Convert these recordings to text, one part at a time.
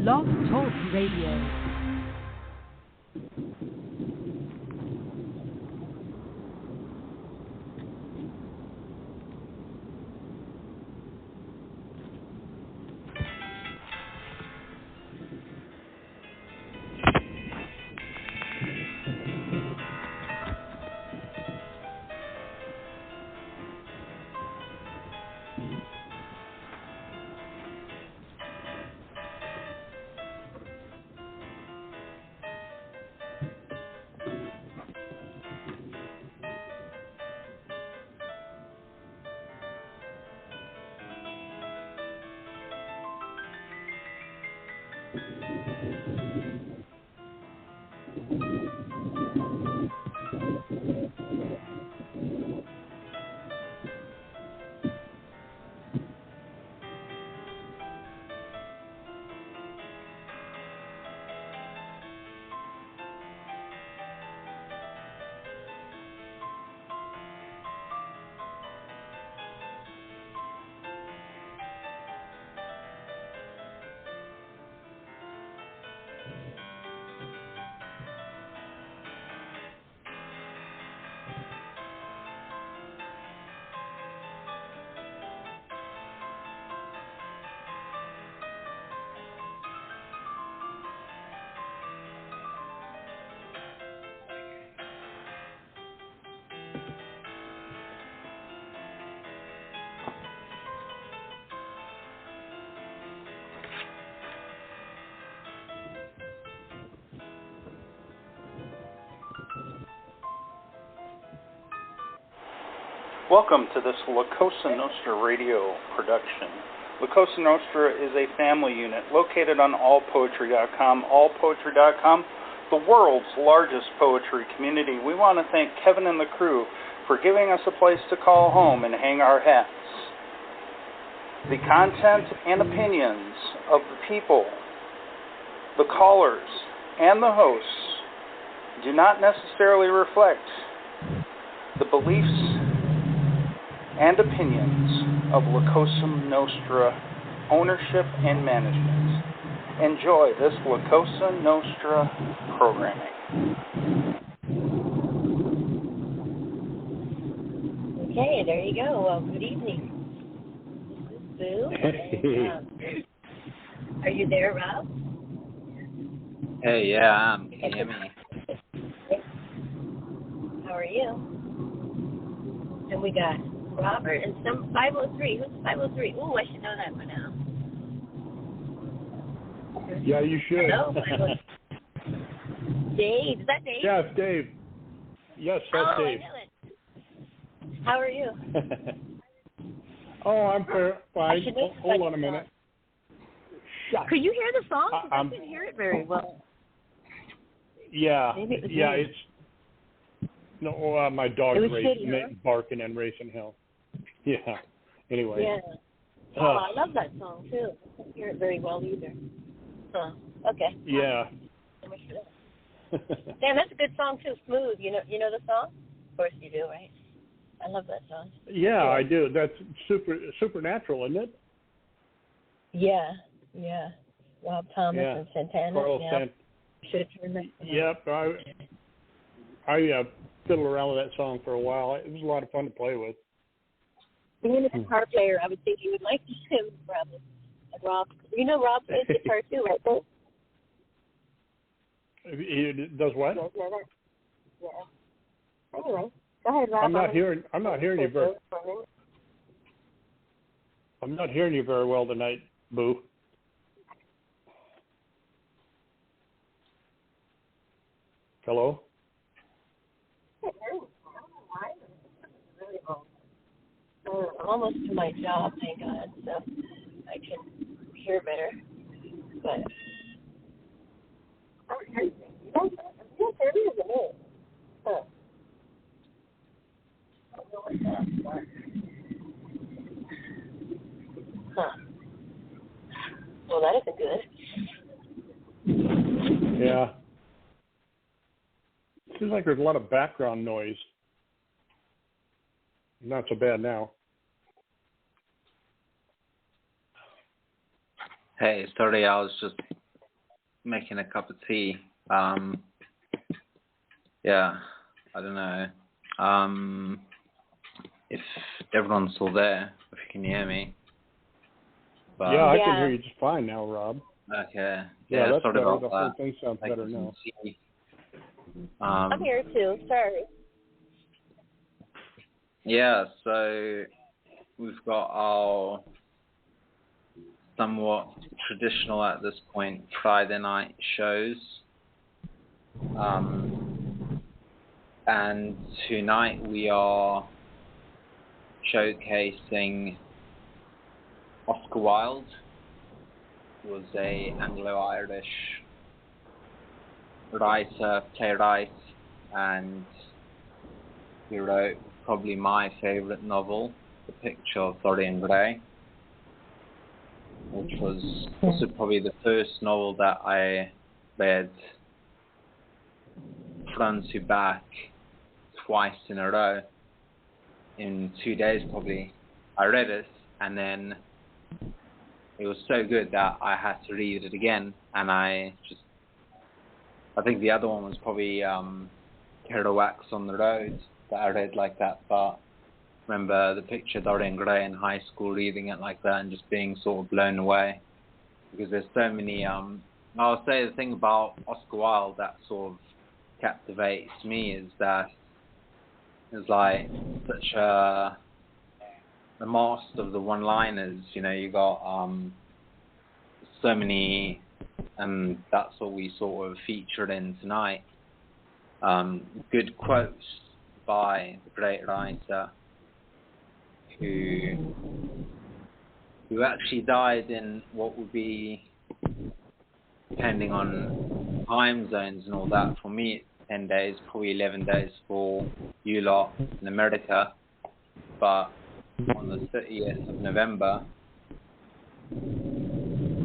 Blog Talk Radio. Welcome to this Cosa Nostra Radio production. Cosa Nostra is a family unit located on allpoetry.com. Allpoetry.com, the world's largest poetry community. We want to thank Kevin and the crew for giving us a place to call home and hang our hats. The content and opinions of the people, the callers, and the hosts do not necessarily reflect the beliefs and opinions of Cosa Nostra ownership and management. Enjoy this Cosa Nostra programming. Okay, there you go. Well, good evening. This is Boo. And, are you there, Rob? Hey, yeah, can you hear me? How are you? And we got Robert and some 503. Who's 503? Ooh, I should know that by now. Yeah, you should. Hello, Dave. Is that Dave? Yeah, it's Dave. Yes, that's Dave. I knew it. How are you? I'm fine. Hold on a minute. Could you hear the song? I couldn't hear it very well. Yeah, it's... No, my dog's barking and racing hell. Yeah. Anyway. Yeah. I love that song too. I couldn't hear it very well either. Huh. Okay. Yeah. Damn, that's a good song too. Smooth. You know the song? Of course you do, right? I love that song. Yeah, I do. That's supernatural, isn't it? Yeah. Rob Thomas and Santana. Carlos should have turned that. Yep. I fiddled around with that song for a while. It was a lot of fun to play with. Being a guitar player, I would think you would like him, probably. Rob, you know Rob plays guitar too, right? He does what? Yeah. Anyway, go ahead, Rob. I'm not hearing you very. I'm not hearing you very well tonight, Boo. Hello? I'm almost to my job, thank God, so I can hear better. But you don't hear me as a minute. Huh. I don't know what that's for. Huh. Well, that isn't good. Yeah. Seems like there's a lot of background noise. Not so bad now. Hey, sorry, I was just making a cup of tea. Yeah, I don't know. If everyone's still there, if you can hear me. But, yeah, I can hear you just fine now, Rob. Okay. Yeah, that's sorry better. about The that. whole thing sounds better now. I'm here too. Sorry. Yeah, so we've got our somewhat traditional at this point Friday night shows. And tonight we are showcasing Oscar Wilde, who was a Anglo-Irish writer, playwright, and he wrote probably my favourite novel, The Picture of Dorian Gray, which was also probably the first novel that I read front to back twice in a row in 2 days probably. I read it and then it was so good that I had to read it again, and I think the other one was probably Kerouac's On the Road that I read like that, but remember The Picture of Dorian Gray in high school, reading it like that and just being sort of blown away, because there's so many I'll say the thing about Oscar Wilde that sort of captivates me is that it's like such a master of the one-liners. You know, you got so many, and that's what we sort of featured in tonight. Good quotes by the great writer who actually died in what would be, depending on time zones and all that, for me it's 10 days, probably 11 days for you lot in America, but on the 30th of November,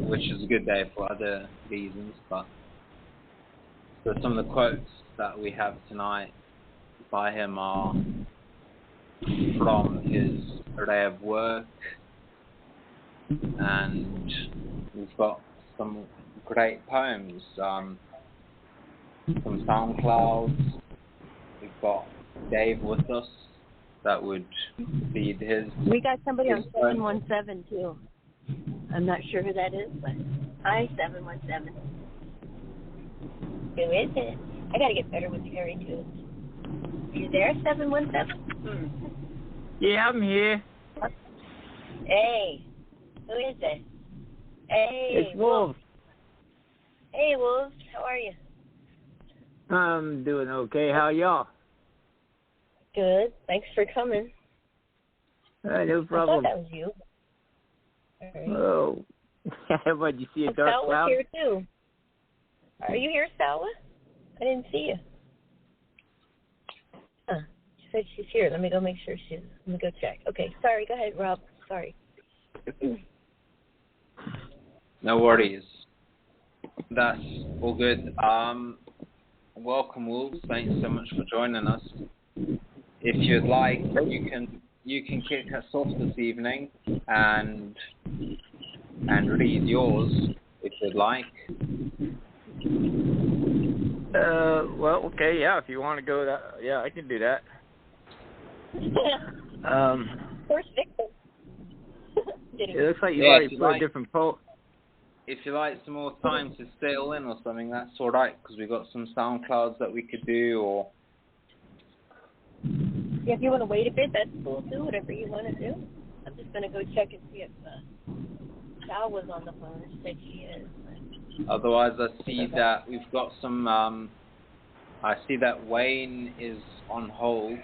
which is a good day for other reasons. But so some of the quotes that we have tonight by him are from his array of work, and we've got some great poems from SoundCloud. We've got Dave with us that would feed his. We got somebody on 717 too. I'm not sure who that is, but hi 717. Who is it? I gotta get better with the area codes. You there, 717? Yeah, I'm here. Hey, who is it? Hey, It's Wolf. Hey, Wolf, how are you? I'm doing okay. How y'all? Good. Thanks for coming. No problem. I thought that was you. All right. Oh. What, you see a dark Salwa's cloud? here too. Are you here, Salwa? I didn't see you. Huh. She said she's here. Let me go make sure she's. Let me go check. Okay. Sorry. Go ahead, Rob. Sorry. No worries. That's all good. Welcome, Wolves. Thanks so much for joining us. If you'd like, you can kick us off this evening and read yours if you'd like. Well, okay, yeah. If you want to go that, yeah, I can do that. First victim. It looks like you Yeah, already put a different poem. If you like some more time to sail in or something, that's all right, because we've got some SoundClouds that we could do, or... Yeah, if you want to wait a bit, that's cool too. Whatever you want to do. I'm just going to go check and see if Sal was on the phone. She said she is. Otherwise, I see that we've got some... I see that Wayne is on hold.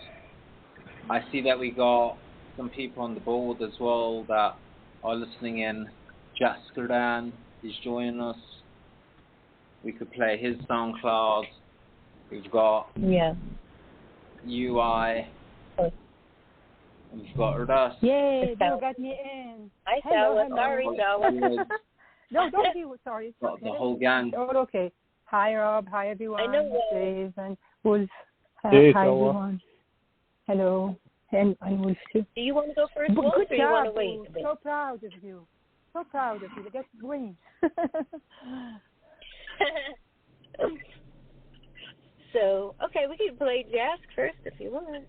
I see that we got some people on the board as well that are listening in. Jaskeran is joining us. We could play his SoundCloud. We've got UI. We've got Russ. Yay, you got me in. Hi, Hello, Salwa. hello. Sorry, Salwa. No, don't be sorry. It's Got okay. the whole gang. Oh, okay. Hi, Rob. Hi, everyone. I know. Dave and Wolf. Hey, hi, Salwa. everyone. Hello. And Wolf, too. Do you want to go first, Wolf, Good or you want job, to wait Wolf. a bit? So proud of you. So proud of you. Get green. So, okay, we can play jazz first if you want.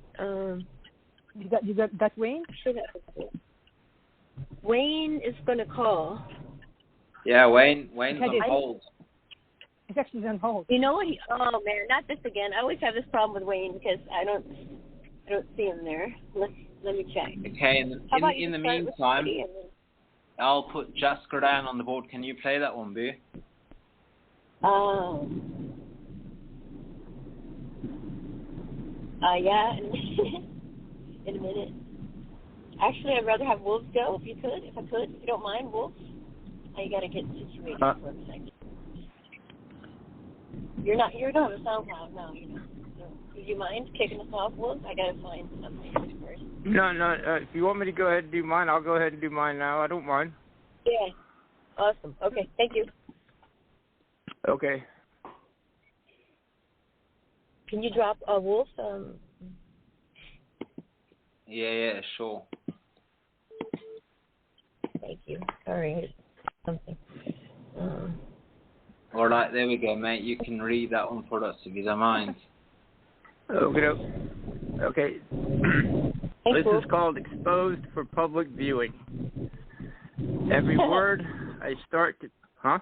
You got Wayne? Should have. Wayne is going to call. Yeah, Wayne's on hold. It's actually on hold. You know what? Oh man, not this again. I always have this problem with Wayne because I don't see him there. Let me check. Okay, in the meantime, I'll put Jasker down on the board. Can you play that one, Boo? Yeah, in a minute. Actually, I'd rather have Wolves go if you could. If you don't mind, Wolves. I gotta get situated for a second. You're not on SoundCloud now, you know. So, would you mind kicking us off, Wolves? I gotta find something first. No. If you want me to go ahead and do mine, I'll go ahead and do mine now. I don't mind. Yeah. Awesome. Okay. Thank you. Okay. Can you drop Wolf? Yeah, sure. Thank you. Sorry, something. All right, there we go, mate. You can read that one for us if you don't mind. Okay. This is called Exposed for Public Viewing. Every word I start to... Huh?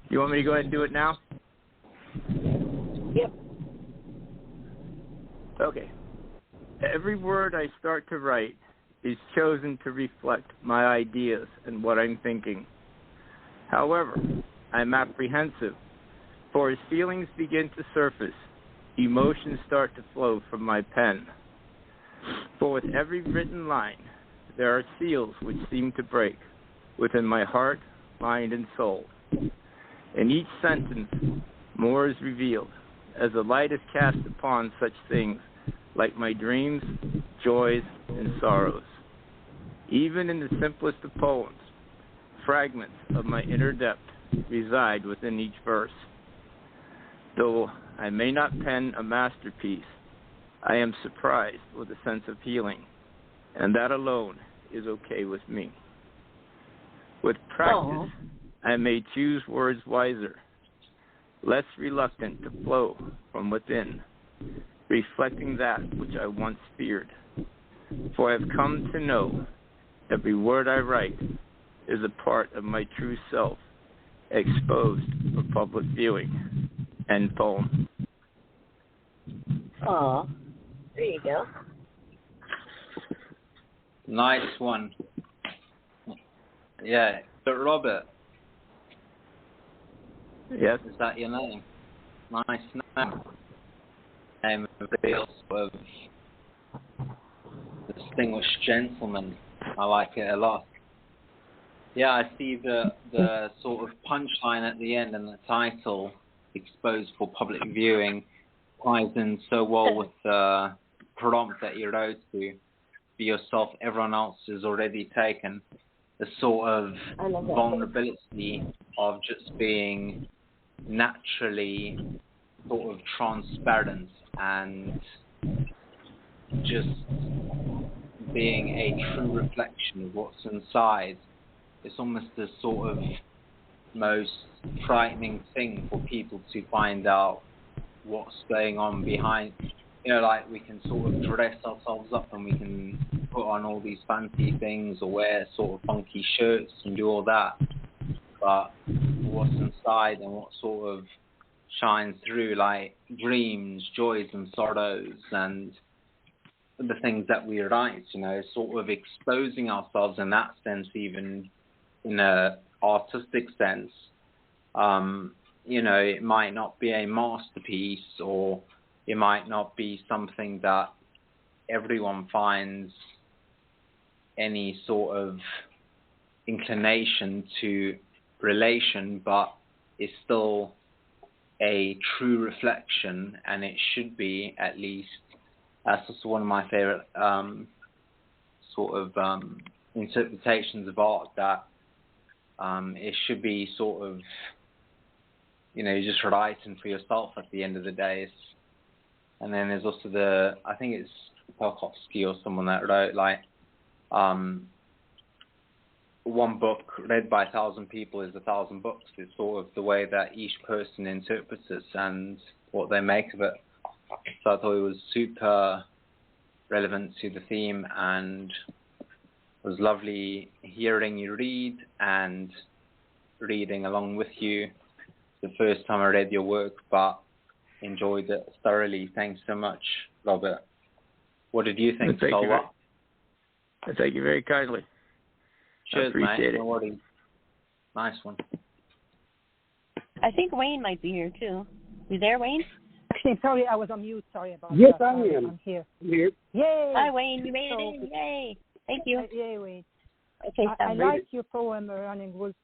You want me to go ahead and do it now? Yep. Okay. Every word I start to write is chosen to reflect my ideas and what I'm thinking. However, I'm apprehensive, for as feelings begin to surface, emotions start to flow from my pen. For with every written line, there are seals which seem to break within my heart, mind, and soul. In each sentence, more is revealed, as the light is cast upon such things like my dreams, joys, and sorrows. Even in the simplest of poems, fragments of my inner depth reside within each verse. Though I may not pen a masterpiece, I am surprised with a sense of healing, and that alone is okay with me. With practice, I may choose words wiser, less reluctant to flow from within, reflecting that which I once feared. For I have come to know every word I write is a part of my true self, exposed for public viewing. End poem. Aw, there you go. Nice one. Yeah, but Robert. Yes? Is that your name? Nice name. Name of the sort of distinguished gentleman. I like it a lot. Yeah, I see the sort of punchline at the end and the title, Exposed for Public Viewing, ties in so well with the prompt that you wrote to be yourself, everyone else is already taken. The sort of vulnerability of just being naturally sort of transparent and just being a true reflection of what's inside. It's almost the sort of most frightening thing for people to find out what's going on behind. You know, like we can sort of dress ourselves up and we can put on all these fancy things or wear sort of funky shirts and do all that. But what's inside and what sort of shines through, like dreams, joys and sorrows and the things that we write, you know, sort of exposing ourselves in that sense, even in a artistic sense. You know, it might not be a masterpiece or it might not be something that everyone finds any sort of inclination to relation, but it's still a true reflection, and it should be, at least. That's also one of my favorite sort of interpretations of art, that it should be sort of, you know, you're just writing for yourself at the end of the day. And then there's also I think it's Tarkovsky or someone that wrote, like, one book read by 1,000 people is 1,000 books. It's sort of the way that each person interprets it and what they make of it. So I thought it was super relevant to the theme, and it was lovely hearing you read and reading along with you. The first time I read your work, but enjoyed it thoroughly. Thanks so much, Robert. What did you think, Solwa? Thank you very kindly. Cheers, appreciate mate. It. Nice one. I think Wayne might be here too. You there, Wayne? Actually, sorry, I was on mute. Sorry about yes, that. Yes, I am. I'm here. Here. Yay! Hi, Wayne. You made it in. Yay! Thank you. Yay, Wayne. Okay, I like your poem, Running Wolf.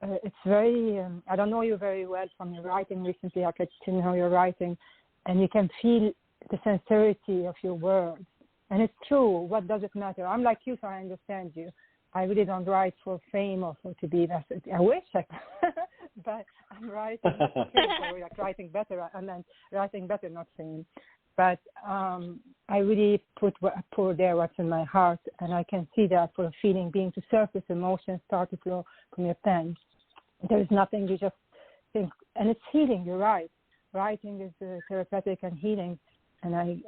It's very, I don't know you very well from your writing recently. I get to know your writing, and you can feel the sincerity of your words. And it's true. What does it matter? I'm like you, so I understand you. I really don't write for fame or for to be. I wish I could, but I'm writing for like writing better. I meant writing better, not fame. But I really pour there what's in my heart, and I can see that for a feeling being to surface, emotions start to flow from your pen. There is nothing, you just think, and it's healing. You're right. Writing is therapeutic and healing, and I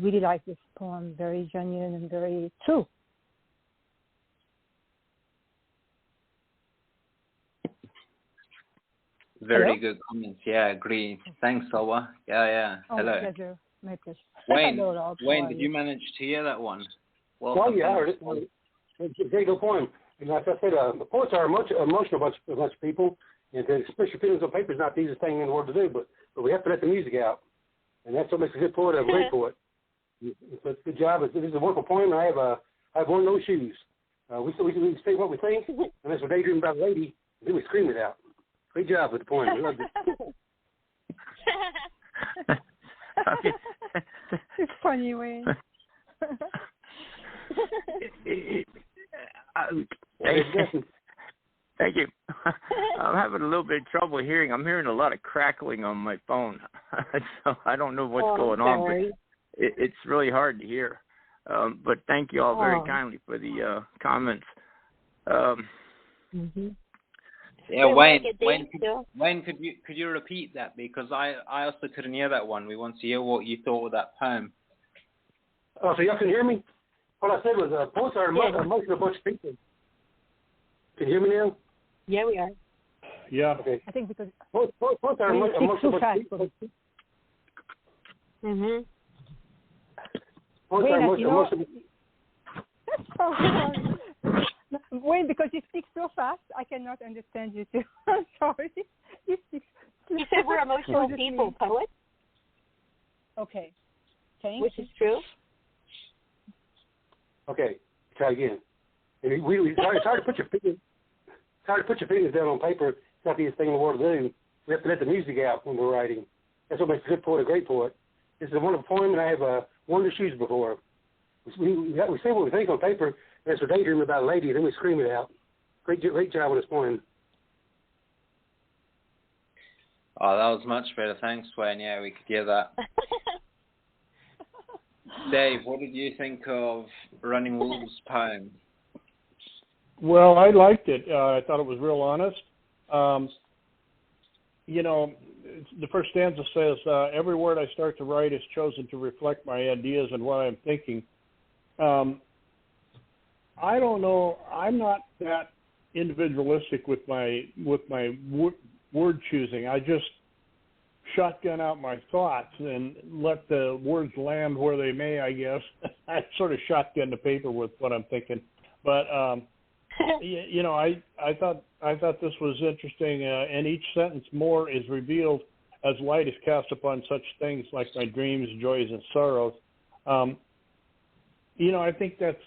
really like this poem. Very genuine and very true. Very good comments. Yeah, agree. Thanks, Solwa. Yeah. Oh, hello. My pleasure. Wayne, Hello, Rob. Wayne, did you manage to hear that one? Well, yeah, I heard it. It's a very good poem. And like I said, poets are emotional bunch of people, and to express your feelings on paper is not the easiest thing in the world to do, but we have to let the music out. And that's what makes a good poet a great poet. So it's a good job. This is a wonderful poem. I have one of those shoes. We say what we think, and as we're daydreaming about a lady, then we scream it out. Great job with the poem. I loved it. It's funny, Wayne. Thank you. I'm having a little bit of trouble hearing. I'm hearing a lot of crackling on my phone, so I don't know what's going on. But it's really hard to hear. But thank you all very kindly for the comments. Yeah, Wayne, could you repeat that, because I also couldn't hear that one. We want to hear what you thought of that poem. Oh, so y'all can hear me? What I said was poets are emotional bunch of people. Can you hear me now? Yeah, we are. Yeah. Okay. I think because poets are emotional bunch of people. Mhm. Poets are emotional. Wait, because you speak so fast, I cannot understand you too. I'm sorry. You speak. You said we're emotional people, poet. Okay. Thanks. Which is true. Okay. Try again. It's hard to put your feelings. It's hard to put your feelings down on paper. It's not the easiest thing in the world to do. We have to let the music out when we're writing. That's what makes a good poet a great poet. This is a wonderful poem, and I have worn the shoes before. We say what we think on paper. As we're daydreaming about a lady, then we scream it out. Great job with this poem. Oh, that was much better. Thanks, Wayne. Yeah, we could hear that. Dave, what did you think of Running Wolf's poem? Well, I liked it. I thought it was real honest. The first stanza says, every word I start to write is chosen to reflect my ideas and what I'm thinking. I don't know. I'm not that individualistic with my word choosing. I just shotgun out my thoughts and let the words land where they may, I guess. I sort of shotgun the paper with what I'm thinking. But I thought this was interesting. And each sentence more is revealed as light is cast upon such things like my dreams, joys, and sorrows. I think that's.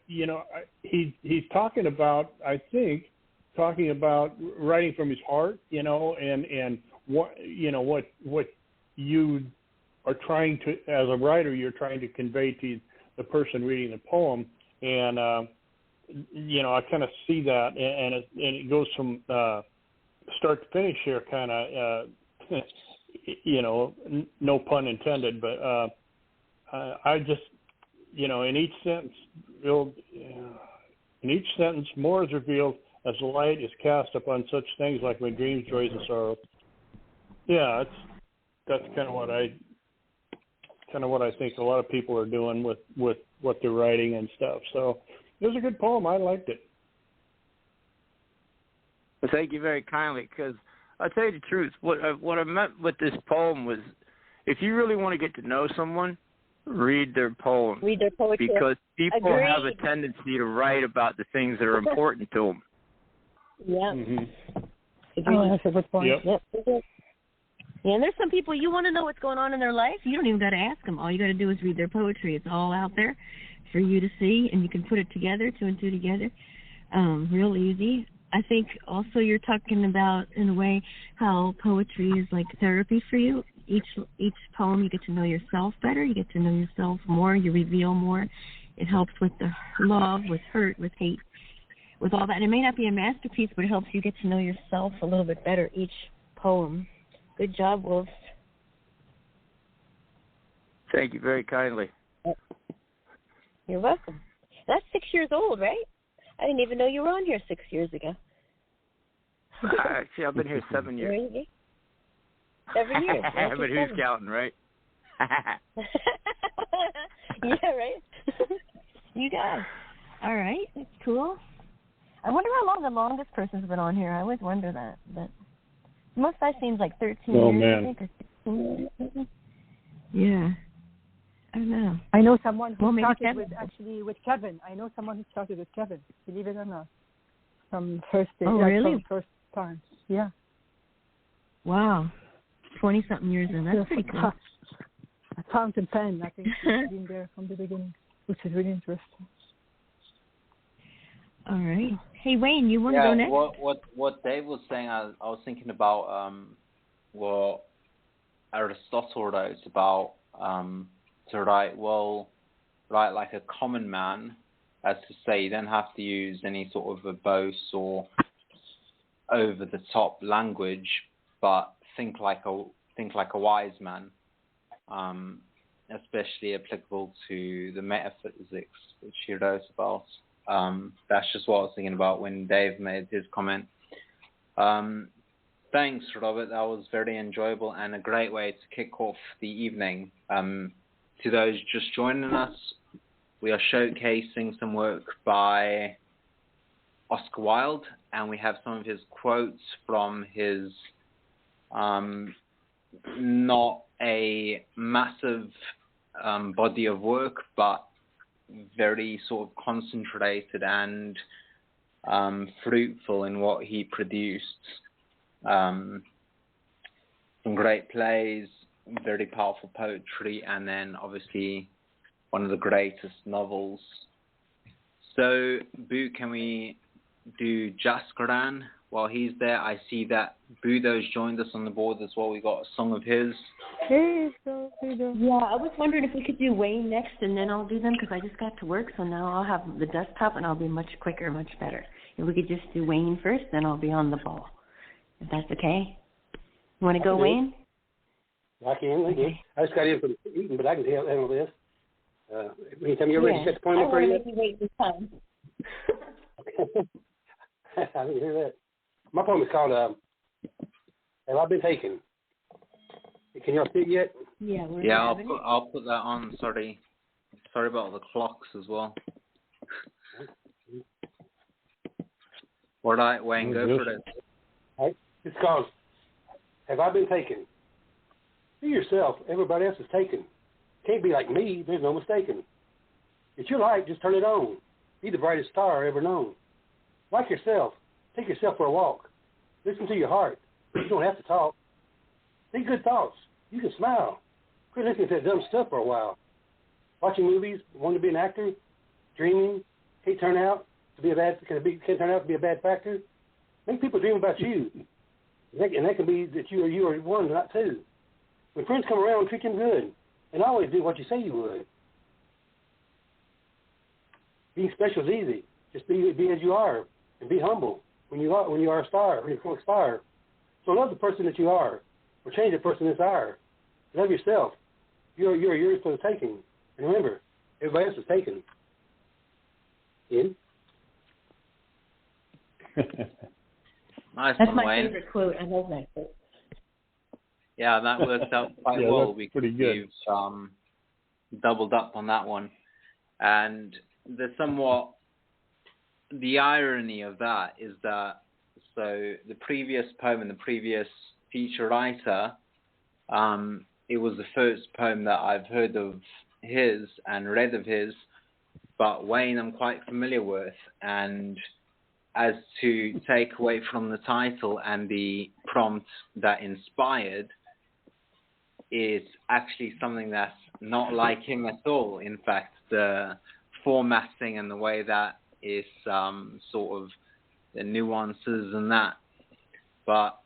He's talking about writing from his heart, and what you are trying to, as a writer, you're trying to convey to the person reading the poem, and I kind of see that, and it goes from start to finish here, kind of, no pun intended, but in each sentence, In each sentence, more is revealed as the light is cast upon such things like my dreams, joys, and sorrows. Yeah, that's kind of what I think a lot of people are doing with what they're writing and stuff. So it was a good poem. I liked it. Well, thank you very kindly, because I'll tell you the truth. What I meant with this poem was, if you really want to get to know someone, read their poems. Read their poetry. Because people Agreed. have a tendency to write about the things that are important to them. Yeah. Mm-hmm. Oh, that's a good point. Yep. Yeah, and there's some people, you want to know what's going on in their life, you don't even got to ask them. All you got to do is read their poetry. It's all out there for you to see, and you can put it together, two and two together, real easy. I think also you're talking about, in a way, how poetry is like therapy for you. Each poem, you get to know yourself better. You get to know yourself more. You reveal more. It helps with the love, with hurt, with hate, with all that. And it may not be a masterpiece, but it helps you get to know yourself a little bit better, each poem. Good job, Wolf. Thank you very kindly. You're welcome. That's 6 years old, right? I didn't even know you were on here 6 years ago. Actually, I've been here 7 years. Really? 7 years. But who's counting, right? Yeah, right? You guys. All right. That's cool. I wonder how long the longest person's been on here. I always wonder that. But most I've seen is like 13 years, man. I think, or 16 years. Yeah. I don't know. I know someone who started Kevin. with Kevin. I know someone who started with Kevin, believe it or not. From first day. Oh, really? From first time. Yeah. Wow. 20-something years in. That's pretty cool. A fountain pen, I think she's been there from the beginning, which is really interesting. All right. Hey, Wayne, you want to go next? What Dave was saying, I was thinking about what Aristotle wrote about to write like a common man, as to say you don't have to use any sort of verbose or over the top language, but think like a wise man, especially applicable to the metaphysics which he wrote about. That's just what I was thinking about when Dave made his comment. Thanks, Robert. That was very enjoyable and a great way to kick off the evening. To those just joining us, we are showcasing some work by Oscar Wilde, and we have some of his quotes from his not a massive body of work, but very sort of concentrated and fruitful in what he produced. Some great plays, very powerful poetry, and then obviously one of the greatest novels. So, Boo, can we do Jaskaran while he's there? I see that Budo's joined us on the board as well. We got a song of his. Hey, so Budo. Yeah, I was wondering if we could do Wayne next, and then I'll do them, because I just got to work, so now I'll have the desktop, and I'll be much quicker, much better. If we could just do Wayne first, then I'll be on the ball. If that's okay. You want to go, Wayne? I can. Okay. I just got in from eating, but I can handle this. Anytime you're ready, set the point up for you. I don't want to make you wait this time. I didn't hear that. My poem is called "Have I Been Taken?" Can y'all see it yet? Yeah, I'll put that on. Sorry about the clocks as well. All right, Wayne, go for it. All right. It's called "Have I Been Taken?" Be yourself. Everybody else is taken. Can't be like me. There's no mistaking. It's your light. Just turn it on. Be the brightest star ever known. Like yourself. Take yourself for a walk. Listen to your heart. You don't have to talk. Think good thoughts. You can smile. Quit listening to that dumb stuff for a while. Watching movies, wanting to be an actor, dreaming, can't turn out to be a bad factor. Make people dream about you. And that can be that you are one, not two. When friends come around, treat them good. And always do what you say you would. Being special is easy. Just be as you are and be humble when you are a star, when you're a star. So love the person that you are, or change the person that's are. Love yourself. You're yours for the taking. And remember, everybody else is taken. In. Nice That's one, my Wayne. favorite quote. I love that quote. Yeah, that worked out quite Yeah, well. that's pretty good. We've doubled up on that one. And the irony of that is that, so the previous poem and the previous feature writer, it was the first poem that I've heard of his and read of his, but Wayne I'm quite familiar with. And as to take away from the title and the prompt that inspired, it's actually something that's not like him at all. In fact, the formatting and the way that is sort of the nuances and that. But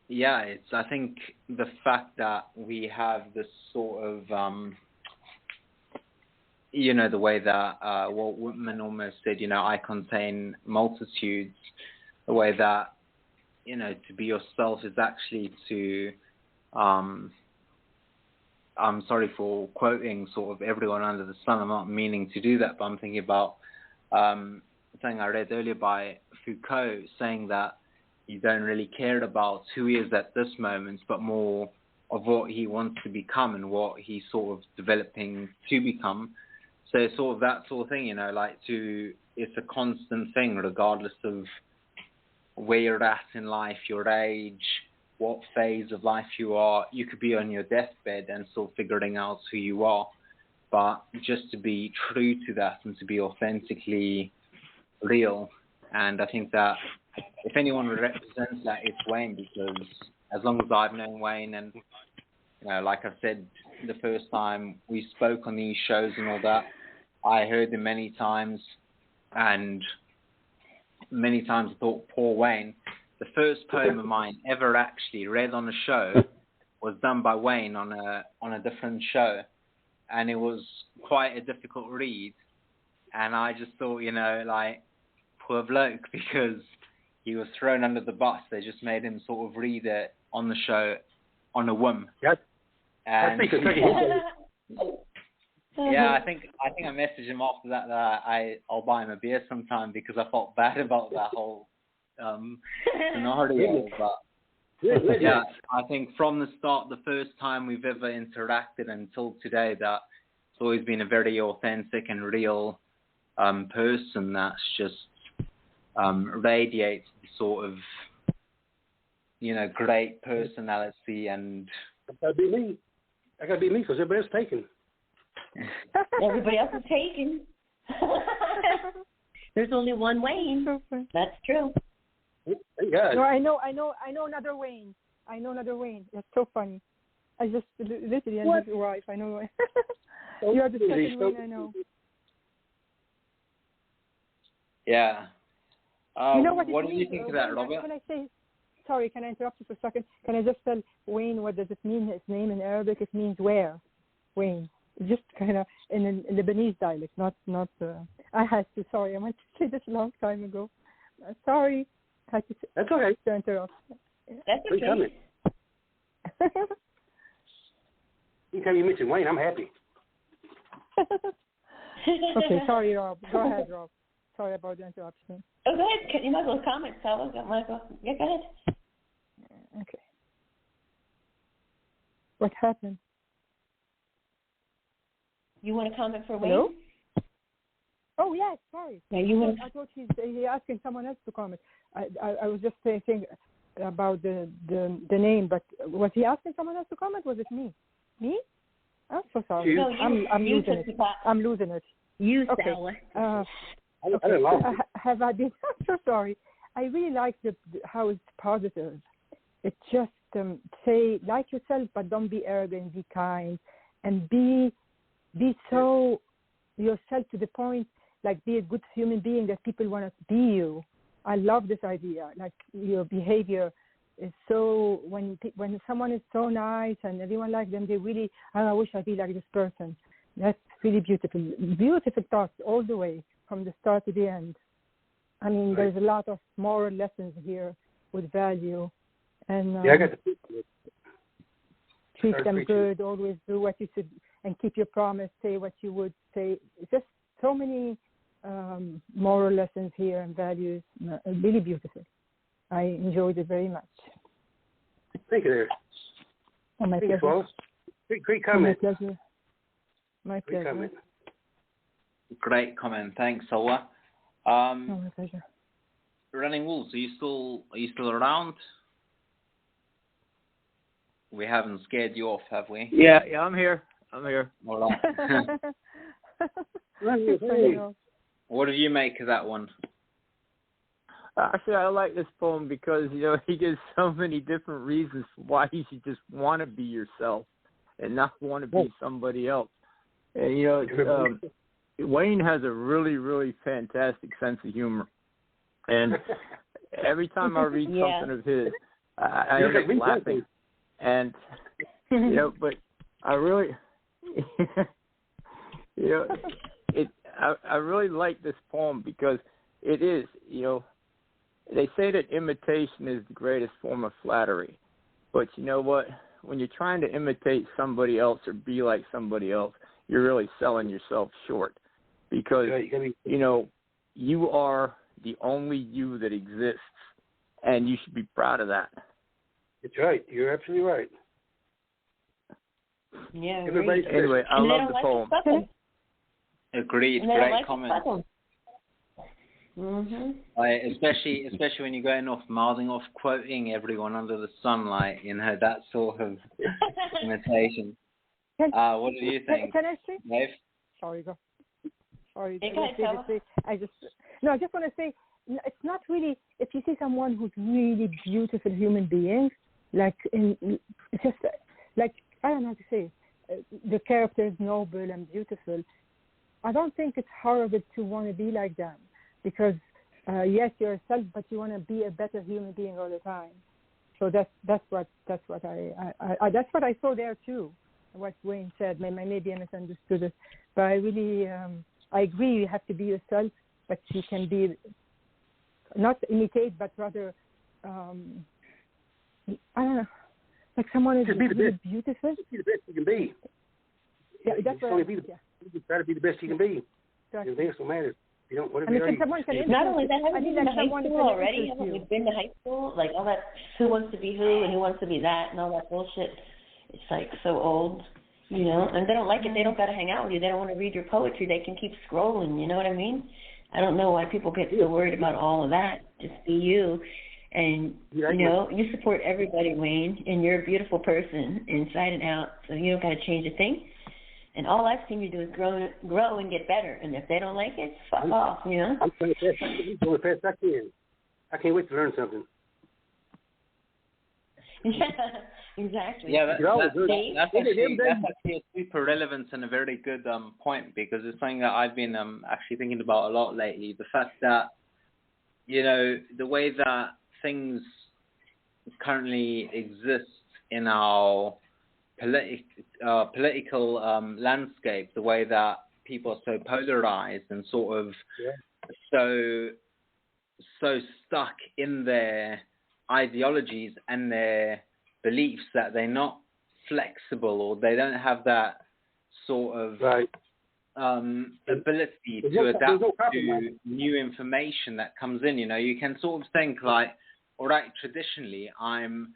yeah, I think the fact that we have this sort of, the way that Walt Whitman almost said, I contain multitudes, the way that, to be yourself is actually to, I'm sorry for quoting sort of everyone under the sun. I'm not meaning to do that, but I'm thinking about something I read earlier by Foucault, saying that you don't really care about who he is at this moment, but more of what he wants to become and what he's sort of developing to become. So sort of that sort of thing, it's a constant thing regardless of where you're at in life, your age, what phase of life you are. You could be on your deathbed and still figuring out who you are. But just to be true to that and to be authentically real. And I think that if anyone represents that, it's Wayne, because as long as I've known Wayne, and like I've said, the first time we spoke on these shows and all that, I heard him many times, and many times I thought, poor Wayne. The first poem of mine ever actually read on a show was done by Wayne on a different show, and it was quite a difficult read. And I just thought, poor bloke, because he was thrown under the bus. They just made him sort of read it on the show on a whim. Yep. And yeah, I think I messaged him after that I'll buy him a beer sometime, because I felt bad about that whole scenario. But yeah, I think from the start, the first time we've ever interacted until today, that it's always been a very authentic and real person that's just radiates the sort of great personality. And that gotta be me. That gotta be me, because everybody's taken. Everybody else is taken. There's only one Wayne. That's true. Yeah. No, I know another Wayne. That's so funny. I just literally ended your wife. I know. You are the second Wayne I know. Yeah. What do you think of that, Robert? Can I say? Sorry, can I interrupt you for a second? Can I just tell Wayne what does it mean? His name in Arabic, it means where. Wayne. Just kind of in Lebanese dialect, not. I had to. Sorry, I meant to say this a long time ago. Sorry. That's okay. To interrupt. That's okay. Anytime you mention Wayne, I'm happy. Okay, sorry, Rob. Go ahead, Rob. Sorry about the interruption. Oh, go ahead. You might as well comment, fellas. Yeah, go ahead. Okay. What happened? You want to comment for Wayne? Hello? Oh, yes, sorry. Yeah, you want. I thought he's asking someone else to comment. I was just saying about the name, but was he asking someone else to comment? Was it me? Me? I'm so sorry. No, I'm losing it. I'm losing it. You, okay. Stella. Have I been? I'm so sorry. I really like how it's positive. It's just say like yourself, but don't be arrogant. Be kind, and be so yourself to the point. Like be a good human being that people want to be you. I love this idea. Like your behavior is so when someone is so nice and everyone likes them, they really I wish I'd be like this person. That's really beautiful. Beautiful thoughts all the way from the start to the end. I mean, there's a lot of moral lessons here with value and I got to treat them good. Always do what you should and keep your promise. Say what you would say. Just so many moral lessons here and values. Really beautiful. I enjoyed it very much. Thank you, there. Oh, my Thanks, pleasure. Wallace. Great comment. My pleasure. My Great pleasure. comment. Great comment. Thanks, Ola. My pleasure. Running Wolves, are you still around? We haven't scared you off, have we? Yeah, I'm here. All right. What did you make of that one? Actually, I like this poem because, he gives so many different reasons why you should just want to be yourself and not want to be somebody else. And, Wayne has a really, really fantastic sense of humor. And every time I read something of his, I end up laughing. And, but I really, I really like this poem because it is, they say that imitation is the greatest form of flattery. But you know what? When you're trying to imitate somebody else or be like somebody else, you're really selling yourself short. Because, you are the only you that exists, and you should be proud of that. That's right. You're absolutely right. Yeah. Anyway, I love the poem. Agreed. Great comment. Mm-hmm. Especially when you're going off, mouthing off, quoting everyone under the sunlight, that sort of imitation. What do you think? Can I say? Dave? Sorry, go. Sorry. I just want to say, it's not really, if you see someone who's really beautiful human being, it's just like, I don't know how to say it, the character is noble and beautiful. I don't think it's horrible to want to be like them because, yes, you're yourself, but you want to be a better human being all the time. So that's what I saw there too. What Wayne said, maybe I misunderstood it, but I really, I agree. You have to be yourself, but you can be not imitate, but rather, I don't know, like someone is really beautiful. Be the best you can be. Yeah, that's what. You try to be the best you can be. Exactly. Everything else will matter. You don't. Whatever not only that, haven't you been to high school already? Haven't we been to high school? Like all that, who wants to be who and who wants to be that and all that bullshit. It's like so old, and they don't like it. They don't got to hang out with you. They don't want to read your poetry. They can keep scrolling. You know what I mean? I don't know why people get so worried about all of that. Just be you. And, you support everybody, Wayne, and you're a beautiful person inside and out. So you don't got to change a thing. And all I've seen you do is grow and get better. And if they don't like it, fuck off, I'm trying to do as fast as I can. I can't wait to learn something. Yeah, exactly. Yeah, that's actually a super relevant and a very good point because it's something that I've been actually thinking about a lot lately. The fact that, the way that things currently exist in our political landscape, the way that people are so polarized and sort of so stuck in their ideologies and their beliefs that they're not flexible or they don't have that sort of ability to adapt to new information that comes in. You can sort of think like, all right, traditionally I'm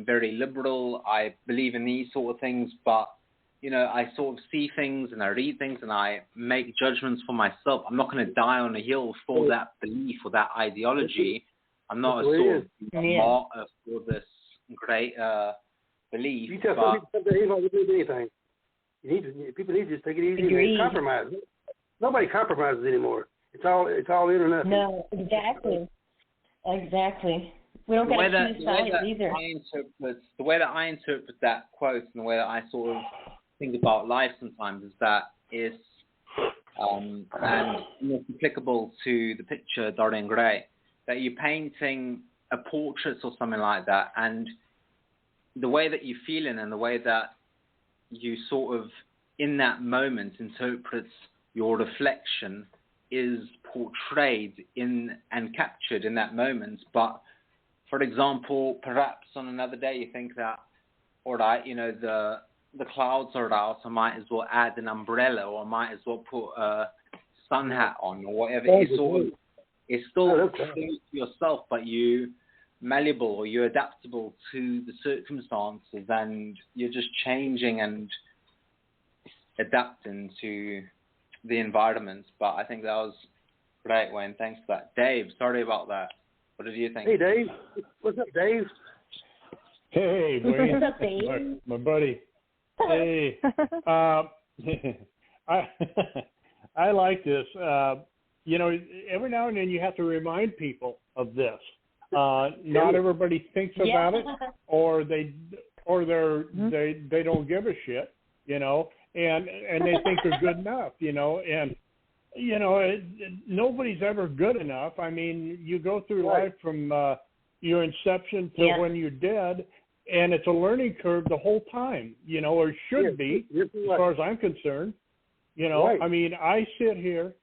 very liberal. I believe in these sort of things, but I sort of see things and I read things and I make judgments for myself. I'm not going to die on a hill for that belief or that ideology. I'm not a sort of martyr for this great belief. You tell some people something ain't going to do anything. People need to just take it easy and compromise. Nobody compromises anymore. It's all in or nothing. No, exactly. We don't get to choose sides either. The way that I interpret that quote and the way that I sort of think about life sometimes is that it's and it's applicable to the picture Dorian Gray, that you're painting a portrait or something like that, and the way that you're feeling and the way that you sort of in that moment interprets your reflection is portrayed in and captured in that moment. But for example, perhaps on another day you think that, all right, the clouds are out, I might as well add an umbrella, or I might as well put a sun hat on or whatever. It's still to yourself, but you malleable or you're adaptable to the circumstances, and you're just changing and adapting to the environment. But I think that was great, Wayne. Thanks for that. Dave, sorry about that. What did you think? Hey, Dave. What's up, Dave? Hey, Wayne. What's up, Dave? My buddy. Hey. I like this. Every now and then you have to remind people of this. Not everybody thinks about it, or they don't give a shit, and they think they're good enough, and nobody's ever good enough. I mean, you go through life from your inception to when you're dead, and it's a learning curve the whole time, or should be, as far as I'm concerned. I mean, I sit here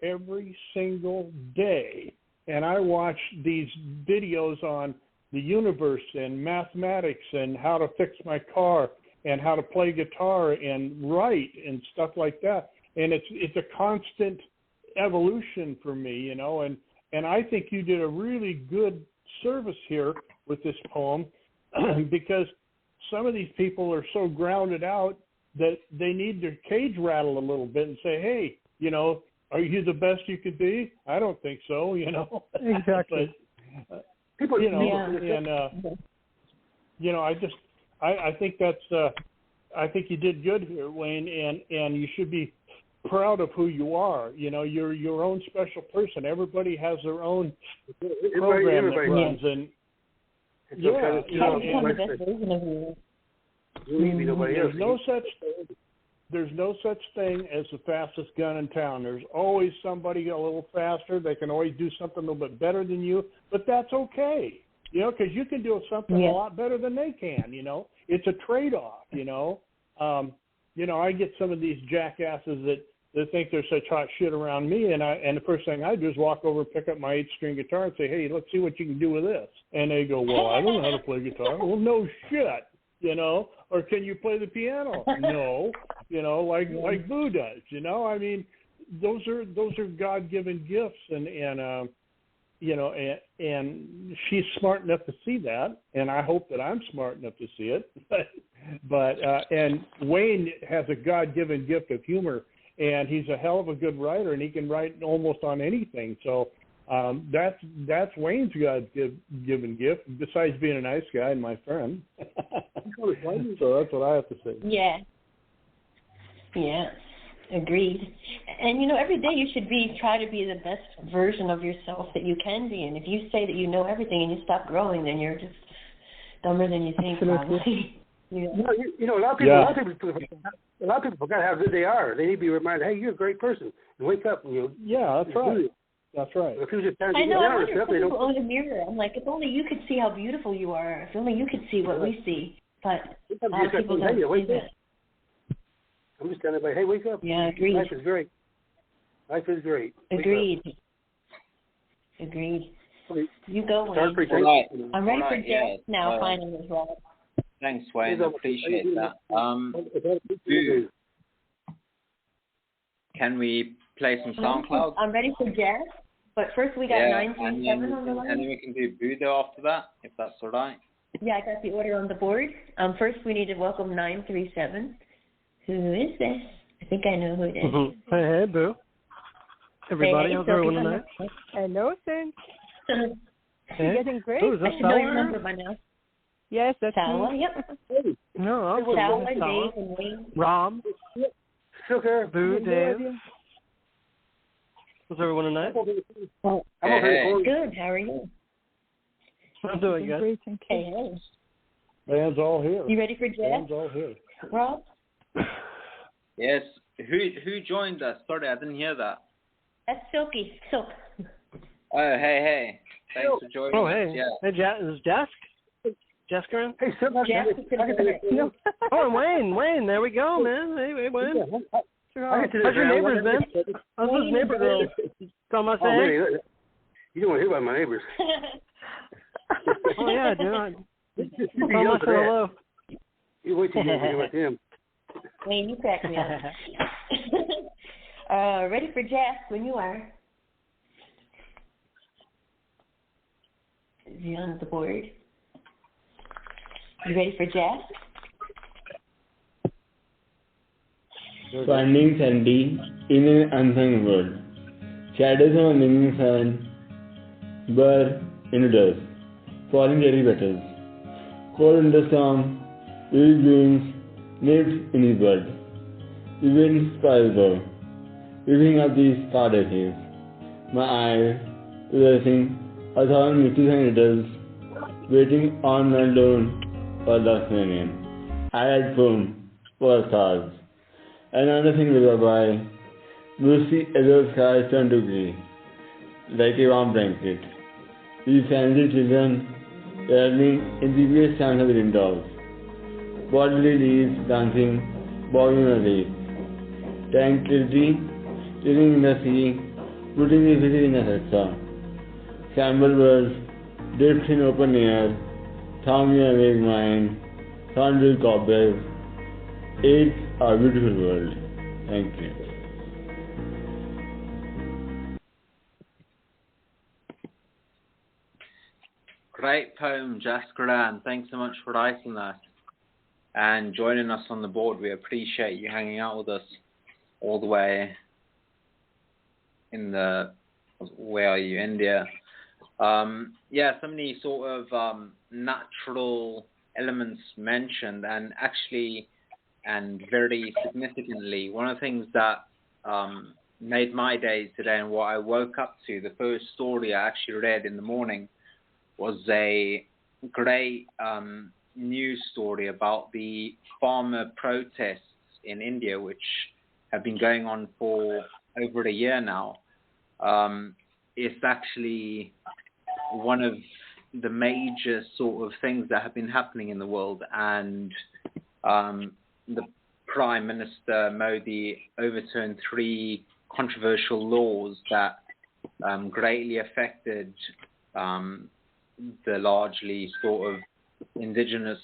every single day, and I watch these videos on the universe and mathematics and how to fix my car and how to play guitar and write and stuff like that. And it's a constant evolution for me, and I think you did a really good service here with this poem because some of these people are so grounded out that they need their cage rattle a little bit and say, hey, are you the best you could be? I don't think so, Exactly. But, people, I think that's, I think you did good here, Wayne, and you should be proud of who you are. You're your own special person. Everybody has their own program that runs, and there's no such thing as the fastest gun in town. There's always somebody a little faster. They can always do something a little bit better than you, but that's okay, because you can do something a lot better than they can, It's a trade-off, I get some of these jackasses that think they're such hot shit around me, and the first thing I do is walk over and pick up my 8-string guitar and say, hey, let's see what you can do with this. And they go, well, I don't know how to play guitar. Well, no shit, or can you play the piano? No, like Boo does, I mean, those are God-given gifts, and she's smart enough to see that, and I hope that I'm smart enough to see it. But and Wayne has a God-given gift of humor, and he's a hell of a good writer, and he can write almost on anything. So that's Wayne's God-given gift, besides being a nice guy and my friend. So that's what I have to say. Yeah, agreed. And every day you should try to be the best version of yourself that you can be. And if you say that you know everything and you stop growing, then you're just dumber than you think. Probably. A lot of people forget how good they are. They need to be reminded, hey, you're a great person, and wake up. And that's right. That's right. I know. I wonder if people own a mirror. I'm like, if only you could see how beautiful you are. If only you could see what we see. But a lot of people don't see that. I'm just telling everybody, hey, wake up. Yeah, agreed. Life is great. Agreed. You go, Wayne. Right. I'm ready for Jeff now, finally, as well. Thanks, Wayne. I appreciate that. Can we play some SoundCloud? I'm ready for Jeff, but first we got 937 on the line. And then we can do Budo after that, if that's all right. Yeah, I got the order on the board. First we need to welcome 937. Who is this? I think I know who it is. Hey, Boo. Everybody, how's everyone tonight? Hello, Sam. You're getting great. Who's this? I know your number by now. Yes, that's Sala, me. Yep. No, Sala, Dave, and Wayne. Rob. Sugar. Boo, Dave. How's everyone tonight? Hey. Good. How are you? I'm doing good. Great, thank you. Hey. Band's all here. You ready for Jeff? Band's all here. Rob? Yes. Who joined us? Sorry, I didn't hear that. That's Silky. Silk. Oh, hey. Thanks for joining us. Hey. Yeah. Hey, is Jessica around? Hey, Oh, and Wayne, there we go, man. Hey, Wayne. How's your neighbors, man? How's those neighbor girls? Tell them I say hey. You don't want to hear about my neighbors. Oh, yeah, dude. Tell them I say hello. You wait till you hear about them. Wayne, you crack me up. Ready for Jess when you are. Is he on the board? You ready for Jess? Finding Sandy in an unsung world. Shadows of a living sun blur in the dust, falling cherry petals. Cold in the storm, wild blooms nipped in his blood. The wind spirals above, whipping up these powder caves. My eyes possessing 1,000 mystifying riddles, waiting on my alone for the Canadian. I had flown for stars, and nothing will go by. Lucy Edward's skies turned to grey, like a warm blanket. These fancy children learning in the biggest sound of the windows. Bodily leaves dancing, bobbing on the lake. Tranquility, living in the sea, putting the visit in a hutsa. Scrambled words, drifts in open air, thumb your awake mind, sun with cobwebs. It's a beautiful world. Thank you. Great poem, Jaskaran. Thanks so much for writing that and joining us on the board. We appreciate you hanging out with us all the way in the, where are you, India. So many sort of natural elements mentioned, and actually, and very significantly, one of the things that made my day today and what I woke up to, the first story I actually read in the morning, was a great news story about the farmer protests in India, which have been going on for over a year now. It's actually one of the major sort of things that have been happening in the world, and the Prime Minister Modi overturned 3 controversial laws that greatly affected the largely sort of indigenous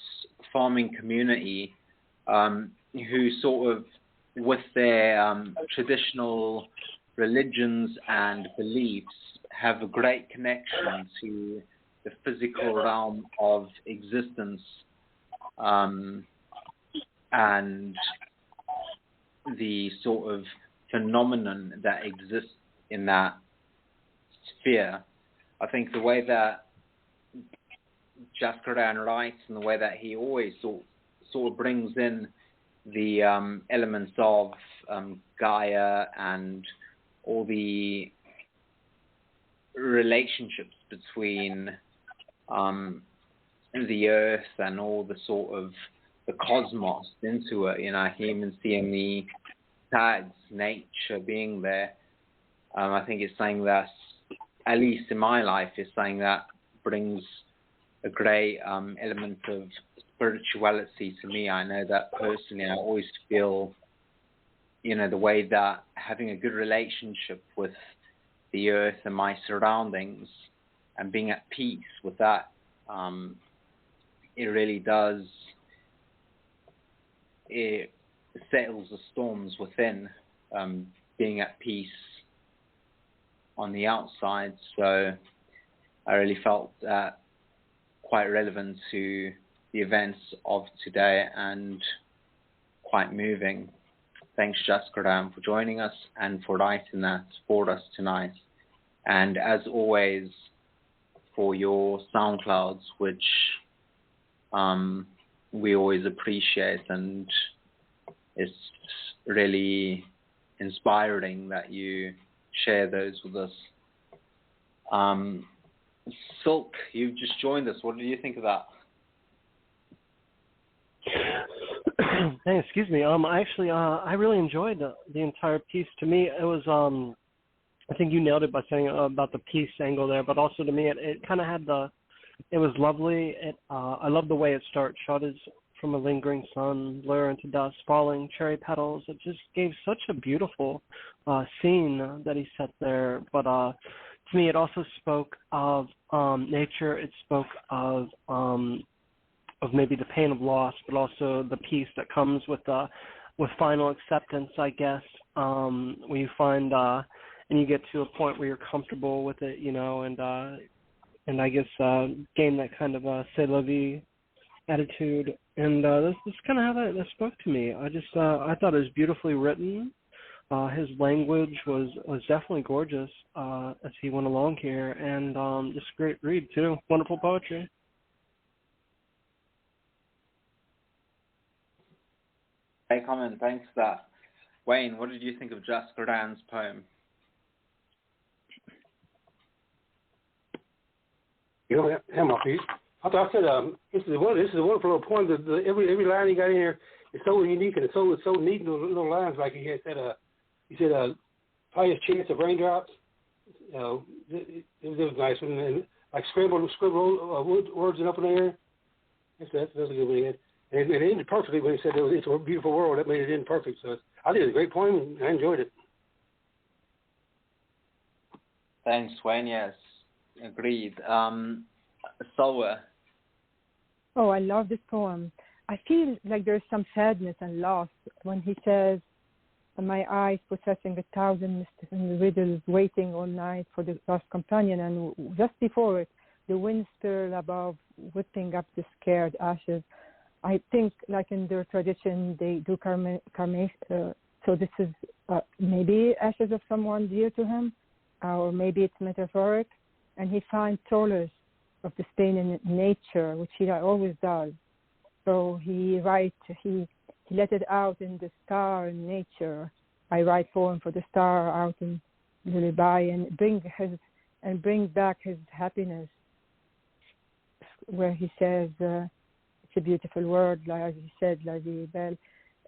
farming community, who sort of, with their traditional religions and beliefs, have a great connection to the physical realm of existence, and the sort of phenomenon that exists in that sphere. I think the way that Jaskaran writes, and the way that he always sort of brings in the elements of Gaia and all the relationships between the earth and all the sort of the cosmos into it, even seeing the tags, nature being there. I think it's something that, at least in my life, is something that brings a great element of spirituality to me. I know that personally, I always feel, the way that having a good relationship with the earth and my surroundings and being at peace with that, it really does, it settles the storms within, being at peace on the outside. So I really felt that quite relevant to the events of today and quite moving. Thanks, Jaskaran, for joining us and for writing that for us tonight. And as always, for your SoundClouds, which we always appreciate, and it's really inspiring that you share those with us. Silk, you've just joined us. What do you think of that? Hey, excuse me. I really enjoyed the entire piece. To me, it was I think you nailed it by saying about the peace angle there, but also to me, it kind of had it was lovely. I love the way it starts. Shadows from a lingering sun blur into dust, falling cherry petals. It just gave such a beautiful scene that he set there. But to me, it also spoke of nature. It spoke of maybe the pain of loss, but also the peace that comes with final acceptance, I guess, when you find and you get to a point where you're comfortable with it, you know, and I guess gain that kind of c'est la vie attitude. And that's kind of how that spoke to me. I thought it was beautifully written. His language was definitely gorgeous as he went along here, and just a great read too. Wonderful poetry. Hey, comment. Thanks for that. Wayne, what did you think of Jessica Dan's poem? You know, have my piece. I thought I said this is a wonderful little poem. Every line he got in here is so unique, and it's so neat in those little lines. Like he said, highest chance of raindrops. It was nice, and like scribble words up in the air. That's a good one. And it ended perfectly when he said it's a beautiful world. That made it end perfect. So I think it's a great poem, and I enjoyed it. Thanks, Wayne. Yes, agreed. Solwa. Oh, I love this poem. I feel like there's some sadness and loss when he says, my eyes possessing 1,000 mysteries and riddles, waiting all night for the lost companion. And just before it, the wind spiraled above, whipping up the scared ashes. I think, like in their tradition, they do so this is maybe ashes of someone dear to him, or maybe it's metaphoric. And he finds solace of the pain in nature, which he always does. So he writes, he let it out in the star in nature. I write poem for the star out in lullaby, and bring back his happiness, where he says, it's a beautiful word, like as he said, La Vie Belle.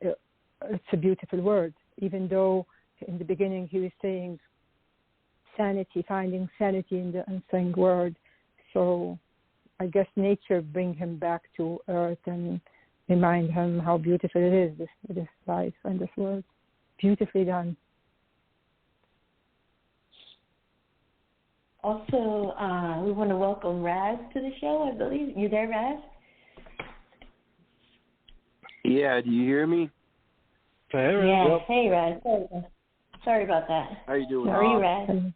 It's a beautiful word, even though in the beginning he was saying sanity, finding sanity in the unsung word. So I guess nature bring him back to earth and remind him how beautiful it is, this life and this world. Beautifully done. Also, we want to welcome Raz to the show, I believe. You there, Raz? Yeah, do you hear me? Hey, Raz. Yeah. Yep. Hey, Raz. Sorry about that. How you doing? How are you, Raz?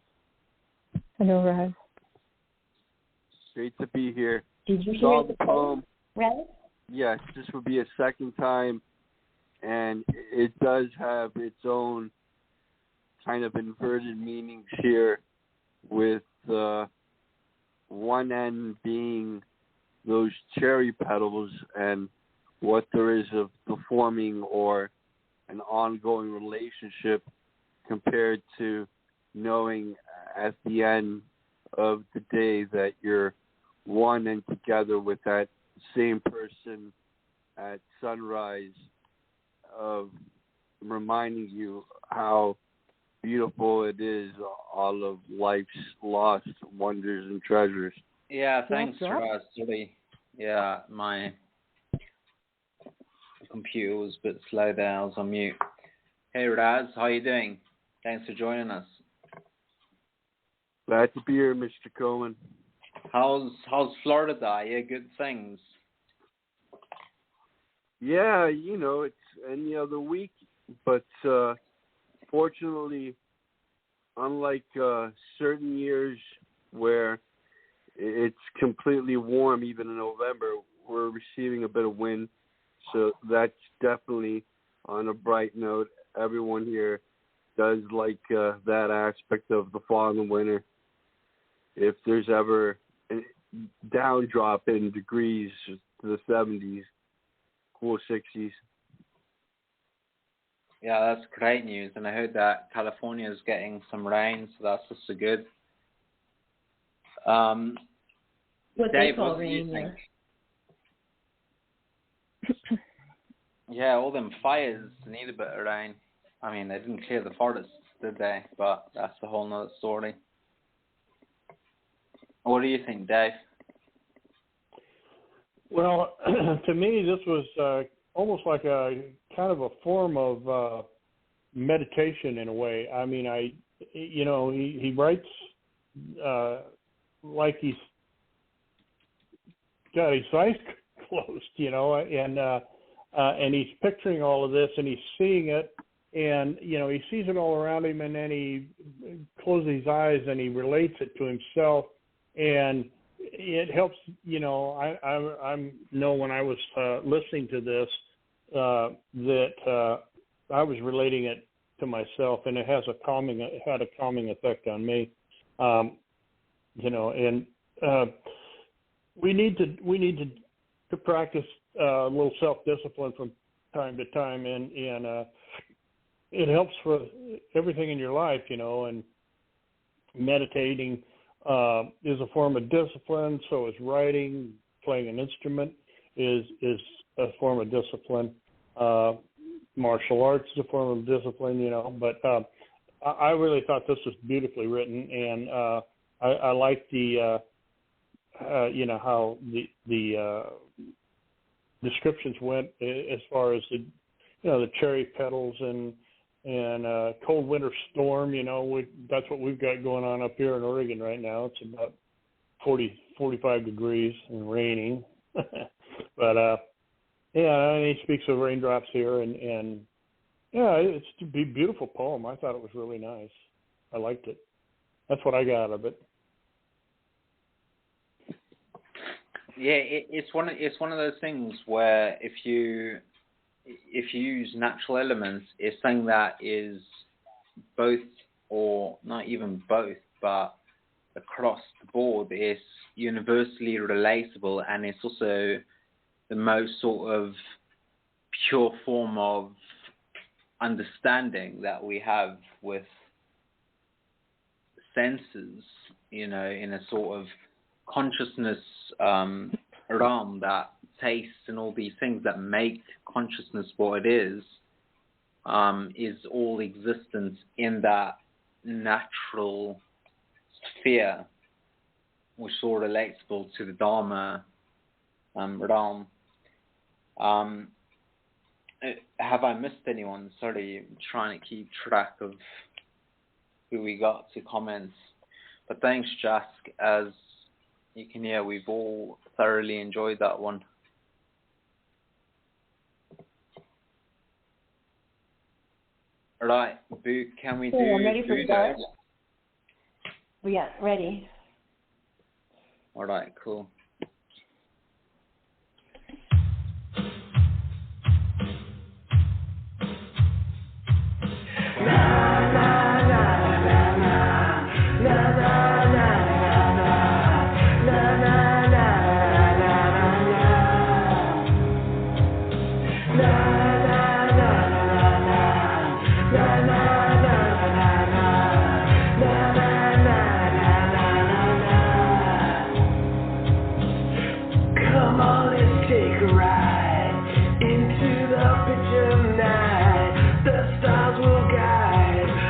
Hello, Raz. Great to be here. Did you hear the poem? Raz? Yes, this would be a second time, and it does have its own kind of inverted meanings here, with one end being those cherry petals and what there is of the forming or an ongoing relationship compared to knowing at the end of the day that you're one and together with that same person at sunrise, of reminding you how beautiful it is, all of life's lost wonders and treasures. Yeah, thanks, Raz. Really, yeah, my computer was a bit slow there. I was on mute. Hey, Raz, how you doing? Thanks for joining us. Glad to be here, Mr. Cohen. How's Florida? Yeah, good things. Yeah, you know, it's any other week, but fortunately, unlike certain years where it's completely warm, even in November, we're receiving a bit of wind, so that's definitely on a bright note. Everyone here does like that aspect of the fall and the winter. If there's ever a down drop in degrees to the 70s, cool 60s. Yeah, that's great news. And I heard that California is getting some rain, so that's just so good. What Dave, they call what do you rain, think? Yeah, all them fires need a bit of rain. I mean, they didn't clear the forests, did they? But that's a whole nother story. What do you think, Dave? Well, to me, this was almost like a kind of a form of meditation in a way. I mean, he writes like he's got his eyes closed, and and he's picturing all of this, and he's seeing it, and he sees it all around him, and then he closes his eyes and he relates it to himself, and it helps. I know when I was listening to this that I was relating it to myself, and it had a calming effect on me. And we need to practice a little self-discipline from time to time, and it helps for everything in your life, and meditating is a form of discipline. So is writing, playing an instrument is a form of discipline. Martial arts is a form of discipline, but I really thought this was beautifully written, and I like the how the descriptions went as far as the cherry petals and cold winter storm. That's what we've got going on up here in Oregon right now. It's about 45 degrees and raining, but and he speaks of raindrops here, and it's a beautiful poem. I thought it was really nice. I liked it. That's what I got out of it. Yeah, it's one of those things where if you use natural elements, it's something that is both, or not even both, but across the board, it's universally relatable, and it's also the most sort of pure form of understanding that we have with senses, in a sort of consciousness realm, that taste and all these things that make consciousness what it is all existence in that natural sphere, which is all relatable to the Dharma realm. Have I missed anyone? Sorry, I'm trying to keep track of who we got to comments. But thanks, Jask. As you can hear, we've all thoroughly enjoyed that one. All right, Boo, can we do... I'm ready for start. Yeah, ready. All right, cool. Into the picture night, the stars will guide.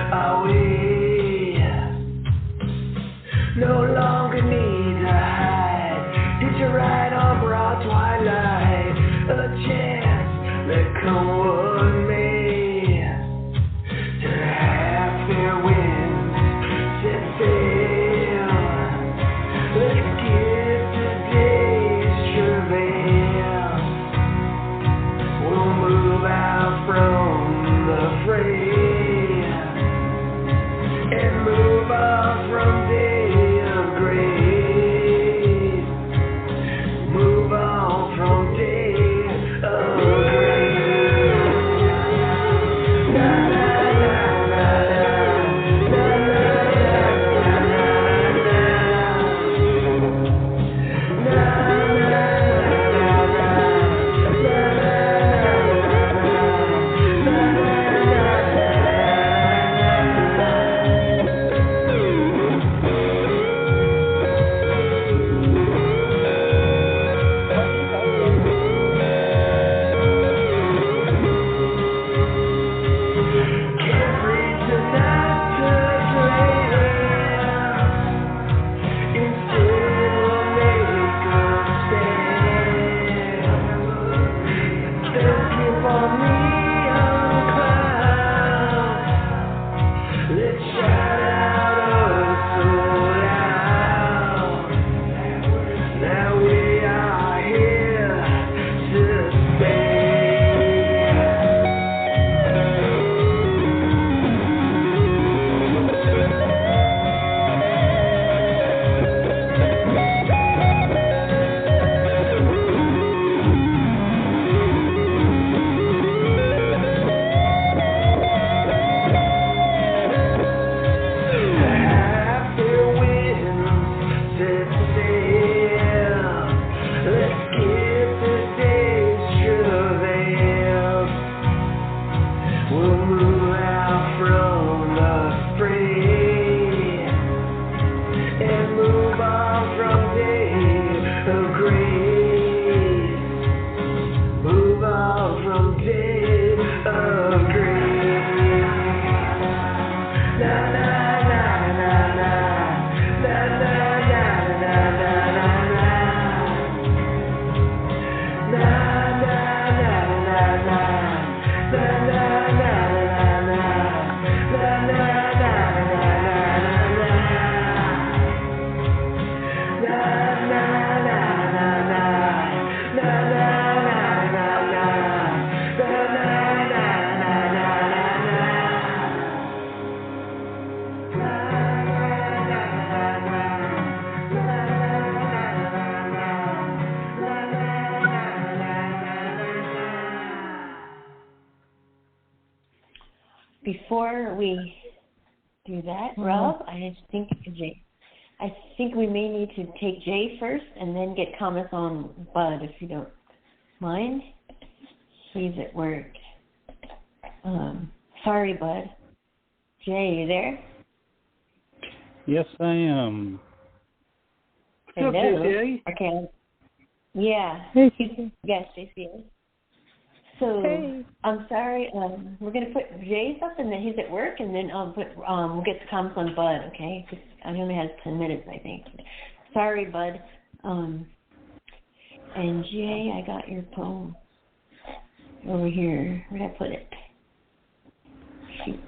before we do that, Rob, I think we may need to take Jay first and then get comments on Bud, if you don't mind. He's at work. Sorry, Bud. Jay, you there? Yes, I am. Hello. Jay? Okay. Yeah. Hey. Yes, JC. So, Hey. I'm sorry. We're going to put Jay's up, and then he's at work, and then we'll get the comments on Bud, okay? Because I only has 10 minutes, I think. Sorry, Bud. And Jay, I got your poem over here. Where'd I put it? Shoot.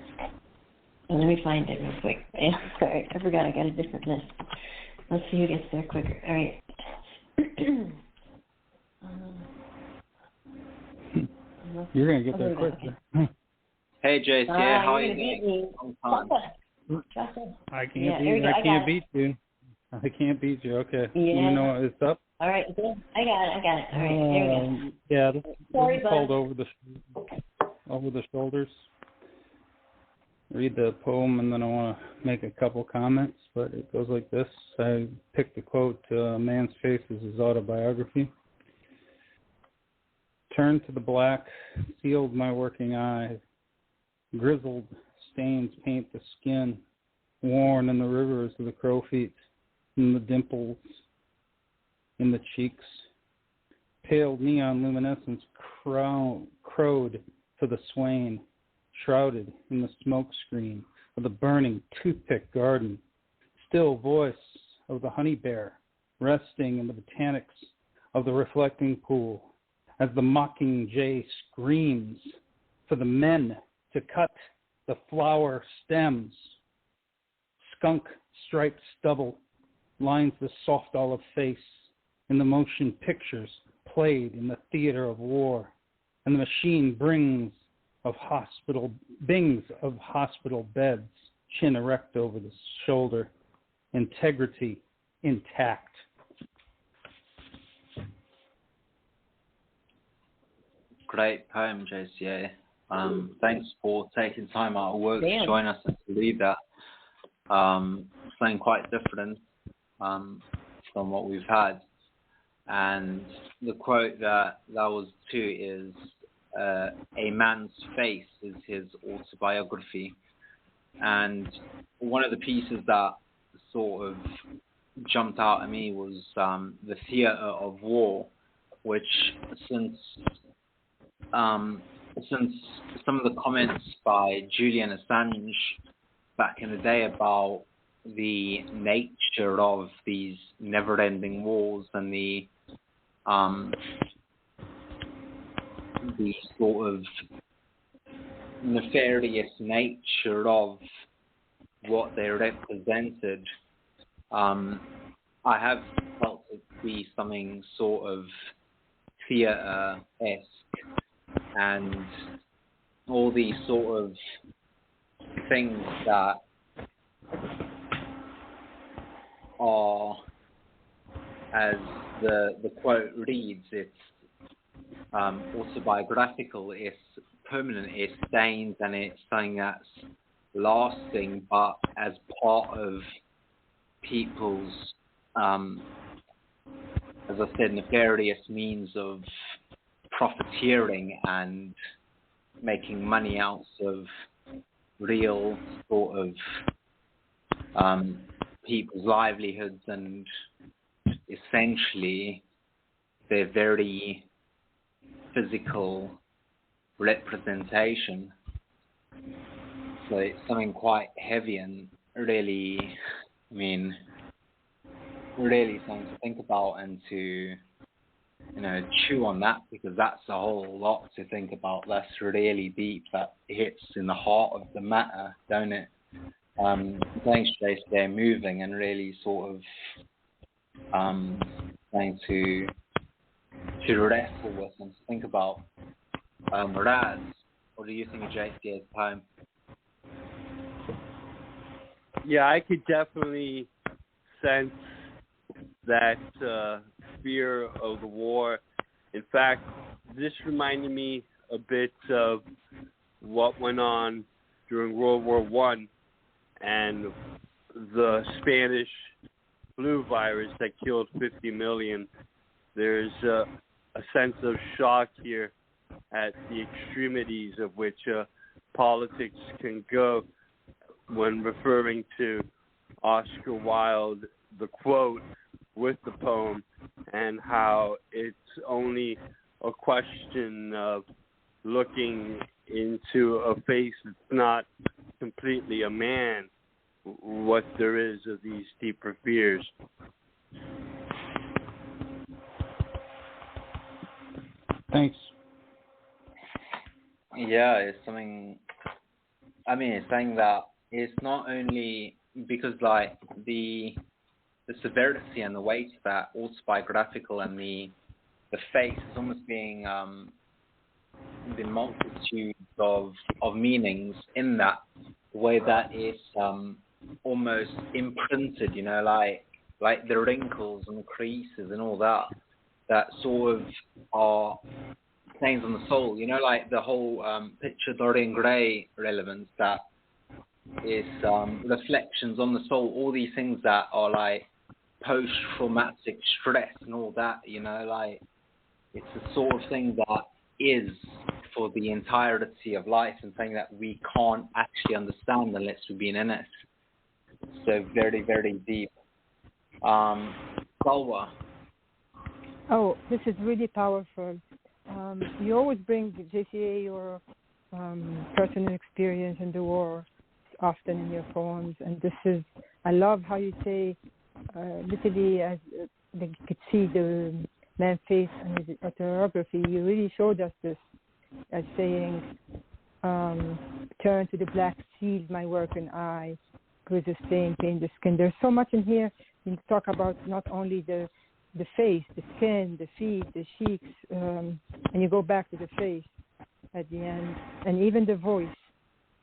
Oh, let me find it real quick. Yeah, sorry, I forgot I got a different list. Let's see who gets there quicker. All right. You're going to get there quick. Okay. Hey, JC, how are you doing? I can't beat you. I can't beat you. Okay. Yeah. You know it's up? All right. I got it. All right. There we go. Yeah, this Sorry, is called Over the Shoulders. Read the poem, and then I want to make a couple comments, but it goes like this. I picked a quote, "A man's face is his autobiography. Turned to the black, sealed my working eye. Grizzled stains paint the skin, worn in the rivers of the crow feet, in the dimples, in the cheeks. Pale neon luminescence crowed to the swain, shrouded in the smoke screen of the burning toothpick garden. Still voice of the honey bear, resting in the botanics of the reflecting pool, as the mocking jay screams for the men to cut the flower stems. Skunk striped stubble lines the soft olive face in the motion pictures played in the theater of war, and the machine bings of hospital beds, chin erect over the shoulder, integrity intact. Great poem, JCA. Thanks for taking time out of work to join us and to read that. Something quite different from what we've had. And the quote that was too is, a man's face is his autobiography. And one of the pieces that sort of jumped out at me was the theater of war, which since some of the comments by Julian Assange back in the day about the nature of these never-ending wars and the sort of nefarious nature of what they represented, I have felt it to be something sort of theatre-esque, and all these sort of things that are, as the quote reads, it's autobiographical, it's permanent, it's stained, and it's something that's lasting, but as part of people's, as I said, nefarious means of profiteering and making money out of real sort of people's livelihoods and essentially their very physical representation. So it's something quite heavy and really, really something to think about and to, chew on that, because that's a whole lot to think about. That's really deep. That hits in the heart of the matter, don't it? Thanks, Jace, they're moving and really sort of trying to wrestle with and to think about. Raz, what do you think of JC's poem? Yeah, I could definitely sense that fear of the war. In fact, this reminded me a bit of what went on during World War I and the Spanish flu virus that killed 50 million. There's a sense of shock here at the extremities of which politics can go when referring to Oscar Wilde, the quote with the poem, and how it's only a question of looking into a face that's not completely a man, what there is of these deeper fears. Thanks. Yeah, it's something. I mean, it's saying that it's not only because like the severity and the weight of that autobiographical and the face is almost being the multitude of meanings in that way that it's almost imprinted, you know, like the wrinkles and the creases and all that sort of are stains on the soul, you know, like the whole picture Dorian Gray relevance that is reflections on the soul, all these things that are like post-traumatic stress and all that, you know, like it's the sort of thing that is for the entirety of life and something that we can't actually understand unless we've been in it. So very, very deep. Salwa. Oh, this is really powerful. You always bring JCA your personal experience in the war often in your poems, and this is, I love how you say literally as you could see the man's face and his autobiography. You really showed us this as saying, turn to the black seals my work and I, with the stain, paint the skin. There's so much in here. You talk about not only the face, the skin, the feet, the cheeks, and you go back to the face at the end, and even the voice.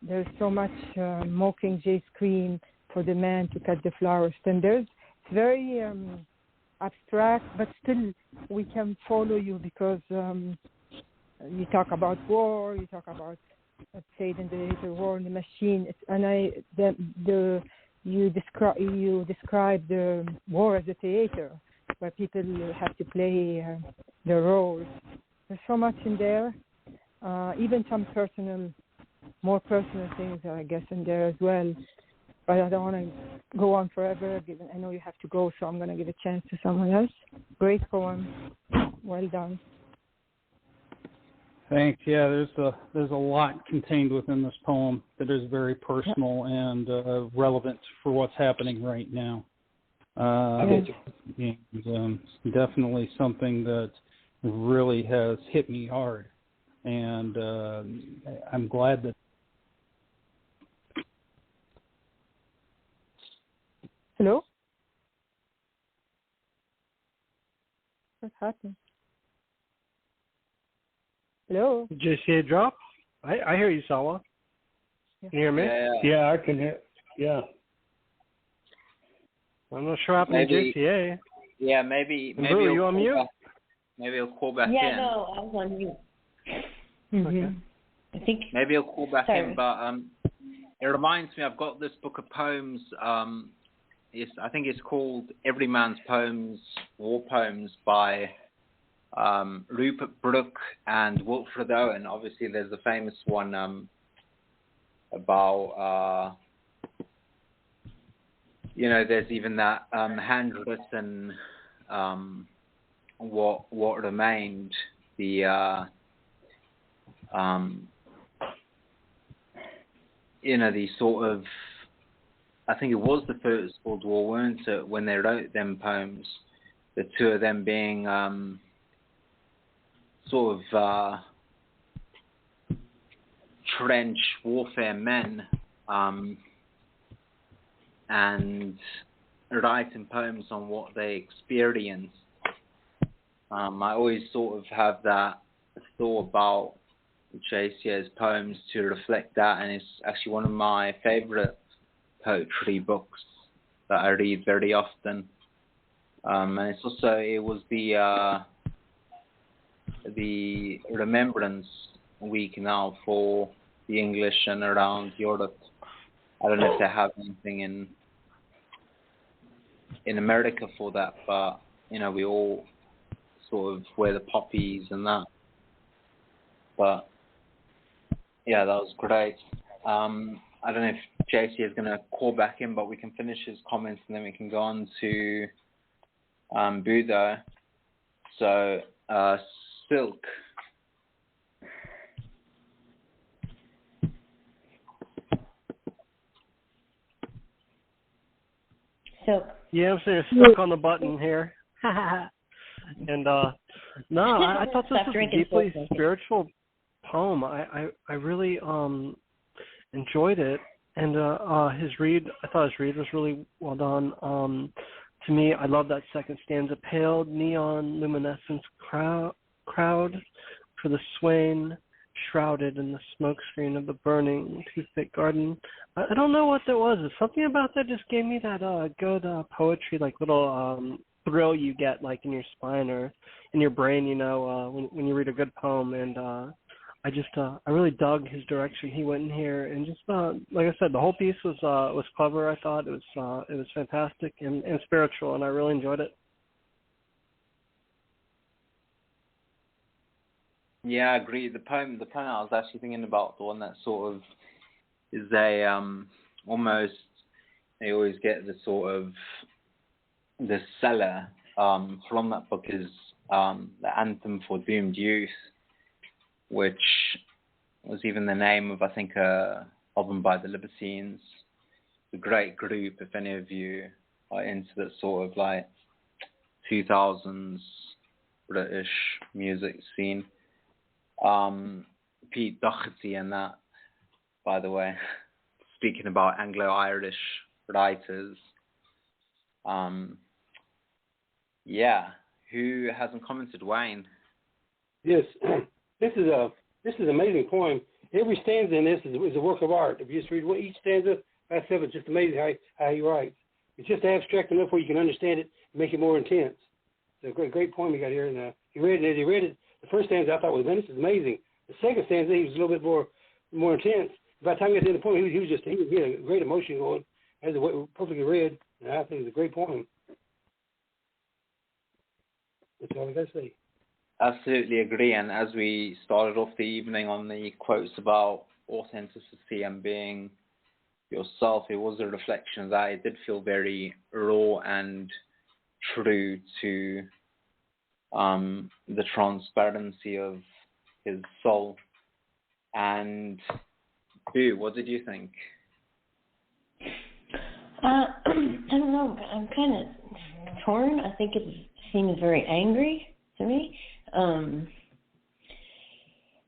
There's so much Mockingjay scream for the man to cut the flower stem. It's very abstract, but still we can follow you because you talk about war, you talk about, let's say, the war in the machine, you describe the war as a theater where people have to play their roles. There's so much in there, even some more personal things, I guess, in there as well. But I don't want to go on forever. I know you have to go, so I'm going to give a chance to someone else. Great poem. Well done. Thanks. Yeah, there's a lot contained within this poem that is very personal and relevant for what's happening right now. And definitely something that really has hit me hard, and I'm glad that. Hello? What's happening? Hello? Did you see a drop? I hear you, Salwa. Can you hear me? Yeah, I can hear. Yeah. I'm not sure what happened to JCA. Yeah, maybe. Are you on mute? Maybe he'll call back in. Yeah, no, I was on mute. Mm-hmm. Okay. I think. Maybe he'll call back in, but it reminds me. I've got this book of poems. I think it's called Every Man's Poems, War Poems by Rupert Brooke and Wilfred Owen. Obviously, there's a famous one about, there's even that handwritten what remained, the the sort of, I think it was the First World War, weren't it, when they wrote them poems, the two of them being sort of trench warfare men, and writing poems on what they experienced. I always sort of have that thought about JCA's poems to reflect that, and it's actually one of my favorite poetry books that I read very often. And it's also, it was the Remembrance Week now for the English and around Europe. I don't know if they have anything in America for that, but we all sort of wear the poppies and that. But yeah, that was great. I don't know if JC is going to call back in, but we can finish his comments and then we can go on to Budo. So, Silk. Silk. Yeah, I'm saying stuck on the button here. And no, I thought this was a deeply spiritual poem. I really enjoyed it, and I thought his read was really well done. To me, I love that second stanza. Pale neon luminescence crowd for the swain shrouded in the smoke screen of the burning toothpick garden. I don't know what that was. Something about that just gave me that good poetry, like little thrill you get like in your spine or in your brain, when you read a good poem. And I really dug his direction he went in here, and just like I said, the whole piece was clever. I thought it was fantastic and spiritual, and I really enjoyed it. Yeah, I agree. The poem I was actually thinking about, the one that sort of is a almost, they always get the sort of the seller from that book is the Anthem for Doomed Youth, which was even the name of, I think, a album by the Libertines. A great group, if any of you are into that sort of like 2000s British music scene. Pete Doherty and that, by the way, speaking about Anglo-Irish writers. Yeah, who hasn't commented? Wayne. Yes, this is an amazing poem. Every stanza in this is a work of art. If you just read each stanza by itself, it's just amazing how he writes. It's just abstract enough where you can understand it and make it more intense. It's a great poem you got here, and he read it. As he read it, the first stanza I thought was, man, this is amazing. The second stanza, he was a little bit more intense. By the time he got to the end of the poem, he had a great emotion going. As it perfectly read, and I think it's a great poem. That's all I got to say. Absolutely agree. And as we started off the evening on the quotes about authenticity and being yourself, it was a reflection of that. It did feel very raw and true to the transparency of his soul. And Boo, what did you think? I don't know. I'm kind of torn. I think it seems very angry to me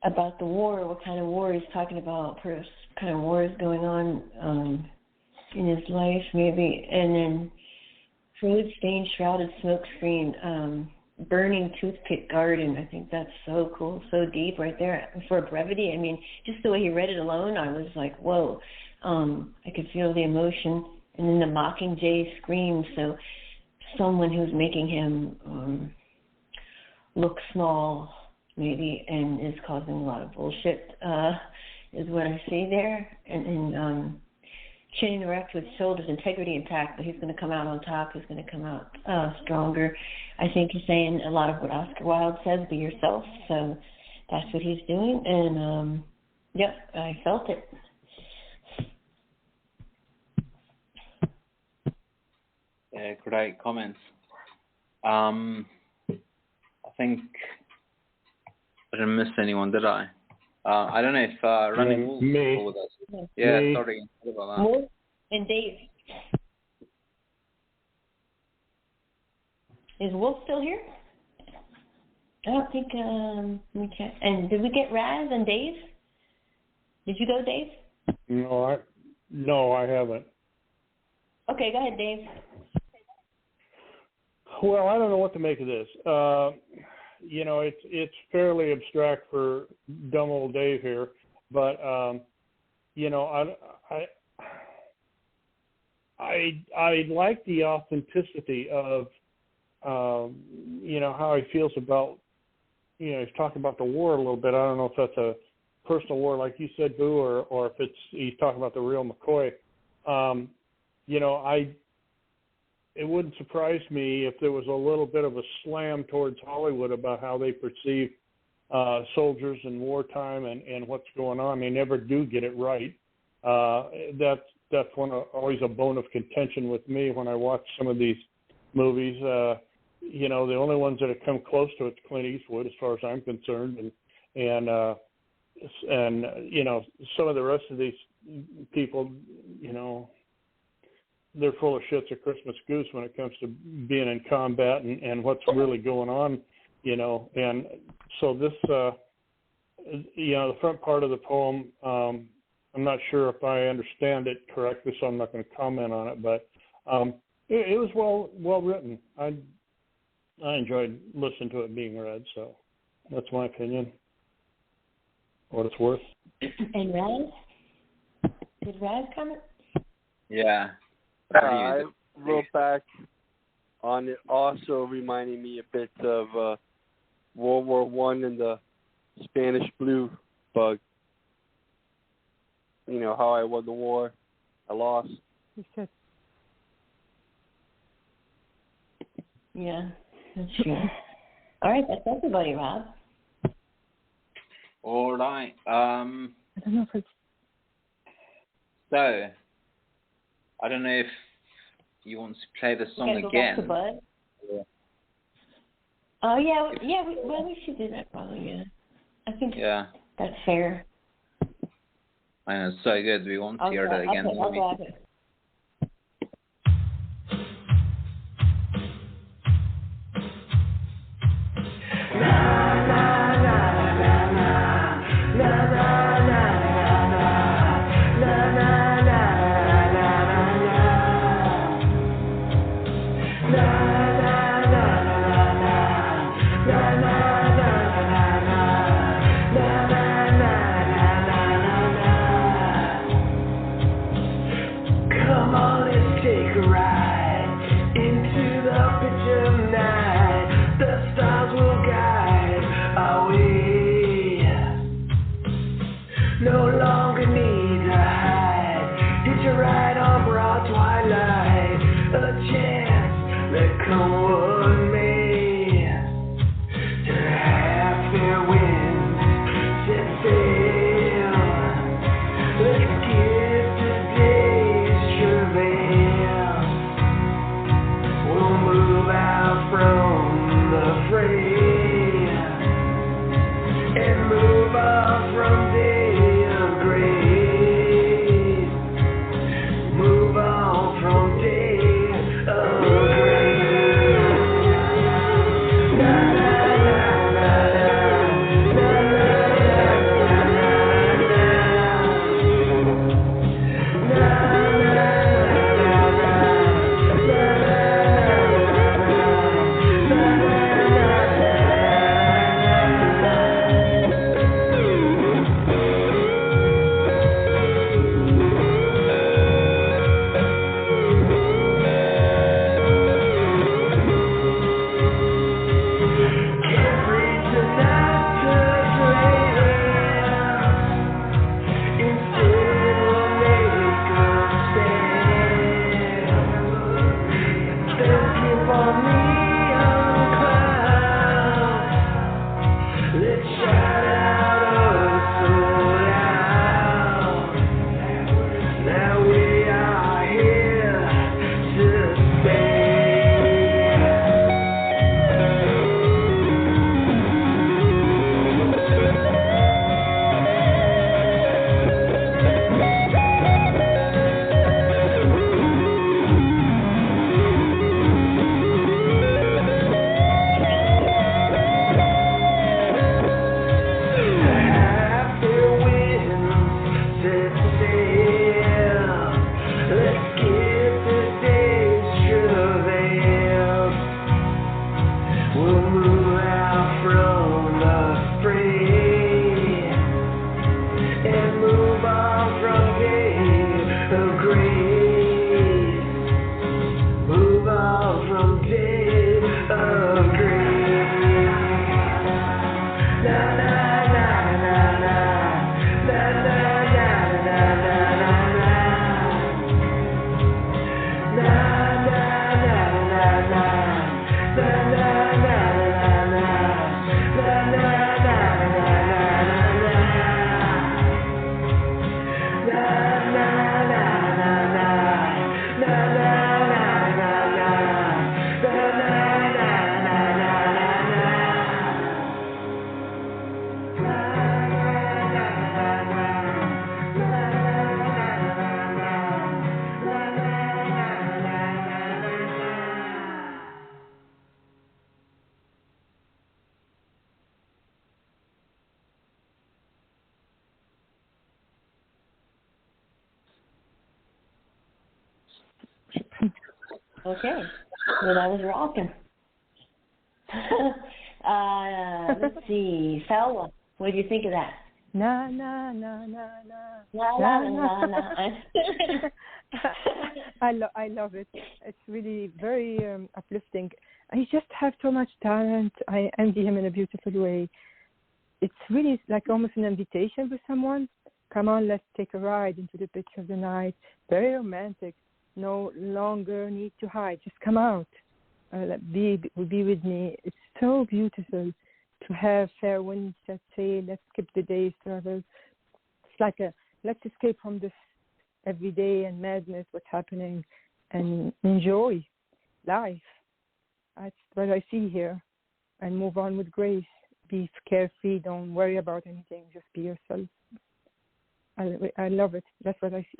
about the war. What kind of war he's talking about? What kind of war is going on in his life, maybe? And then food stained, shrouded smoke screen, burning toothpick garden. I think that's so cool, so deep right there. For brevity, I mean, just the way he read it alone, I was like, whoa. I could feel the emotion. And then the mockingjay scream, so someone who's making him look small, maybe, and is causing a lot of bullshit, is what I see there. And chin erect with shoulders, integrity intact, but he's going to come out on top. He's going to come out stronger. I think he's saying a lot of what Oscar Wilde says, be yourself. So that's what he's doing. And, I felt it. Yeah, great comments. I think I didn't miss anyone, did I? I don't know if Running Wolf is with us. Yeah, me. Sorry about that. Wolf and Dave. Is Wolf still here? I don't think we can. And did we get Raz and Dave? Did you go, Dave? No, I haven't. Okay, go ahead, Dave. Well, I don't know what to make of this. It's fairly abstract for dumb old Dave here, but I like the authenticity of how he feels about, he's talking about the war a little bit. I don't know if that's personal war, like you said, Boo, or if he's talking about the real McCoy. It wouldn't surprise me if there was a little bit of a slam towards Hollywood about how they perceive soldiers in wartime and what's going on. They never do get it right. That's always a bone of contention with me when I watch some of these movies. The only ones that have come close to it's Clint Eastwood, as far as I'm concerned, and some of the rest of these people, they're full of shit's a Christmas goose when it comes to being in combat and what's really going on, and so this, the front part of the poem, I'm not sure if I understand it correctly, so I'm not going to comment on it, but it was well written. I enjoyed listening to it being read, so that's my opinion. What it's worth. And Raz? Did Raz comment? Yeah. I wrote back on it, also reminding me a bit of World War I and the Spanish flu bug. How I won the war. I lost. Yeah, that's true. All right, that's everybody, Rob. All right. I don't know if it's... So, I don't know if you want to play the song again. Back to Bud? Oh, yeah, we should do that probably, yeah. I think that's fair. I know, it's so good. We want to hear that again. I'll grab it. Right on broad twilight, a chance that Okay. Well, that was rocking. Let's see. Fella, what do you think of that? Na na na na na La na la la na. la. I love it. It's really very uplifting. He just has so much talent. I envy him in a beautiful way. It's really like almost an invitation for someone. Come on, let's take a ride into the pitch of the night. Very romantic. No longer need to hide. Just come out. Be with me. It's so beautiful to have fair winds that say, let's skip the day's travel. It's like let's escape from this everyday and madness, what's happening, and enjoy life. That's what I see here. And move on with grace. Be carefree. Don't worry about anything. Just be yourself. I love it. That's what I see.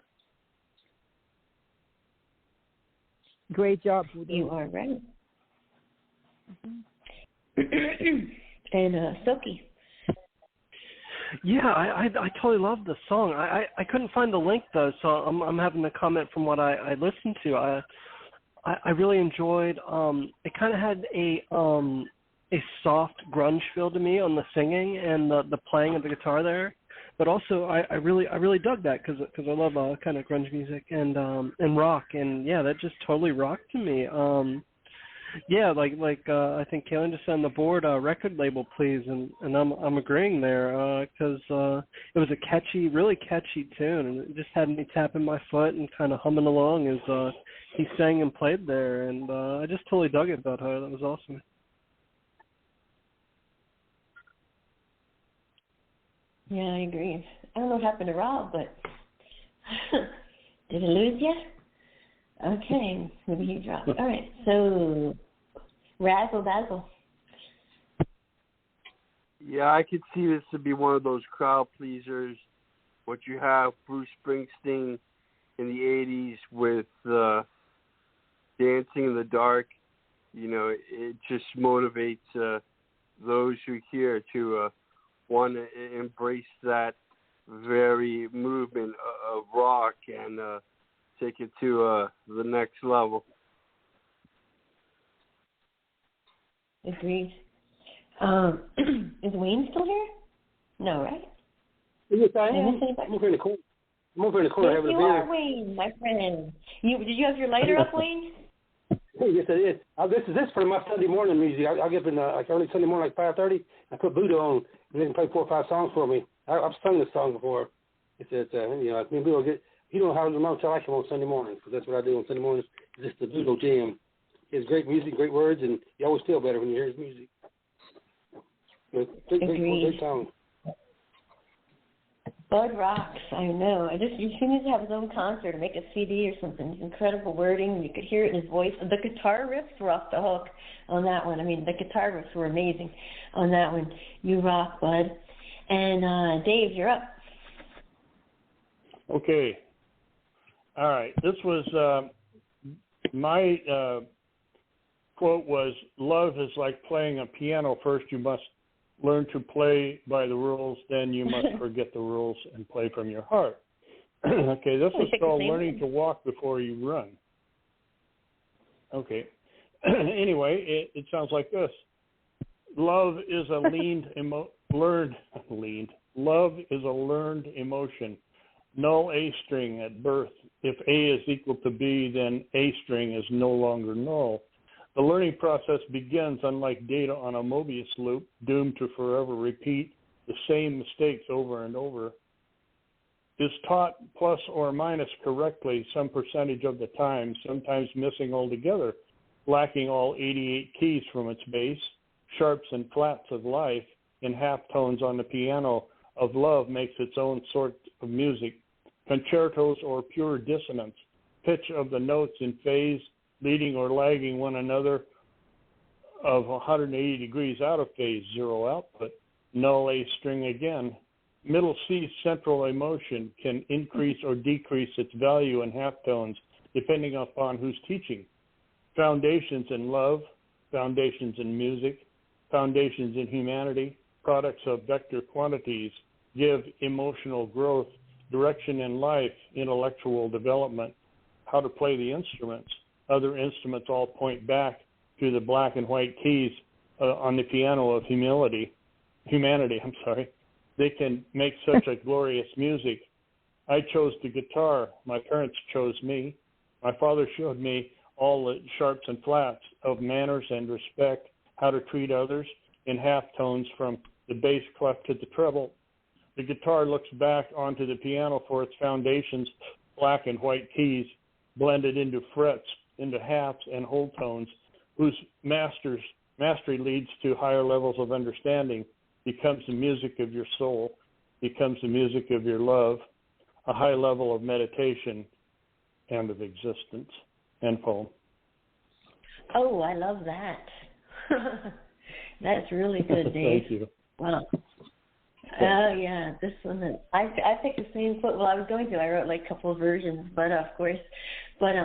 Great job, Udo. You are right. And Silky. Yeah, I totally love the song. I couldn't find the link though, so I'm having to comment from what I listened to. I really enjoyed. It kind of had a soft grunge feel to me on the singing and the playing of the guitar there. But also, I really dug that because I love kind of grunge music and rock, and yeah, that just totally rocked to me. Yeah, like I think Kaylin just said on the board, record label, please, and I'm agreeing there because it was a really catchy tune, and it just had me tapping my foot and kind of humming along as he sang and played there, and I just totally dug it about her. That was awesome. Yeah, I agree. I don't know what happened to Rob, but did I lose you? Okay, maybe he dropped. All right, so Razzle Dazzle. Yeah, I could see this to be one of those crowd pleasers. What you have Bruce Springsteen in the 80s with Dancing in the Dark, you know, it just motivates those who hear to want to embrace that very movement of rock and take it to the next level. Agreed. Is Wayne still here? No, right? Yes, I am. I'm over in the corner. Yes, having a you beer. are, Wayne, my friend. Did you have your lighter up, Wayne? Yes, it is. This is for my Sunday morning music. I get up in like early Sunday morning, like 5:30. I put Buddha on, and they can play 4 or 5 songs for me. I've sung this song before. It's you know, like me and Buddha get. You know how much I like him on Sunday mornings, because that's what I do on Sunday mornings. Just the Buddha jam. He has great music, great words, and you always feel better when you hear his music. Great song. Bud rocks, I know. He needs to have his own concert or make a CD or something. It's incredible wording. You could hear it in his voice. The guitar riffs were off the hook on that one. I mean, the guitar riffs were amazing on that one. You rock, Bud. And Dave, you're up. Okay. All right. This was my quote was, "Love is like playing a piano. First you must learn to play by the rules, then you must forget the rules and play from your heart." Okay, this is called learning to walk before you run. Okay. Anyway, it sounds like this. Love is a Love is a learned emotion. Null A string at birth. If A is equal to B, then A string is no longer null. The learning process begins, unlike data on a Mobius loop, doomed to forever repeat the same mistakes over and over. Is taught plus or minus correctly some percentage of the time, sometimes missing altogether, lacking all 88 keys from its base, sharps and flats of life, in halftones on the piano of love makes its own sort of music, concertos or pure dissonance, pitch of the notes in phase, leading or lagging one another of 180 degrees out of phase, zero output, null A string again. Middle C central emotion can increase or decrease its value in halftones depending upon who's teaching. Foundations in love, foundations in music, foundations in humanity, products of vector quantities give emotional growth, direction in life, intellectual development, how to play the instruments. other instruments all point back to the black and white keys on the piano of humanity. They can make such a glorious music. I chose the guitar. My parents chose me. My father showed me all the sharps and flats of manners and respect, how to treat others in half tones from the bass clef to the treble. The guitar looks back onto the piano for its foundations, black and white keys, blended into frets, into halves and whole tones, whose mastery leads to higher levels of understanding, becomes the music of your soul, becomes the music of your love, a high level of meditation and of existence. End poem. Oh, I love that. That's really good, Dave. Thank you. Wow. Oh, yeah, this one. I picked the same quote. Well, I was going to. I wrote like a couple of versions, but of course. But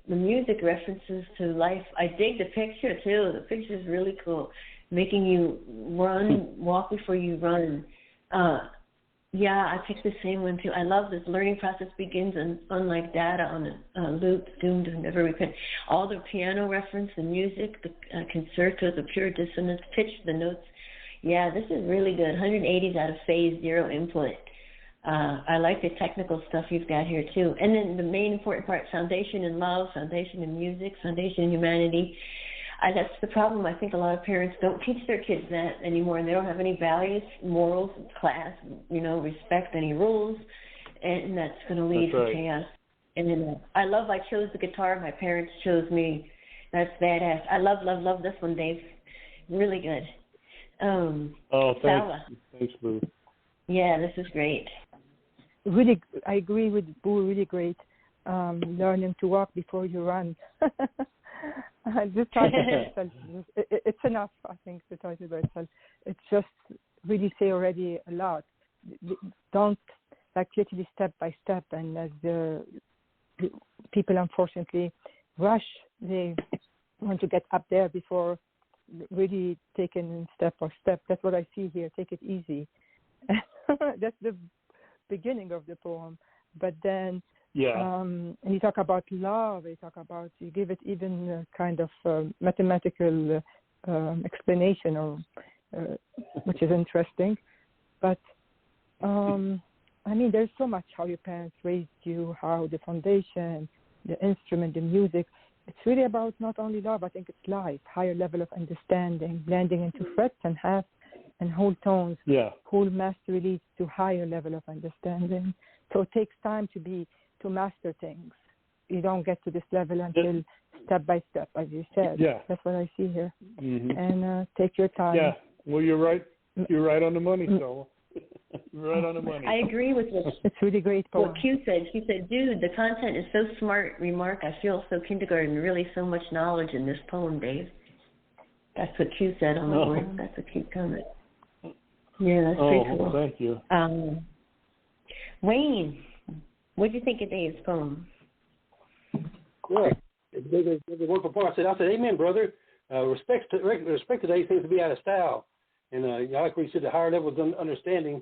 the music references to life. I dig the picture, too. The picture is really cool, making you walk before you run. Yeah, I picked the same one, too. I love this. Learning process begins, and unlike data on a loop, doomed to never repent. All the piano reference, the music, the concertos, the pure dissonance, pitch, the notes. Yeah, this is really good. 180s out of phase, 0 input. I like the technical stuff you've got here, too. And then the main important part, foundation in love, foundation in music, foundation in humanity. That's the problem. I think a lot of parents don't teach their kids that anymore, and they don't have any values, morals, class, respect, any rules, and that's going to lead to chaos. And then I chose the guitar. My parents chose me. That's badass. I love this one, Dave. Really good. Thanks. Thanks, Boo. Yeah, this is great. Really, I agree with Boo. Really great. Learning to walk before you run. This title by itself, it's enough, I think, the title by itself. It's just really say already a lot. Don't, literally step by step, and as the people unfortunately rush, they want to get up there before really taking step by step. That's what I see here. Take it easy. That's the beginning of the poem. But then, and you talk about love. You give it even a kind of mathematical explanation, or which is interesting. But there's so much how your parents raised you, how the foundation, the instrument, the music. It's really about not only love. I think it's life, higher level of understanding, blending into frets and halves and whole tones. Yeah. Whole mastery leads to higher level of understanding. So it takes time to master things. You don't get to this level until step by step, as you said. Yeah. That's what I see here. Mm-hmm. And take your time. Yeah. Well, you're right. You're right on the money, so. You're right on the money. I agree with what it's really great poem. What Q said. She said, "Dude, the content is so smart." Remark. I feel so kindergarten. Really, so much knowledge in this poem, Dave. That's what Q said on the board. That's a cute comment. Yeah, that's pretty cool. Thank you. Wayne, what do you think of Dave's poem? Yeah, it's a wonderful poem. I said, amen, brother. Respect today seems to be out of style. And I like what you said, the higher levels of understanding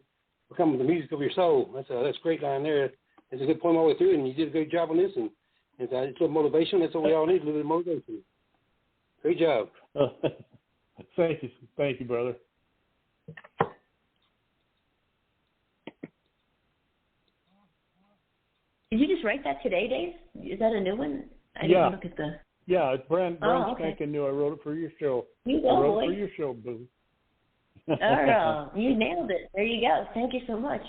become the music of your soul. That's a great line there. It's a good poem all the way through, and you did a great job on this. And it's a little motivation. That's what we all need, a little bit of motivation. Great job. Thank you, brother. Did you just write that today, Dave? Is that a new one? I didn't look at the... Yeah, it's brand spanking new. I wrote it for your show. You go, I wrote it for your show, Boo. Oh, you nailed it. There you go. Thank you so much.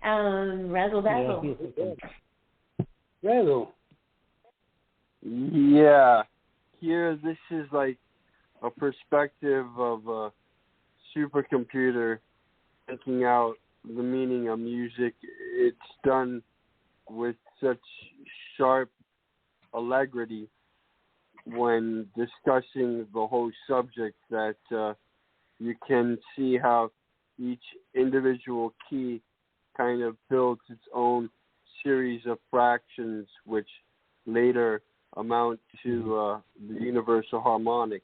Razzle Dazzle. Razzle. Yeah. Here, this is like a perspective of a supercomputer thinking out the meaning of music. It's done with such sharp alacrity when discussing the whole subject that you can see how each individual key kind of builds its own series of fractions which later amount to the universal harmonic.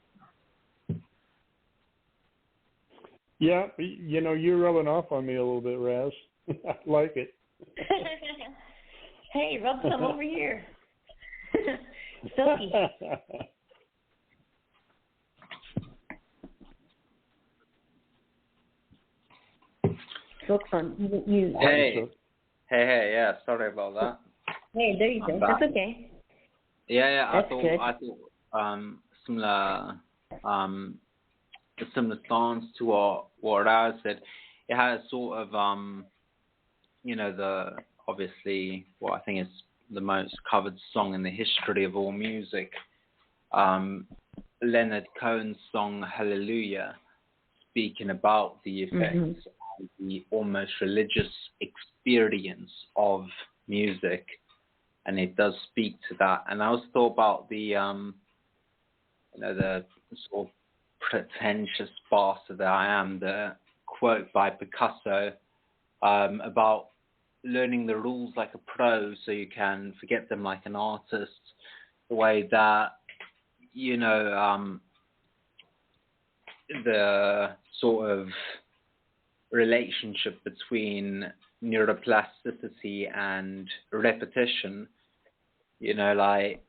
Yeah, you're rubbing off on me a little bit, Raz. I like it. Hey, rub some over here. Silky. Silk fun. You. Hey, yeah. Sorry about that. Hey, there you go. That's okay. Yeah. That's good. I thought similar stance to what I said. It has sort of the obviously what I think is the most covered song in the history of all music. Leonard Cohen's song Hallelujah, speaking about the effects of the almost religious experience of music, and it does speak to that. And I also thought about the the sort of pretentious bastard that I am, the quote by Picasso about learning the rules like a pro so you can forget them like an artist, the way that the sort of relationship between neuroplasticity and repetition, like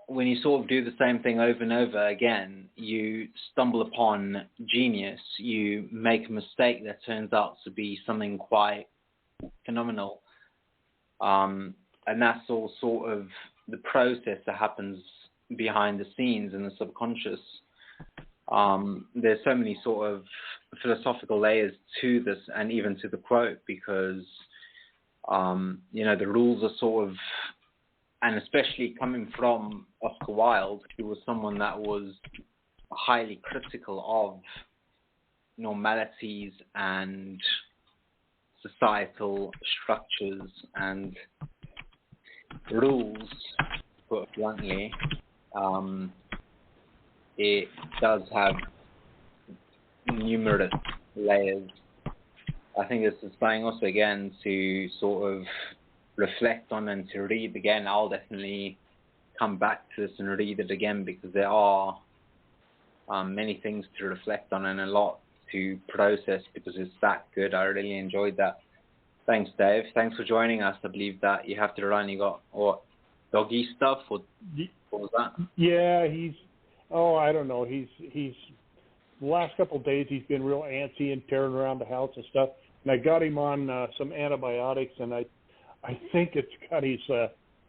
when you sort of do the same thing over and over again, you stumble upon genius. You make a mistake that turns out to be something quite phenomenal. And that's all sort of the process that happens behind the scenes in the subconscious. There's so many sort of philosophical layers to this and even to the quote because, the rules are sort of, and especially coming from Oscar Wilde, who was someone that was highly critical of normalities and societal structures and rules, put bluntly, it does have numerous layers. I think this is something also again to sort of reflect on and to read again. I'll definitely come back to this and read it again because there are many things to reflect on and a lot to process because it's that good. I really enjoyed that. Thanks, Dave. Thanks for joining us. I believe that you have to run. You got doggy stuff or what was that? Yeah, I don't know. He's the last couple of days he's been real antsy and tearing around the house and stuff. And I got him on some antibiotics, and I think it's got his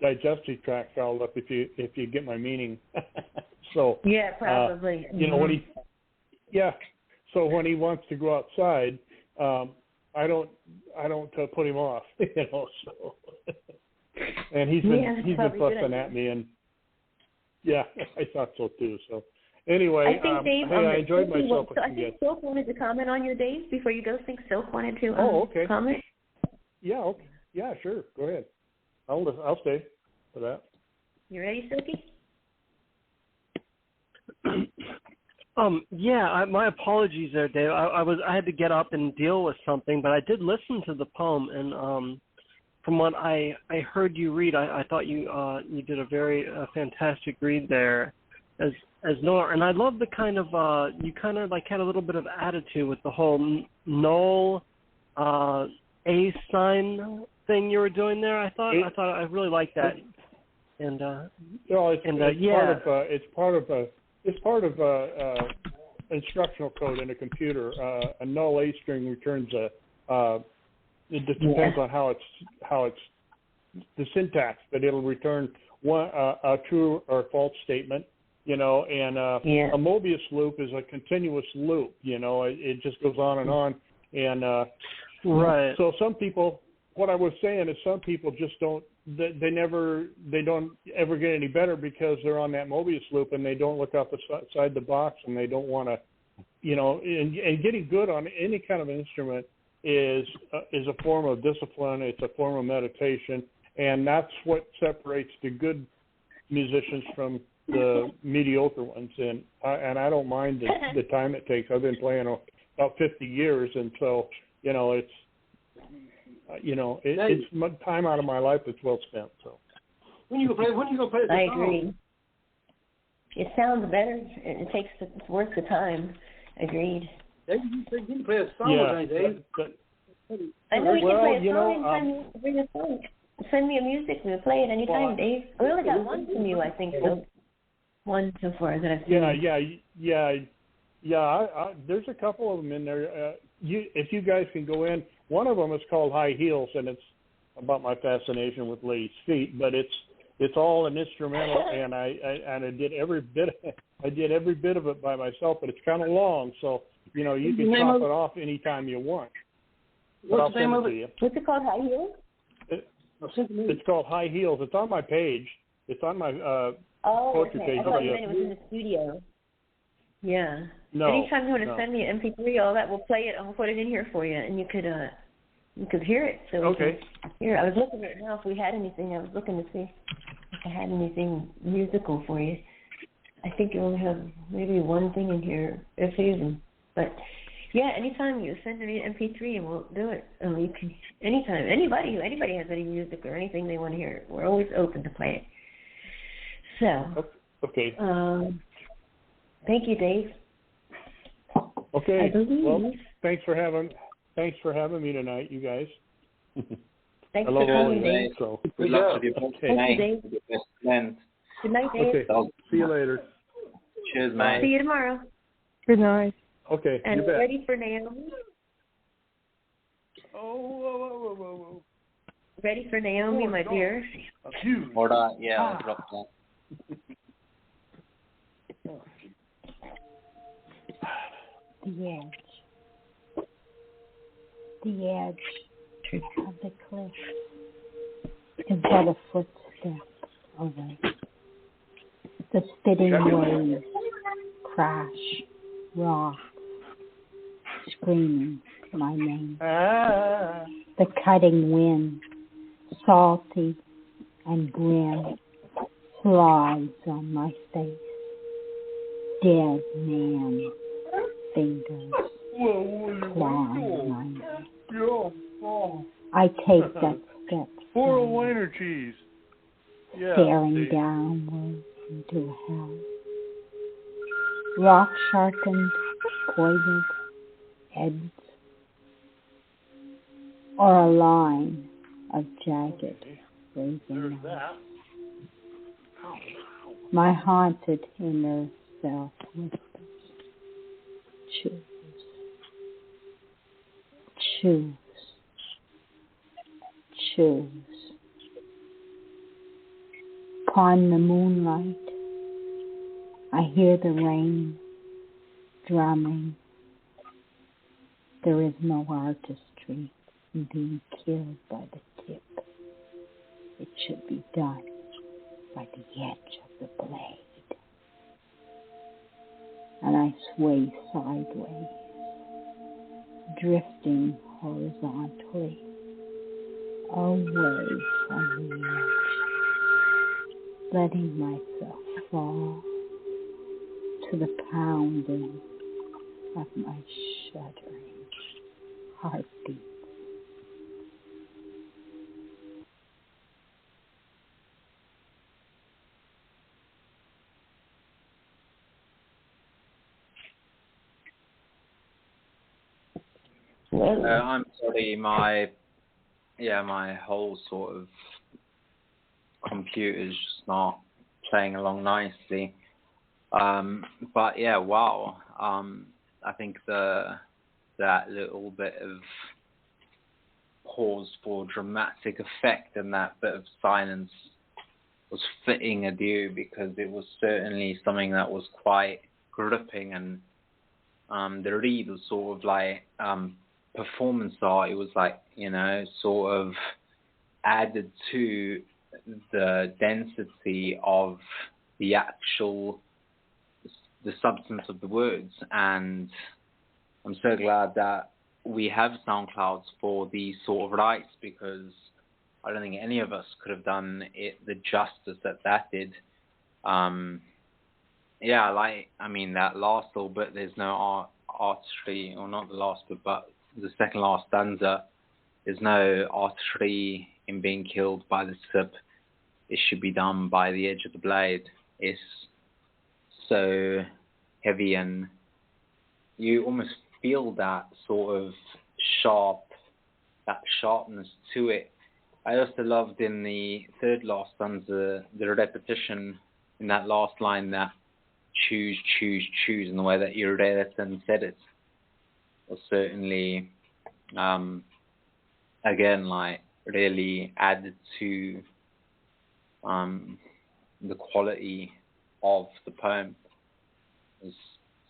digestive tract fouled up. If you get my meaning. So yeah, probably. So when he wants to go outside, I don't put him off. So. And he's been fussing at me, and yeah, I thought so too. So anyway, I think Dave, I enjoyed myself. I think Silk wanted to comment on your days before you go. I think Silk wanted to okay. comment. Yeah, okay. Yeah, sure. Go ahead. I'll stay for that. You ready, Silky? My apologies there, Dave. I had to get up and deal with something, but I did listen to the poem, and from what I heard you read, I thought you did a very fantastic read there, as Noah. And I love the kind of you kind of like had a little bit of attitude with the whole null A sign thing you were doing there. I thought I really liked that. And it's part of instructional code in a computer. A null A string returns it just depends on how it's the syntax, but it'll return a true or false statement, and a Mobius loop is a continuous loop, it just goes on and on. And right. So some people, what I was saying is some people just don't ever get any better because they're on that Mobius loop and they don't look outside the box and they don't want to, and getting good on any kind of instrument is a form of discipline. It's a form of meditation, and that's what separates the good musicians from the mediocre ones. And I don't mind the time it takes. I've been playing about 50 years, and so it's it's time out of my life that's well spent. So when you go play the I song? agree. It sounds better. It's worth the time. Agreed. You can play a song, Dave. I know you can play a song anytime you bring a song. send me a music. We'll play it anytime, Dave. We only got one from you, I think, so. One so far that I've seen. Yeah. There's a couple of them in there. If you guys can go in, one of them is called High Heels, and it's about my fascination with ladies' feet. But it's all an instrumental, and I did every bit of it by myself. But it's kind of long, so you can chop it off anytime you want. What's the name of it? What's it called? High Heels? It's called High Heels. It's on my page. It's on my poetry page. I thought you meant it was in the studio. Yeah. No. Anytime you want to send me an MP3, all that, we'll play it. I'll put it in here for you, and you could hear it. So okay. Here, I was looking right now if we had anything. I was looking to see if I had anything musical for you. I think you only have maybe one thing in here, if even. But yeah, anytime you send me an MP3, and we'll do it. You can anytime. Anybody has any music or anything they want to hear, we're always open to play it. So. Okay. Thank you, Dave. Okay. I believe. Well, thanks for having me tonight, you guys. Thanks for coming, Dave. So, good luck with your Thank you, Dave. Good night, Dave. Okay. See you later. Cheers, mate. See you tomorrow. Good night. Okay. And you bet. ready for Naomi? Whoa. Ready for Naomi, my dear? Hold on. Yeah, I'll drop that. The edge of the cliff is but a footstep away. The spitting waves crash, rock, screaming my name. The cutting wind, salty and grim, slides on my face. Dead man fingers clawing my neck. I take that step Wiener cheese. Yeah, staring downward into hell. Rock sharpened, poisoned heads, or a line of jagged raising eyes. My haunted inner self whispers, choose, choose, choose. Upon the moonlight, I hear the rain drumming. There is no artistry in being killed by the tip. It should be done by the edge of the blade. And I sway sideways, drifting horizontally, away from the edge, letting myself fall to the pounding of my shuddering heartbeat. I'm sorry, my whole sort of computer's just not playing along nicely. But yeah, wow. I think that little bit of pause for dramatic effect and that bit of silence was fitting adieu, because it was certainly something that was quite gripping, and the read was sort of like performance art. It was like, sort of added to the density of the substance of the words. And I'm so glad that we have SoundClouds for these sort of rights, because I don't think any of us could have done it the justice that did. That last little bit, there's no artistry, or not the last bit, but the second last stanza, there's no artistry in being killed by the tip. It should be done by the edge of the blade. It's so heavy, and you almost feel that sort of sharpness to it, I also loved in the third last stanza the repetition in that last line, that choose, choose, choose, and the way that you read it and said it was certainly, again, like really added to the quality of the poem. It's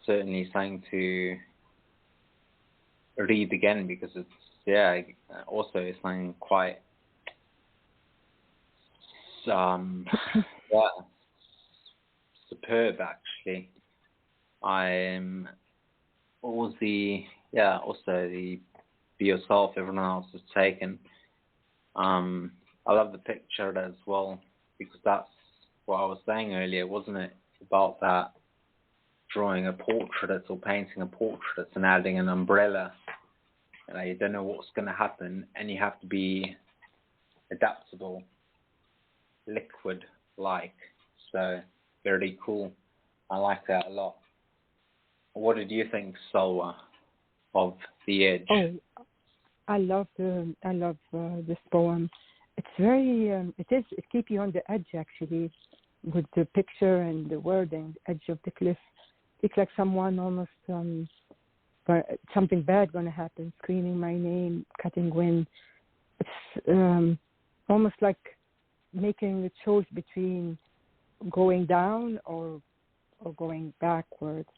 certainly something to read again, because it's, also it's something quite superb, actually. Also the be yourself, everyone else is taken. I love the picture as well, because that's what I was saying earlier, wasn't it? About that drawing a portrait or painting a portrait and adding an umbrella. You don't know what's going to happen, and you have to be adaptable, liquid-like. So very cool. I like that a lot. What did you think, Salwa, of The Edge? Oh, I love this poem. It's very it keeps you on the edge, actually, with the picture and the wording, edge of the cliff. It's like someone almost something bad going to happen, screaming my name, cutting wind. It's almost like making a choice between going down or going backwards.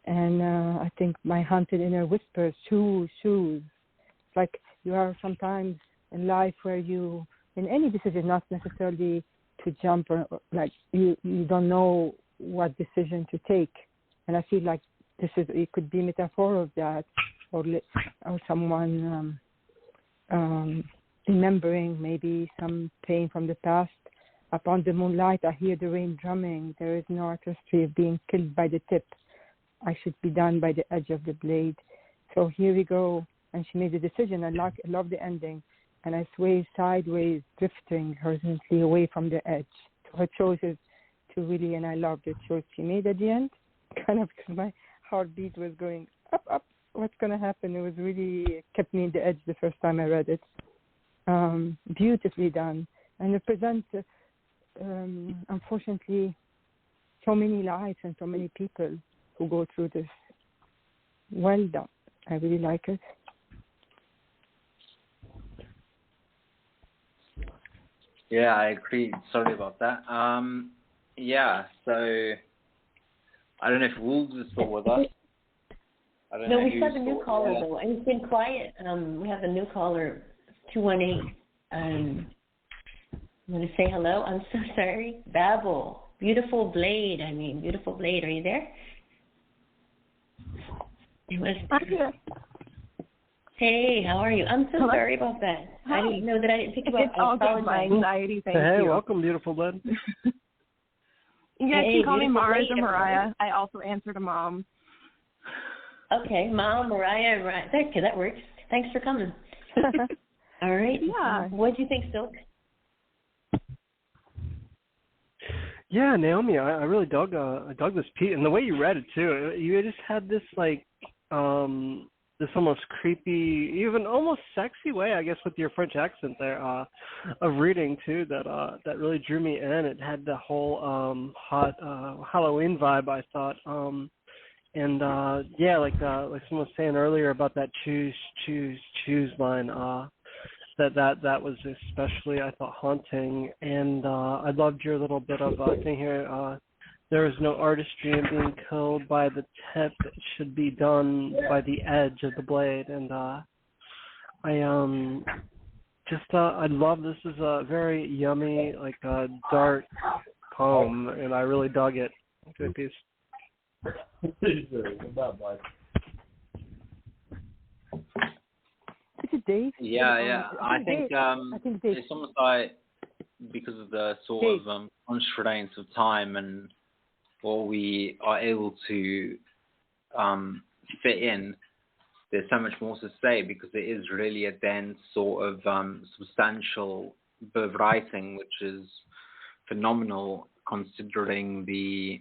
And I think my haunted inner whispers, choose. It's like you are sometimes in life where you, in any decision, not necessarily to jump, or like you don't know what decision to take. And I feel like it could be a metaphor of that, or someone remembering maybe some pain from the past. Upon the moonlight, I hear the rain drumming. There is no artistry of being killed by the tip. I should be done by the edge of the blade. So here we go. And she made the decision. I love the ending. And I sway sideways, drifting horizontally away from the edge. So her choice is to really, and I love the choice she made at the end. Kind of, because my heartbeat was going up. What's going to happen? It was really kept me in the edge the first time I read it. Beautifully done. And it presents, unfortunately, so many lives and so many people who go through this. Well done. I really like it. Yeah, I agree. Sorry about that. So I don't know if Wolves is still with us. No, we have a new caller, though, and it's been quiet. We have a new caller, 218. I'm going to say hello. I'm so sorry. Babel. Beautiful Blade. Are you there? I'm here. Hey, how are you? I'm so sorry about that. Hi. I didn't know that I didn't pick you up. It's all good. My anxiety. Thank you. Hey, welcome, beautiful blood. You guys can call me Mars or Mariah. I also answer to Mom. Okay, Mom, Mariah. Okay, that works. Thanks for coming. All right. Yeah. What do you think, Silk? Yeah, Naomi, I really dug this piece, and the way you read it too. You just had this this almost creepy, even almost sexy way, I guess, with your French accent there, of reading too. That really drew me in. It had the whole hot Halloween vibe, I thought. Like someone was saying earlier about that choose line. That was especially, I thought, haunting. And I loved your little bit of thing here. There is no artistry in being killed by the tip. It should be done by the edge of the blade. And I love this. Is a very yummy, dark poem, and I really dug it. Good piece. Is it Dave? Yeah. I think it's almost like, because of the sort of constraints of time and what we are able to fit in, there's so much more to say, because it is really a dense sort of substantial bit of writing, which is phenomenal considering the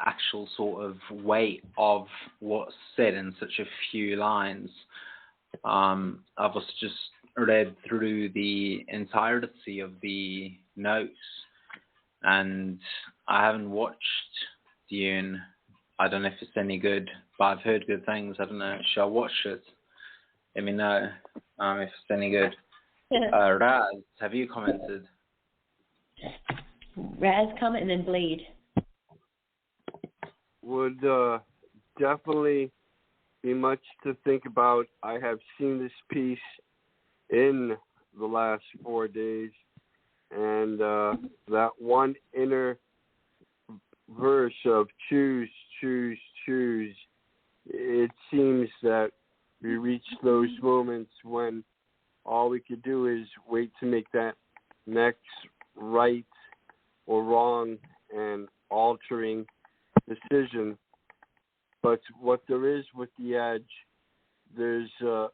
actual sort of weight of what's said in such a few lines. I've also just read through the entirety of the notes, and I haven't watched Dune. I don't know if it's any good, but I've heard good things. I don't know. Shall I watch it? Let me know if it's any good. Raz, have you commented? Raz, comment, and then Blade. Would definitely be much to think about. I have seen this piece in the last 4 days, and that one inner verse of choose, choose, choose, it seems that we reach those moments when all we could do is wait to make that next right or wrong and altering decision. But what there is with the edge, there's a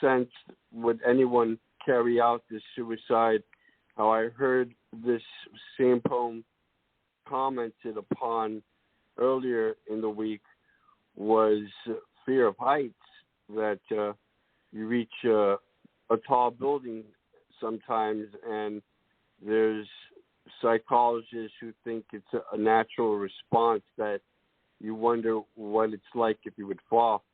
sense, would anyone carry out this suicide? How I heard this same poem commented upon earlier in the week was fear of heights, that you reach a tall building sometimes, and there's psychologists who think it's a natural response, that you wonder what it's like if you would fall.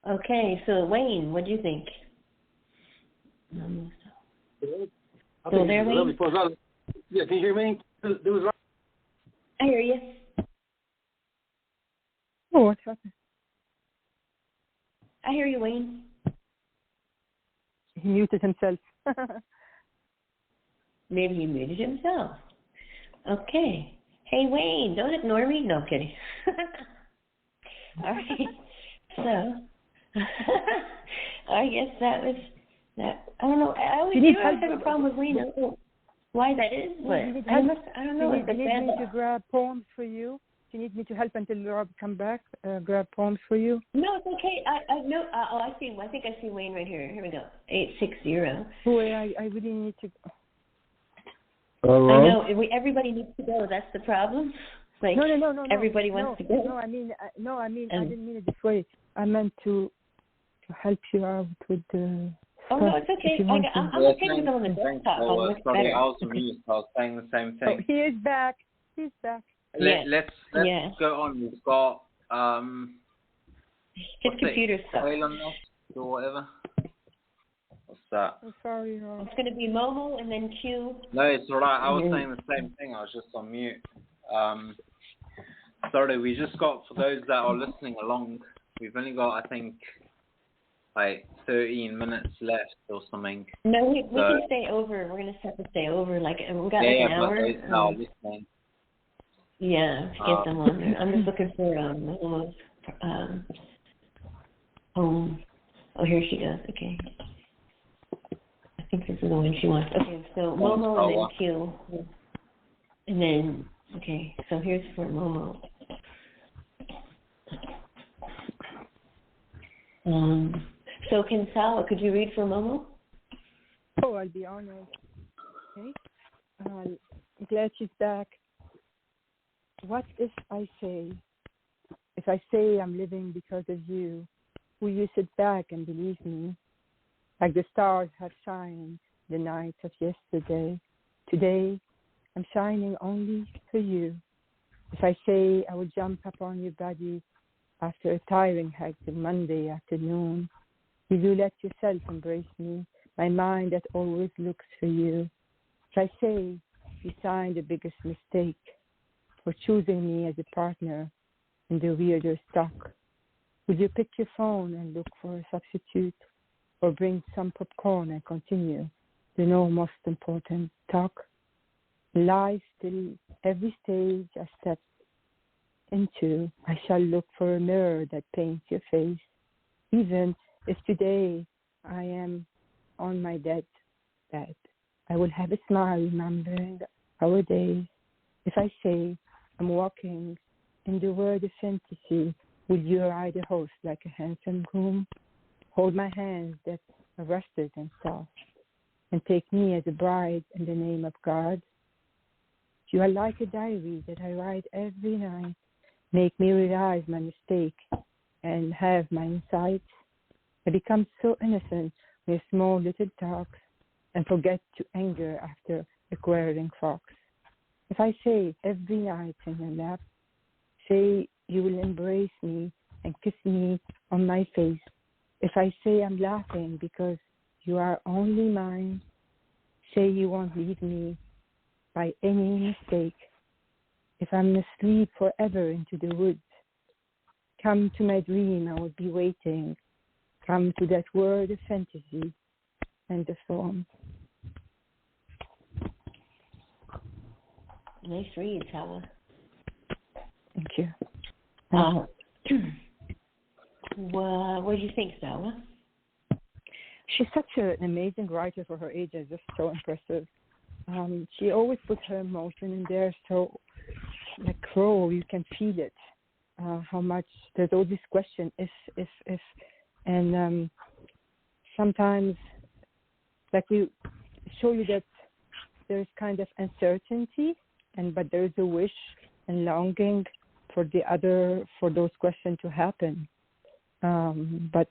Okay, so Wayne, what do you think? Still there, Wayne? Yeah, can you hear me? I hear you. Oh, what's happening? I hear you, Wayne. He muted himself. Maybe he muted himself. Okay. Hey, Wayne, don't ignore me. No, I'm kidding. All right. So, I guess that was that. I don't know. I always have a problem with Wayne. I don't know why that is, but I don't know. Do you need me to grab poems for you? Do you need me to help until Rob come back? Grab poems for you? No, it's okay. I know. I see. I think I see Wayne right here. Here we go. 860. Boy, I really need to. I know. Everybody needs to go. That's the problem. Like, no. Everybody wants to go. No, I mean, I didn't mean it this way. I meant to help you out with the. Oh, no, it's okay. I'm okay with on the desktop. Sorry, I was mute. I was saying the same thing. Oh, he is back. He's back. Let's go on. We've got his computer stuff or whatever. What's that? Oh, sorry, it's going to be Momo and then Q. No, it's alright. I was saying the same thing. I was just on mute. Sorry, we just got, for those that are listening along, we've only got, I think, like 13 minutes left or something. No, we can stay over. We're going to have to stay over. Like, we got like an hour. Listening. Yeah, to get them on there. I'm just looking for Momo's poem. Oh, here she goes. Okay. I think this is the one she wants. Okay, so Momo and then Q. And then, okay, so here's for Momo. So Kinsala, could you read for Momo? Oh, I'll be honored. Okay. I'm glad she's back. What if I say I'm living because of you, will you sit back and believe me? Like the stars have shined the nights of yesterday. Today, I'm shining only for you. If I say I will jump upon your body after a tiring hectic Monday afternoon, will you let yourself embrace me, my mind that always looks for you? If I say you signed the biggest mistake for choosing me as a partner in the weirder stock, would you pick your phone and look for a substitute, or bring some popcorn and continue the most important talk? Life, till every stage I step into, I shall look for a mirror that paints your face. Even if today I am on my dead bed, I will have a smile remembering our days. If I say I'm walking in the world of fantasy, will you ride a horse like a handsome groom? Hold my hands that are rusted and soft, and take me as a bride in the name of God. You are like a diary that I write every night. Make me realize my mistake and have my insights. I become so innocent with small little talks and forget to anger after a quarreling fox. If I say every night in your lap, say you will embrace me and kiss me on my face. If I say I'm laughing because you are only mine, say you won't leave me by any mistake. If I'm asleep forever into the woods, come to my dream, I will be waiting. Come to that world of fantasy and the form. Nice read, Sawa. Thank you. What do you think, Sawa? She's such an amazing writer for her age. It's just so impressive. She always puts her emotion in there, so like Crow, you can feel it. How much there's all this question, if, and sometimes, like we show you that there's kind of uncertainty, but there's a wish and longing for those questions to happen. But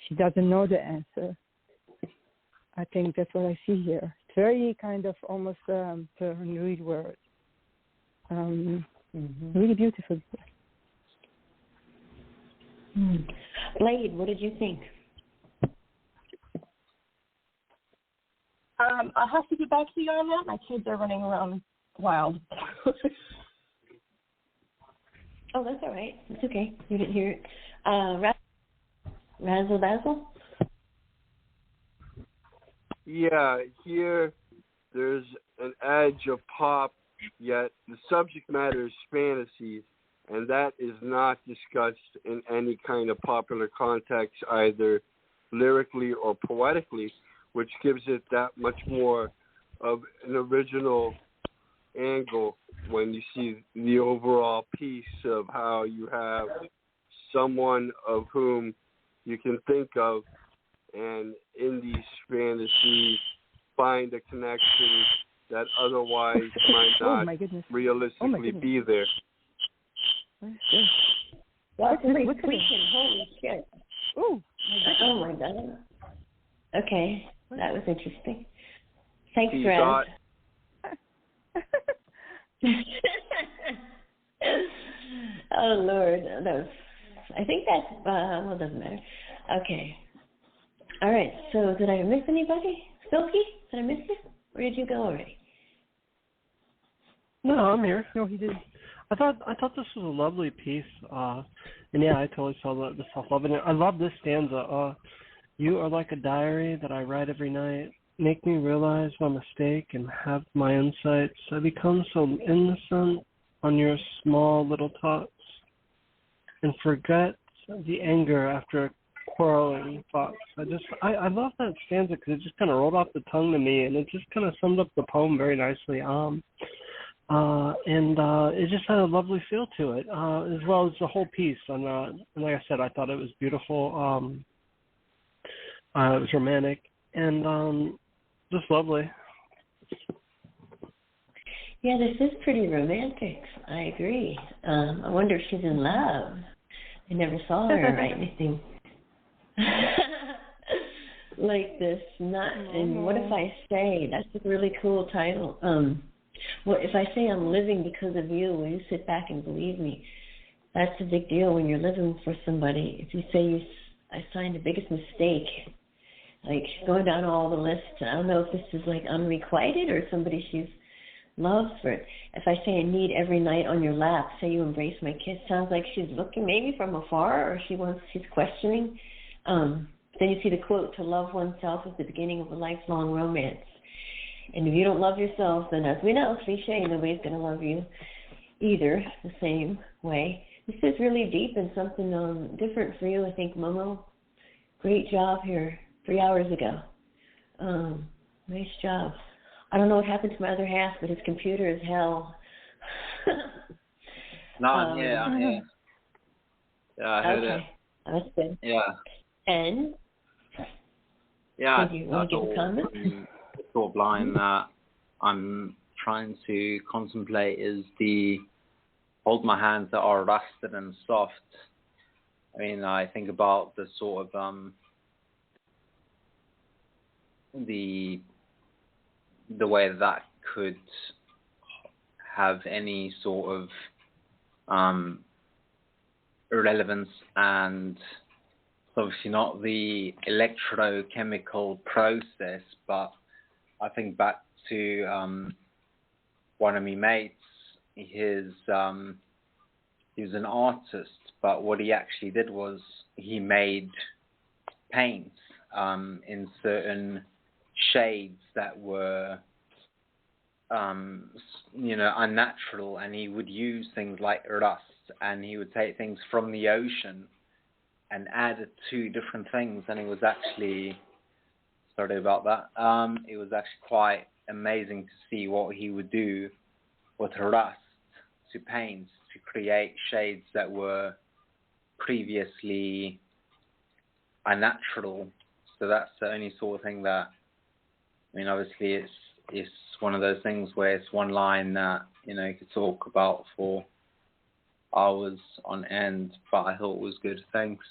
she doesn't know the answer. I think that's what I see here. It's very kind of almost to read words. Really beautiful. Blade, what did you think? I'll have to get back to you on that. My kids are running around wild. Oh, that's all right. It's okay. You didn't hear it. Razzle Dazzle? Yeah, here there's an edge of pop, yet the subject matter is fantasies, and that is not discussed in any kind of popular context, either lyrically or poetically, which gives it that much more of an original angle when you see the overall piece of how you have someone of whom you can think of and in these fantasies find a connection that otherwise might not realistically be there. That's pretty freaking holy shit. Oh my God. Okay, that was interesting. Thanks, Raz. Oh Lord, I think that's well, it doesn't matter. Okay. All right. So, did I miss anybody? Silky, did I miss you, or did you go already? No, I'm here. No, he didn't. I thought this was a lovely piece, and yeah, I totally saw the self-love in it. I love this stanza. You are like a diary that I write every night. Make me realize my mistake and have my insights. I become so innocent on your small little talks and forget the anger after quarreling fox. I love that stanza because it just kind of rolled off the tongue to me, and it just kind of summed up the poem very nicely. And it just had a lovely feel to it, as well as the whole piece. And like I said, I thought it was beautiful. It was romantic and just lovely. Yeah, this is pretty romantic. I agree. I wonder if she's in love. I never saw her write anything like this. And what if I say, that's a really cool title. What if I say I'm living because of you? Will you sit back and believe me? That's a big deal when you're living for somebody. If you say I signed the biggest mistake, like going down all the lists, I don't know if this is like unrequited or somebody she's loved for it. If I say I need every night on your lap, say you embrace my kiss, sounds like she's looking maybe from afar, or she's questioning. Then you see the quote, to love oneself is the beginning of a lifelong romance. And if you don't love yourself, then as we know, cliche, nobody's going to love you either the same way. This is really deep and something different for you, I think, Momo. Great job here 3 hours ago. Nice job. I don't know what happened to my other half, but his computer is hell. No, I'm here. Yeah, I heard it. That's good. Yeah. And? Yeah, did you want to give a comment? So blind that I'm trying to contemplate is the hold my hands that are rusted and soft. I mean, I think about the sort of the way that could have any sort of relevance, and it's obviously not the electrochemical process, but I think back to one of my mates. He was an artist, but what he actually did was he made paints in certain shades that were unnatural, and he would use things like rust, and he would take things from the ocean and add it to different things, and it was actually, sorry about that, it was actually quite amazing to see what he would do with rust to paints to create shades that were previously unnatural. So that's the only sort of thing that, I mean, obviously it's one of those things where it's one line that, you could talk about for hours on end, but I thought it was good. Thanks,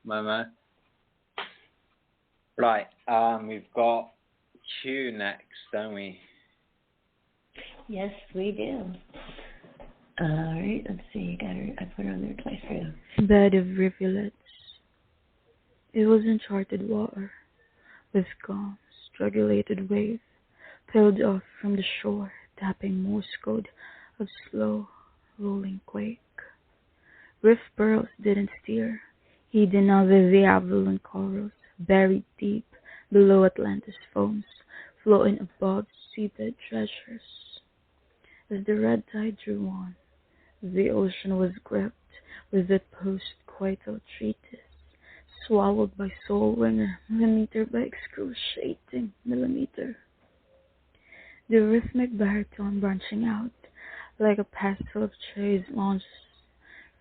Momo. Right, we've got Q next, don't we? Yes, we do. All right, let's see. I put her on there twice for you. Bed of rivulets. It was uncharted water, with calm, strangulated wave, peeled off from the shore, tapping Morse code of slow, rolling quake. Riff pearls didn't steer, hidden under the Avalon corals, buried deep below Atlantis foams, floating above seabed treasures. As the red tide drew on, the ocean was gripped with the post-coital treatise, swallowed by soul winger, millimeter by excruciating millimeter. The rhythmic baritone branching out like a pastel of chase launches,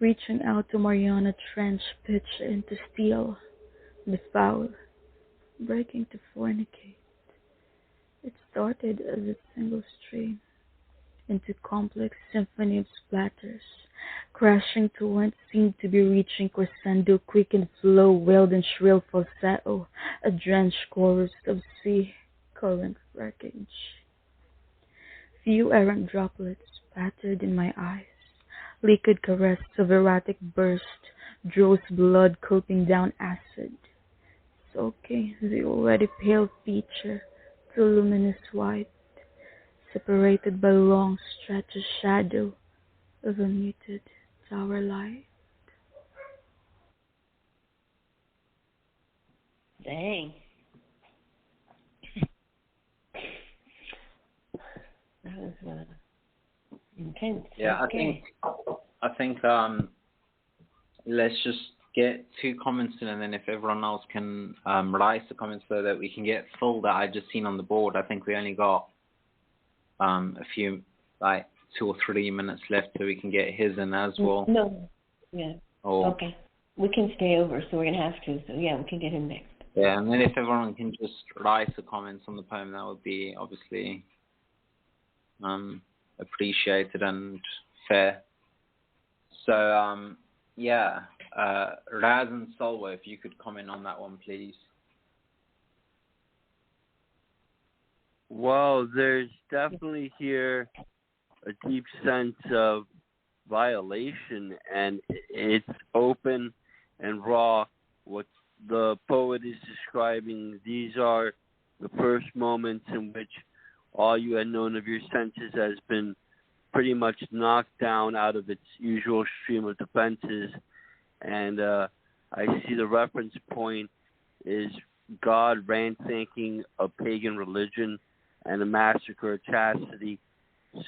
reaching out to Mariana Trench pitch into steel, the foul, breaking to fornicate. It started as a single stream, into complex symphony of splatters, crashing to what seemed to be reaching crescendo, quick and flow, wailed and shrill falsetto, a drenched chorus of sea current wreckage. Few errant droplets pattered in my eyes, liquid caress of erratic burst, dross blood coping down acid, soaking the already pale feature to luminous white, separated by long stretch of shadow of a muted tower light. Dang. That was intense. Yeah, okay. I think let's just get 2 comments in, and then if everyone else can rise the comments so that we can get full that I just seen on the board. I think we only got a few, like 2 or 3 minutes left, so we can get his in as well. No. Yeah. Or, okay. We can stay over, so we're going to have to. So, yeah, we can get him next. Yeah, and then if everyone can just write the comments on the poem, that would be obviously appreciated and fair. So, Raz and Solwa, if you could comment on that one, please. Well, there's definitely here a deep sense of violation, and it's open and raw. What the poet is describing, these are the first moments in which all you had known of your senses has been pretty much knocked down out of its usual stream of defenses. And I see the reference point is God ransacking a pagan religion and a massacre of chastity.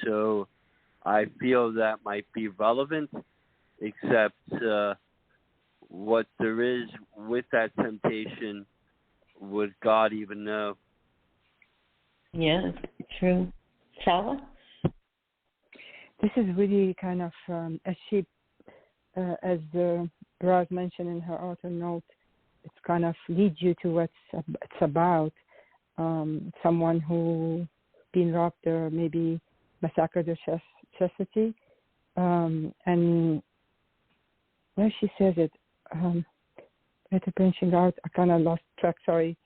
So I feel that might be relevant, except what there is with that temptation, would God even know? Yeah, true. Sala? This is really kind of as as Roz mentioned in her author note, it's kind of leads you to what it's about. Someone who been robbed their maybe Massacre de Chastity. And where she says it, at the branching out, I kind of lost track, sorry.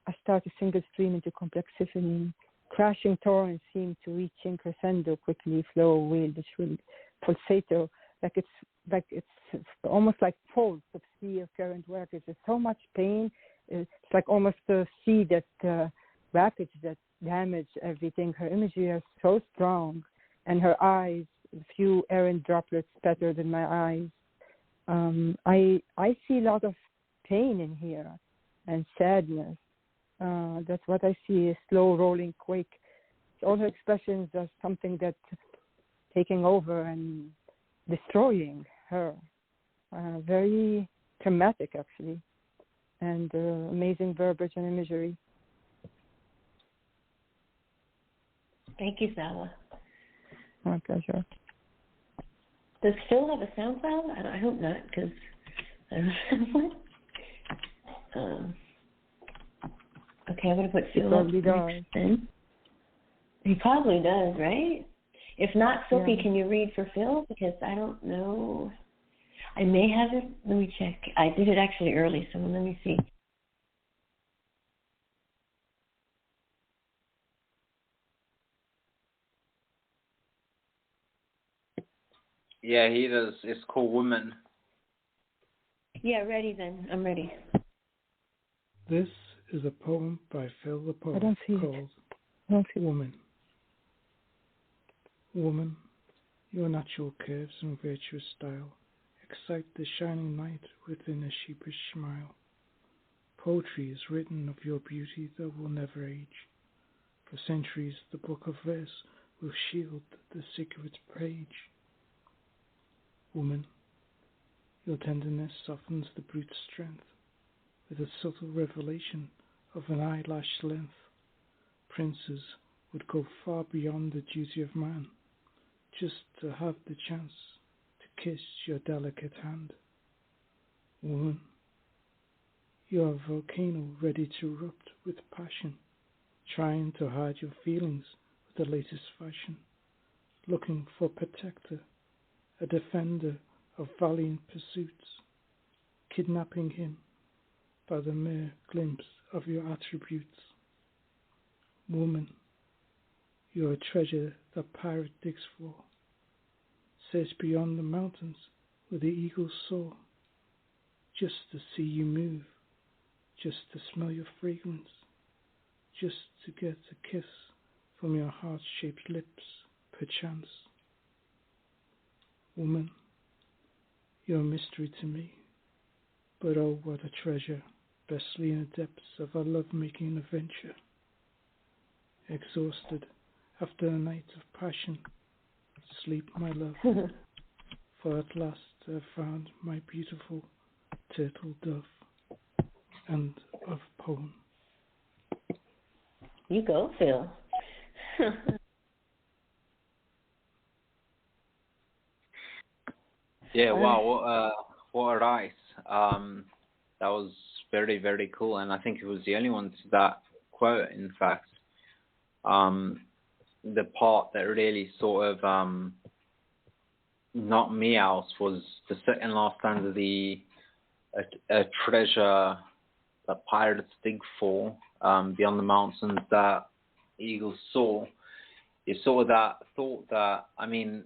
I start a single stream into complex symphony. Crashing torrents seem to reaching crescendo, quickly flow away, the shrill pulsato, like it's almost like pulse of sea of current workers. There's so much pain. It's like almost a sea that rapids that damage everything. Her imagery is so strong, and her eyes, a few errant droplets spattered in my eyes. I see a lot of pain in here and sadness. That's what I see, a slow rolling quake. All her expressions are something that's taking over and destroying her. Very dramatic, actually, and amazing verbiage and imagery. Thank you, Sala. My pleasure. Does Phil have a SoundCloud? I hope not, because I don't know. Okay, I'm going to put Phil up next then. He probably does, right? If not, Sophie, can you read for Phil? Because I don't know. I may have it. Let me check. I did it actually early, so let me see. Yeah, he does. It's called Woman. Yeah, ready then. I'm ready. This is a poem by Phil the Poet called Woman. Woman, your natural curves and virtuous style excite the shining night within a sheepish smile. Poetry is written of your beauty that will never age. For centuries the book of verse will shield the secret page. Woman, your tenderness softens the brute's strength with a subtle revelation of an eyelash length. Princes would go far beyond the duty of man just to have the chance to kiss your delicate hand. Woman, you're a volcano ready to erupt with passion, trying to hide your feelings with the latest fashion, looking for protector, a defender of valiant pursuits, kidnapping him by the mere glimpse of your attributes. Woman, you're a treasure the pirate digs for. Search beyond the mountains where the eagles soar, just to see you move, just to smell your fragrance, just to get a kiss from your heart-shaped lips, perchance. Woman, you're a mystery to me, but oh, what a treasure, bestly in the depths of our love-making adventure. Exhausted after a night of passion, sleep, my love, for at last I've found my beautiful turtle dove. End of poem. You go, Phil. Yeah, wow, what a rise. That was very, very cool, and I think it was the only one to that quote, in fact. The part that really sort of knocked me out was the second last stanza, a treasure that pirates dig for, beyond the mountains that eagles soar. You saw that thought that, I mean,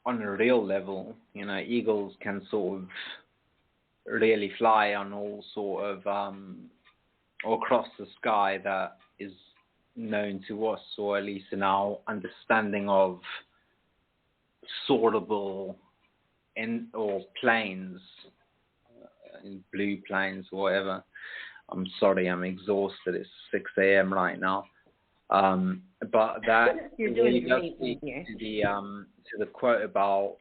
on a real level, you know, eagles can sort of really fly on all sort of, or across the sky that is known to us, or at least in our understanding of soarable or planes, blue planes or whatever. I'm sorry, I'm exhausted. It's 6 a.m. right now. But that really does speak to the quote about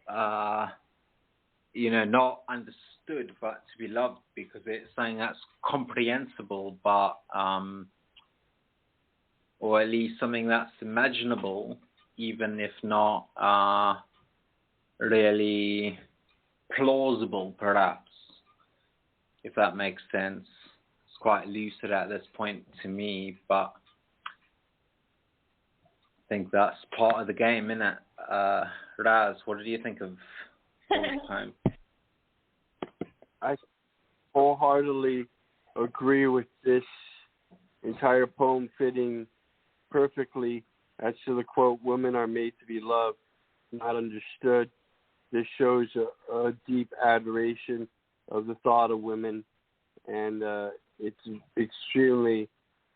not understood but to be loved, because it's saying that's comprehensible, but or at least something that's imaginable, even if not really plausible, perhaps, if that makes sense. It's quite lucid at this point to me, but think that's part of the game, isn't it? Raz, what did you think of this poem? I wholeheartedly agree with this entire poem fitting perfectly as to the quote, "Women are made to be loved, not understood." This shows a deep adoration of the thought of women, and it's extremely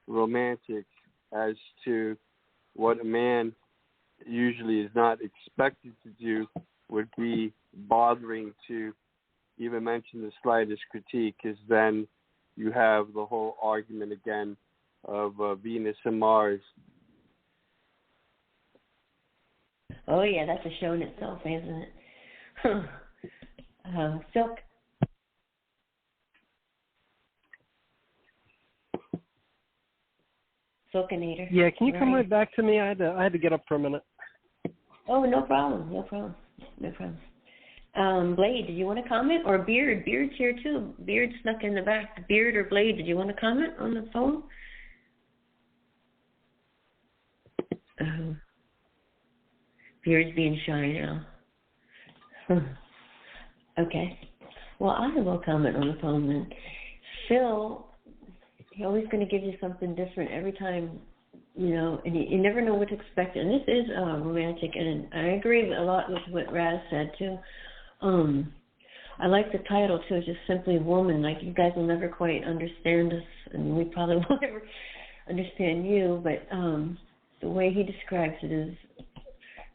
romantic as to what a man usually is not expected to do would be bothering to even mention the slightest critique, because then you have the whole argument again of Venus and Mars. Oh yeah, that's a show in itself, isn't it? Silk. Silkinator. Yeah, can you come right back to me? I had to get up for a minute. Oh, no problem. Blade, did you want to comment? Or Beard? Beard's here too. Beard snuck in the back. Beard or Blade, did you want to comment on the phone? Beard's being shy now. Okay. Well, I will comment on the phone then. Phil, he's always going to give you something different every time, and you never know what to expect. And this is romantic, and I agree a lot with what Raz said too. I like the title too. It's just simply woman. Like, you guys will never quite understand us, and we probably won't ever understand you. But the way he describes it is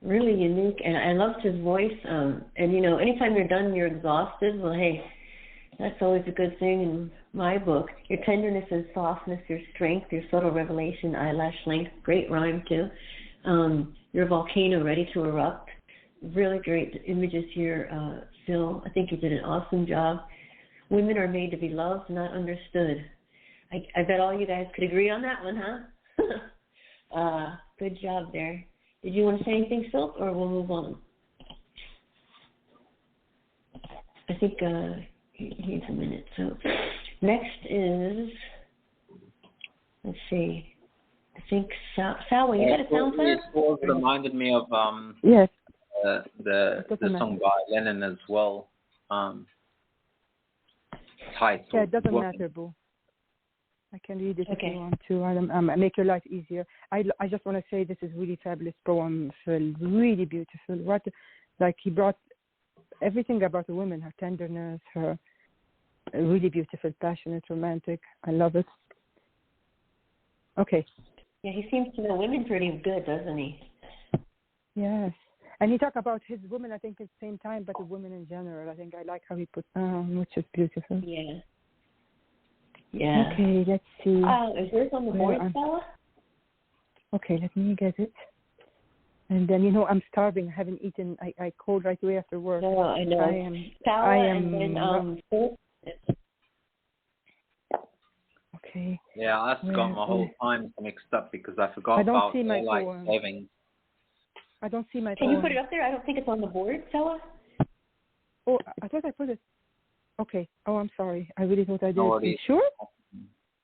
really unique, and I loved his voice. And anytime you're done, you're exhausted. Well, hey, that's always a good thing in my book. Your tenderness and softness, your strength, your subtle revelation, eyelash length. Great rhyme too. You're a volcano ready to erupt. Really great images here, Phil. I think you did an awesome job. Women are made to be loved, not understood. I bet all you guys could agree on that one, huh? Good job there. Did you want to say anything, Phil, or we'll move on? I think he needs a minute. So next is, let's see, I think Sal, you got a sound player? It reminded me of yes. The song by Lennon as well. Title. Yeah, it doesn't matter, Boo. I can read it if you want to. Make your life easier. I just want to say this is really fabulous poem, Phil. Really beautiful. He brought everything about the woman, her tenderness, her really beautiful, passionate, romantic. I love it. Okay. Yeah, he seems to know women pretty good, doesn't he? Yes. And he talked about his women, I think, at the same time, but the women in general. I think I like how he put which is beautiful. Yeah. Yeah. Okay, let's see. Is yours on the board, Stella? Okay, let me get it. And then, I'm starving. I haven't eaten. I called right away after work. No, I know. Okay. Yeah, I got my whole time mixed up because I forgot about daylight savings. I don't see my Can you put it up there? I don't think it's on the board, Stella. Oh, I thought I put it. Okay. Oh, I'm sorry. I really thought I did. No, you sure?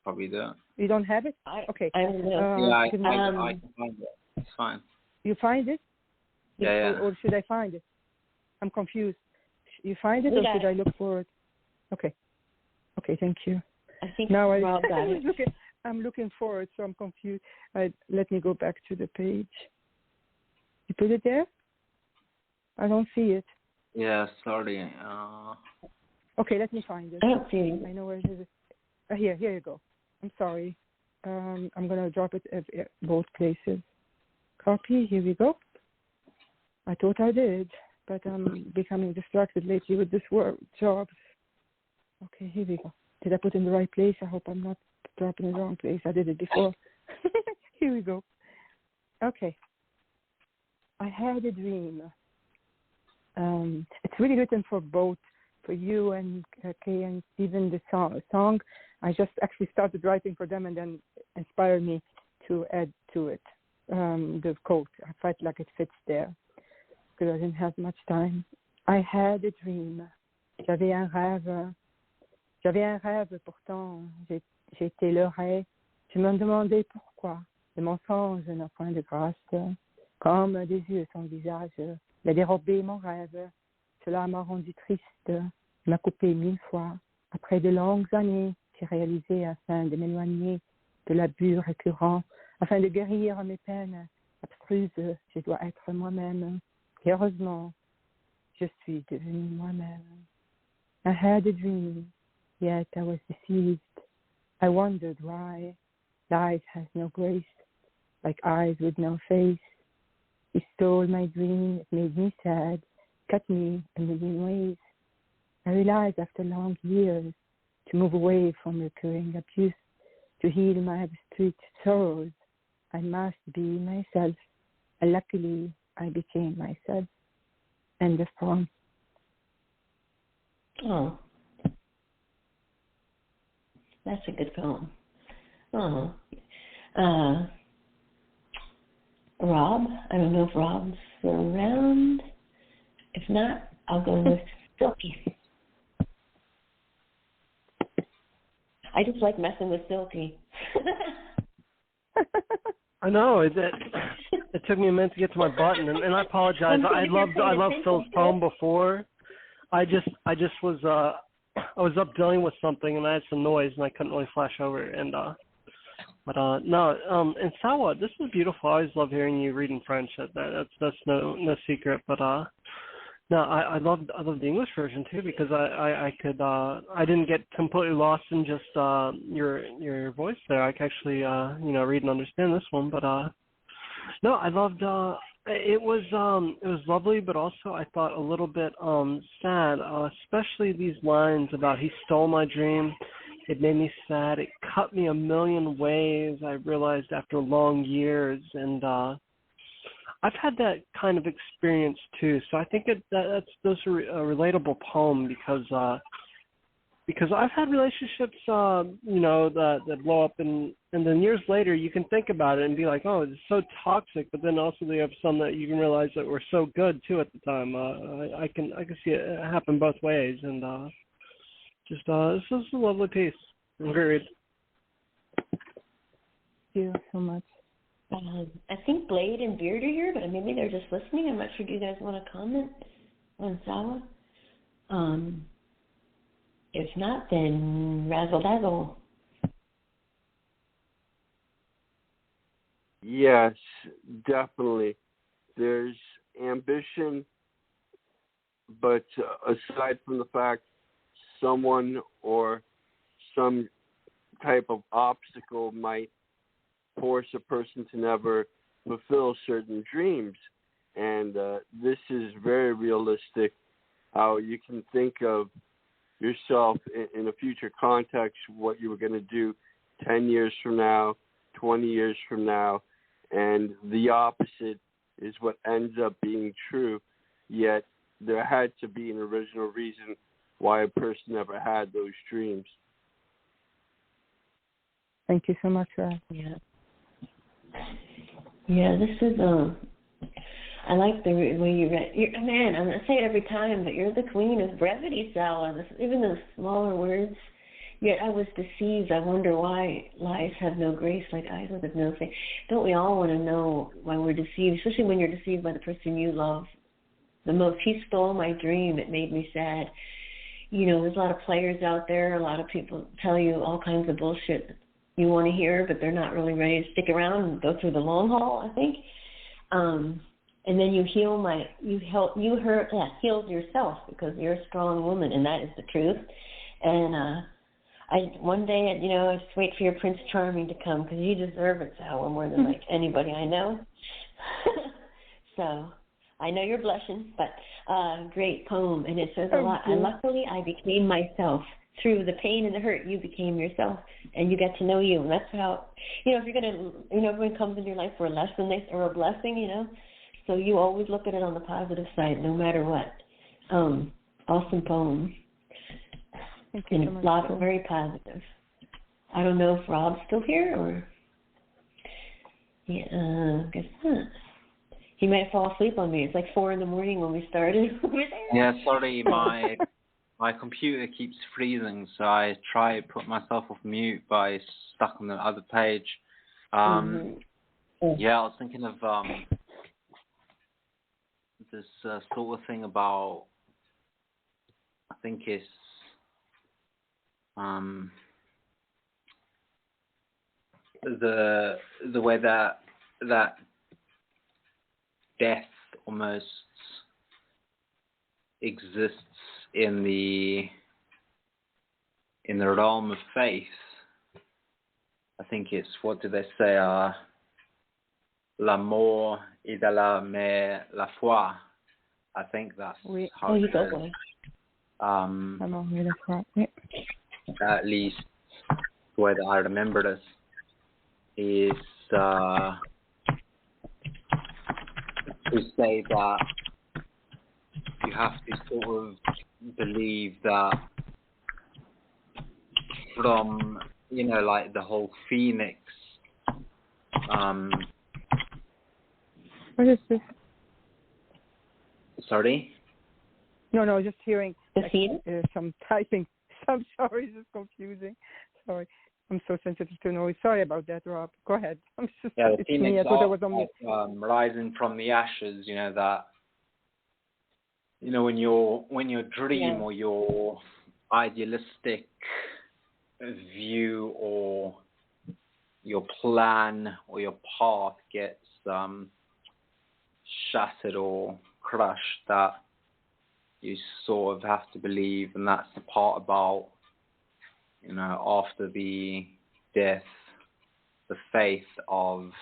Probably do. You don't have it? Okay. I don't know. I can find it. It's fine. You find it? Yeah. Or should I find it? I'm confused. You find it, or should I look for it? Okay. Okay, thank you. I think now Rob got it. I'm looking for it, so I'm confused. Let me go back to the page. You put it there? I don't see it. Yeah, sorry. Okay, let me find it. I don't see it. I know where it is. Here you go. I'm sorry. I'm going to drop it at both places. Copy, here we go. I thought I did, but I'm becoming distracted lately with this work job. Okay, here we go. Did I put it in the right place? I hope I'm not dropping in the wrong place. I did it before. Here we go. Okay. I had a dream. It's really written for both, for you and Kay and Stephen, the song. I just actually started writing for them and then inspired me to add to it the quote. I felt like it fits there because I didn't have much time. I had a dream. J'avais un rêve, pourtant j'étais le rêve. Je me demandais pourquoi. Le mensonge n'a point de grâce. Comme des yeux son visage, il a dérobé mon rêve. Cela m'a rendu triste, m'a coupé 1000 fois. Après de longues années, j'ai réalisé afin de m'éloigner de l'abus récurrent, afin de guérir mes peines abstruses, je dois être moi-même. Et heureusement, je suis devenue moi-même. I had a dream, yet I was deceived. I wondered why. Life has no grace, like eyes with no face. He stole my dream, it made me sad, cut me a million ways. I realized after long years to move away from recurring abuse, to heal my street sorrows, I must be myself, and luckily I became myself. End of poem. Oh, that's a good poem. Oh, Rob, I don't know if Rob's around. If not, I'll go with Silky. I just like messing with Silky. I know it took me a minute to get to my button, and I apologize. I loved Phil's poem before. I was up dealing with something and I had some noise and I couldn't really flash over. And and Sawa, this is beautiful. I always love hearing you read in French. That's no secret. But I love the English version too, because I didn't get completely lost in just your voice there. I could actually read and understand this one. But I loved it was lovely, but also I thought a little bit sad, especially these lines about he stole my dream. It made me sad. It cut me a million ways, I realized after long years. And I've had that kind of experience too. So I think that's a relatable poem because I've had relationships, that blow up, and then years later you can think about it and be like, oh, it's so toxic. But then also you have some that you can realize that were so good too at the time. I can see it happen both ways, and this is a lovely piece. Great. Thank you so much. I think Blade and Beard are here, but maybe they're just listening. I'm not sure. Do you guys want to comment on Sawa? If not, then razzle dazzle. Yes, definitely. There's ambition, but aside from the fact someone or some type of obstacle might force a person to never fulfill certain dreams. And this is very realistic, how you can think of yourself in a future context, what you were going to do 10 years from now, 20 years from now, and the opposite is what ends up being true, yet there had to be an original reason why a person ever had those dreams. Thank you so much, Rob. Yeah, this is I like the way you read. Man, I'm going to say it every time, but you're the queen of brevity, Sawa. Even those smaller words. Yet I was deceived. I wonder why lies have no grace, like eyes with no face. Don't we all want to know why we're deceived, especially when you're deceived by the person you love the most? He stole my dream. It made me sad. There's a lot of players out there. A lot of people tell you all kinds of bullshit you want to hear, but they're not really ready to stick around and go through the long haul, I think. And then you healed yourself because you're a strong woman, and that is the truth. And one day, I just wait for your Prince Charming to come because you deserve it, Sawa, more than like anybody I know. So I know you're blushing, but great poem, and it says a lot. And luckily, I became myself. Through the pain and the hurt, you became yourself, and you get to know you. And that's how, if you're going to, everyone comes in your life for a lesson or a blessing, So you always look at it on the positive side, no matter what. Awesome poem. Thank you so much. Lots of very positive. I don't know if Rob's still here or. Yeah, guess not. He might fall asleep on me. It's like 4 a.m. when we started. Yeah, sorry, my computer keeps freezing, so I try to put myself off mute, but it's stuck on the other page. Yeah, I was thinking of this sort of thing about, I think it's the way that death almost exists in the realm of faith. I think it's, what do they say? La mort et de la mais la foi. I think that's how it goes. At least the way that I remember this is to say that you have to sort of believe that from, like the whole phoenix. What is this? Sorry? No, just hearing the some typing. I'm sorry, it's confusing. Sorry. I'm so sensitive to noise. Sorry about that, Rob. Go ahead. I'm just, the phoenix me. I thought I was on me. Rising from the ashes, that, when your dream or your idealistic view or your plan or your path gets shattered or crushed, that you sort of have to believe, and that's the part about, after the death, the faith of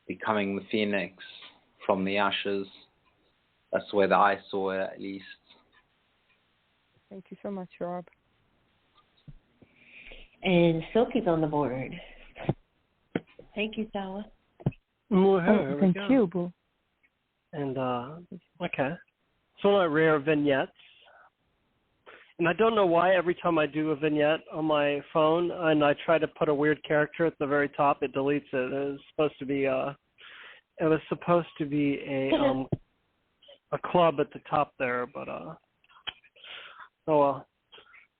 becoming the phoenix from the ashes. That's the way that I saw it, at least. Thank you so much, Rob. And Silky's on the board. Thank you, Sawa. Thank you, Boo. And, okay. So I rare vignettes. And I don't know why every time I do a vignette on my phone and I try to put a weird character at the very top, it deletes it. It was supposed to be a club at the top there, but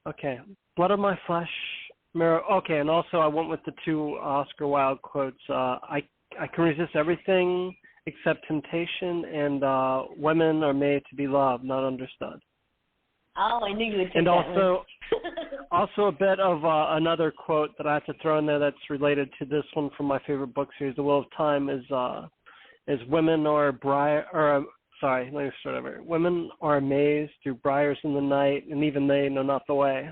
okay. Blood of my flesh, mirror. Okay, and also I went with the two Oscar Wilde quotes. I can resist everything except temptation, and women are made to be loved, not understood. Oh, I knew you would take and that also, one. also a bit of another quote that I have to throw in there that's related to this one from my favorite book series, The Wheel of Time, is women are let me start over. Women are amazed through briars in the night, and even they know not the way,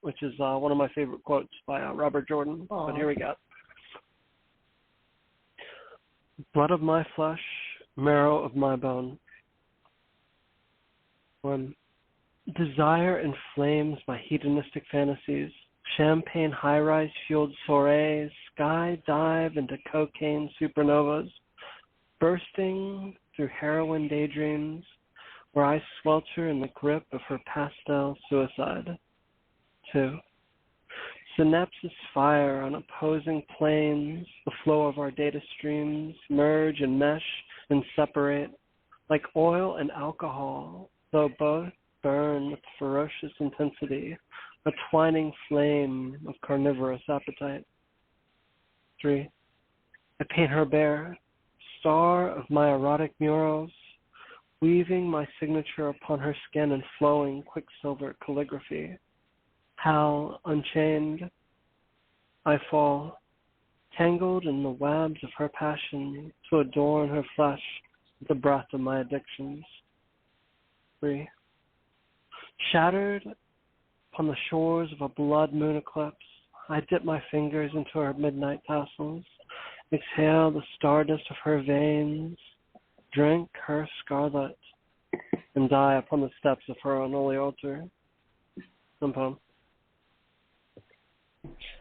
which is one of my favorite quotes by Robert Jordan. Aww. But here we go. Blood of my flesh, marrow of my bone. When desire inflames my hedonistic fantasies, champagne high-rise fueled soirees, sky dive into cocaine supernovas, bursting through heroin daydreams, where I swelter in the grip of her pastel suicide. 2. Synapses fire on opposing planes, the flow of our data streams merge and mesh and separate, like oil and alcohol, though both burn with ferocious intensity, a twining flame of carnivorous appetite. 3. I paint her bare, star of my erotic murals, weaving my signature upon her skin in flowing quicksilver calligraphy. How, unchained, I fall, tangled in the webs of her passion, to adorn her flesh with the breath of my addictions. 3. Shattered upon the shores of a blood moon eclipse, I dip my fingers into her midnight tassels, exhale the stardust of her veins, drink her scarlet, and die upon the steps of her unholy altar. Some poem.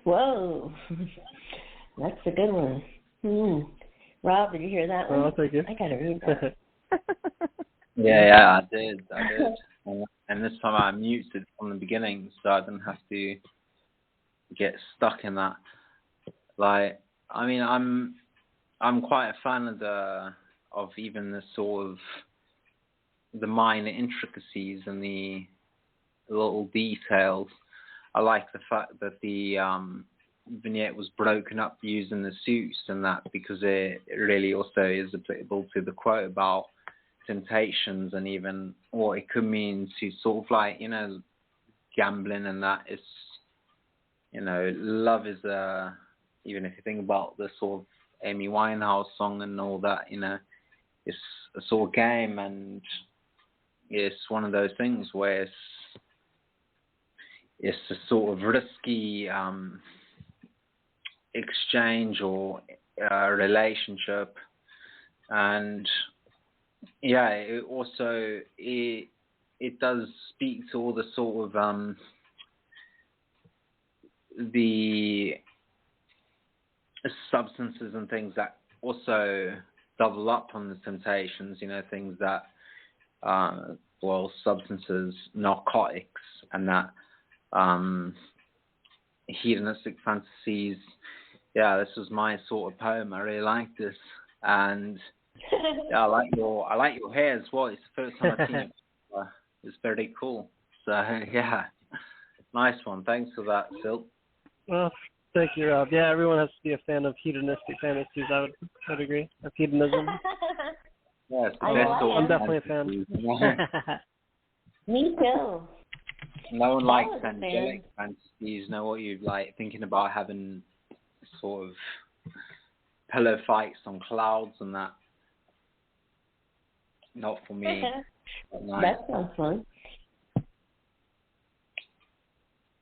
Whoa, that's a good one. Rob, did you hear that one? Oh, thank you. I gotta read that. Yeah, I did. And this time I muted from the beginning, so I didn't have to get stuck in that. Like, I mean, I'm quite a fan of even the sort of the minor intricacies and the little details. I like the fact that the vignette was broken up using the suits and that, because it really also is applicable to the quote about temptations and even what it could mean to sort of like, you know, gambling and that. Is, you know, love is even if you think about the sort of Amy Winehouse song and all that, you know, it's a sort of game, and it's one of those things where it's a sort of risky exchange or relationship. And yeah, it also it does speak to all the sort of the substances and things that also double up on the temptations, you know, things that substances, narcotics, and that hedonistic fantasies. Yeah, this was my sort of poem. I really like this, and yeah, I like your hair as well. It's the first time I've seen it. It's very cool. So yeah, nice one. Thanks for that, Silk. Well, thank you, Rob. Yeah, everyone has to be a fan of hedonistic fantasies. I would agree. Of hedonism. Yeah, it's the best. I'm definitely a fan. Me too. No one likes angelic fantasies. Know what you like? Thinking about having sort of pillow fights on clouds and that. Not for me. Nice. That sounds fun.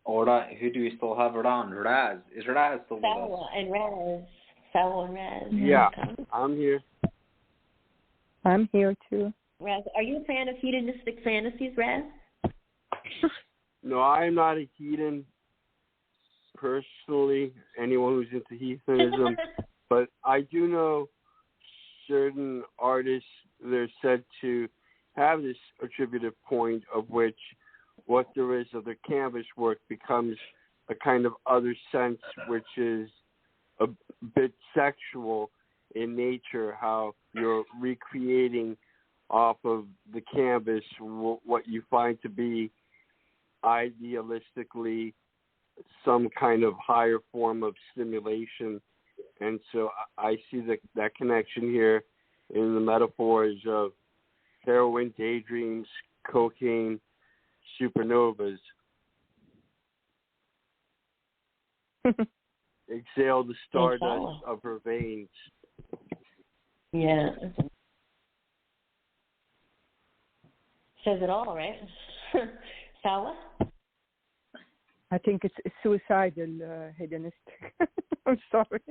All right, who do we still have around? Raz. Is Raz still with us? Sawa and Raz. Yeah, I'm here. I'm here too. Raz, are you a fan of hedonistic fantasies, Raz? No, I'm not a heathen personally, anyone who's into heathenism, but I do know certain artists, they're said to have this attributive point of which what there is of their canvas work becomes a kind of other sense, which is a bit sexual in nature, how you're recreating off of the canvas what you find to be idealistically some kind of higher form of stimulation. And so I see that connection here in the metaphors of heroin, daydreams, cocaine, supernovas. Exhale the stardust of her veins. Yeah. Says it all, right? Sawa? I think it's suicidal, hedonistic. I'm sorry.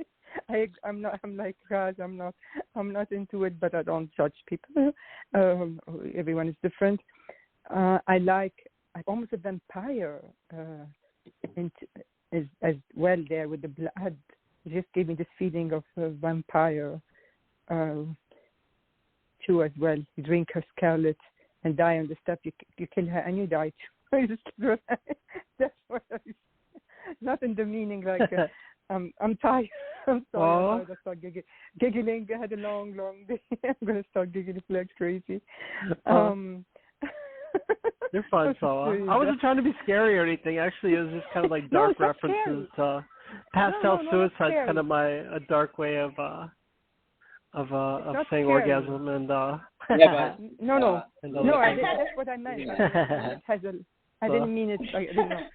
I'm like Raz. I'm not into it, but I don't judge people. Everyone is different. I like almost a vampire as well there with the blood. It just gave me this feeling of a vampire too as well. You drink her scarlet and die on the step. You kill her and you die too. That's what I say. Not in the meaning like I'm tired. I'm sorry. I start giggling. I had a long day. I'm going to start giggling like crazy. You're fine, Sawa. I wasn't trying to be scary or anything. Actually, it was just kind of like dark references to pastel suicide. Kind of a dark way of saying orgasm and. No. That's what I meant. It has I didn't mean it. I didn't know.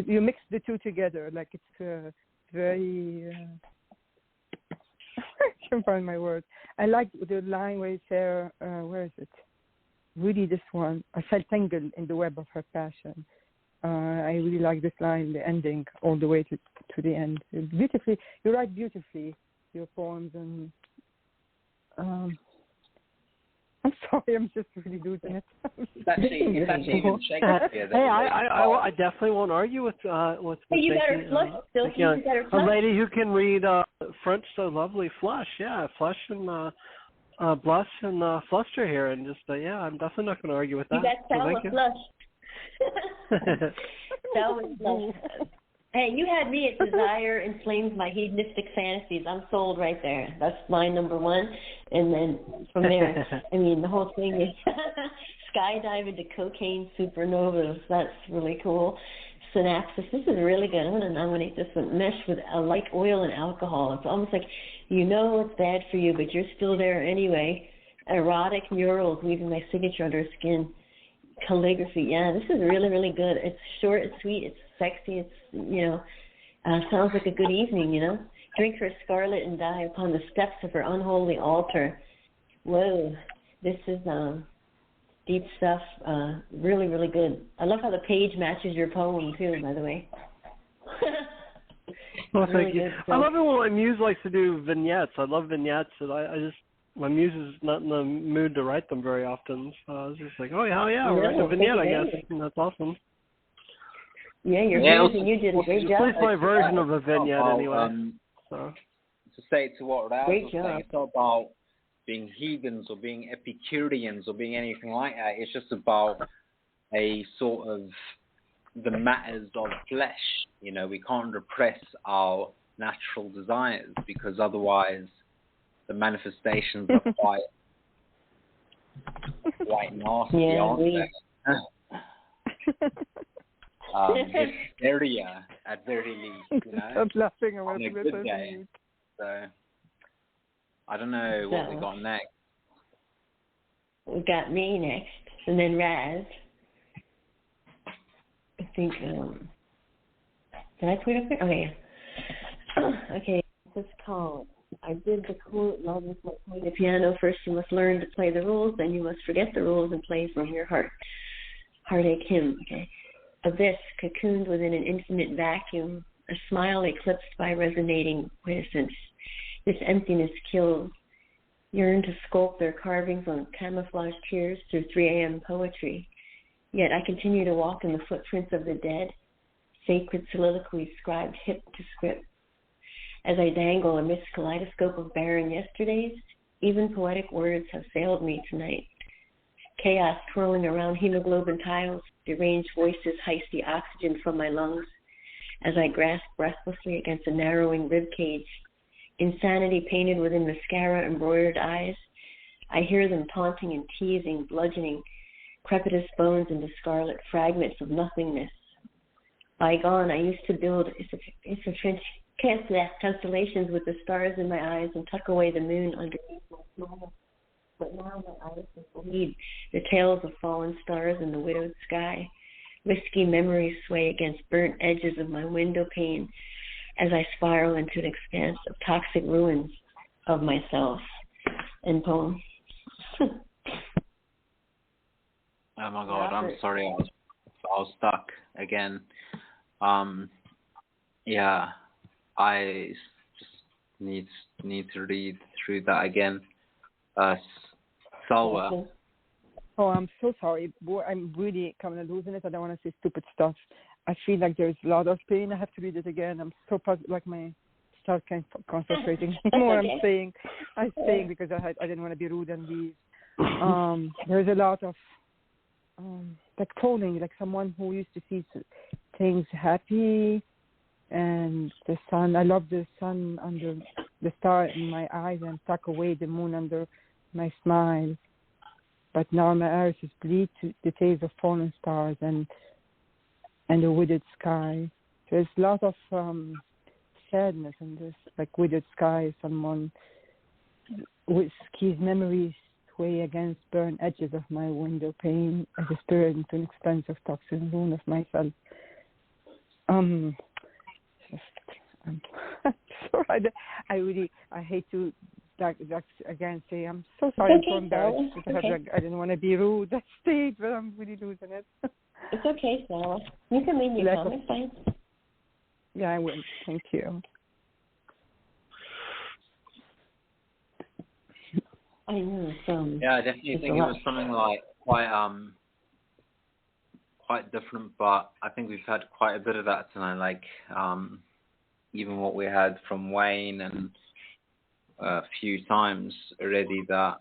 You mix the two together. Like it's very. I can't find my word. I like the line where it's there. Where is it? Really, this one. I felt tangled in the web of her passion. I really like this line, the ending, all the way to the end. Beautifully, you write beautifully your poems, and I'm sorry, I'm just really losing it. It's actually even Shakespeare. Hey, I definitely won't argue with you better flush, Silky. You better flush. A lady who can read French so lovely, flush, yeah, flush and blush and fluster here, and just I'm definitely not going to argue with that. You got flush. Sawa flush. Hey, you had me at desire inflames my hedonistic fantasies. I'm sold right there. That's line number one. And then from there, I mean, the whole thing is skydive into cocaine supernovas. That's really cool. synapses. This is really good. I'm going to nominate this one. Mesh with a light oil and alcohol. It's almost like you know it's bad for you, but you're still there anyway. Erotic murals weaving my signature under skin. Calligraphy. Yeah, this is really, really good. It's short, it's sweet, it's sexy. It's, sounds like a good evening, Drink her scarlet and die upon the steps of her unholy altar. Whoa, this is deep stuff. Really, really good. I love how the page matches your poem, too, by the way. Well, really thank you. Good I love it when my muse likes to do vignettes. I love vignettes, and my muse is not in the mood to write them very often. So I was just like, oh, yeah, we're writing a vignette, I guess. And that's awesome. Yeah, you're muse, and you did a great job. At least my version of a vignette, anyway. To say to what Raz was saying, it's not about being heathens or being Epicureans or being anything like that. It's just about a sort of the matters of flesh. We can't repress our natural desires because otherwise the manifestations are quite nasty, aren't they? Hysteria at very least, Stop laughing. on a good day. So I don't know what we got next. We got me next, and then Raz. I think. Did I put it up there? Okay. Okay. Let's call it. I did the quote, love is like playing the piano. First you must learn to play the rules, then you must forget the rules and play from your heart. Heartache hymn, okay. Abyss, cocooned within an infinite vacuum, a smile eclipsed by resonating quiescence. This emptiness kills. Yearn to sculpt their carvings on camouflage tears through 3 a.m. poetry. Yet I continue to walk in the footprints of the dead, sacred soliloquies scribed hip to script. As I dangle amidst kaleidoscope of barren yesterdays, even poetic words have failed me tonight. Chaos twirling around hemoglobin tiles, deranged voices heist the oxygen from my lungs as I grasp breathlessly against a narrowing rib cage. Insanity painted within mascara-embroidered eyes. I hear them taunting and teasing, bludgeoning crepitous bones into scarlet fragments of nothingness. Bygone, I used to build constellations with the stars in my eyes and tuck away the moon underneath my smile. But now my eyes bleed the tales of fallen stars in the widowed sky. Risky memories sway against burnt edges of my window pane as I spiral into an expanse of toxic ruins of myself. End poem. Oh my God, I'm sorry, I was stuck again. Yeah, I just need to read through that again. Salwa. Oh, I'm so sorry. I'm really kind of losing it. I don't want to say stupid stuff. I feel like there's a lot of pain. I have to read it again. I'm so like my start kind of concentrating more. I'm saying because I didn't want to be rude and leave. There's a lot of like falling, like someone who used to see things happy, and the sun. I love the sun under the star in my eyes and tuck away the moon under my smile. But now my eyes is bleed to the tales of fallen stars and a withered sky. There's a lot of sadness in this, like withered sky. Someone with skis memories sway against burnt edges of my window pane as a spirit into an expansive toxic ruin of myself. Sorry, I hate to again say I'm so sorry. I'm so embarrassed because I didn't want to be rude at stage, but I'm really losing it. It's okay, Sarah. You can leave your comments, fine. Yeah, I will. Thank you. I know. Yeah, I definitely think it was something like quite different, but I think we've had quite a bit of that tonight, like even what we had from Wayne and a few times already, that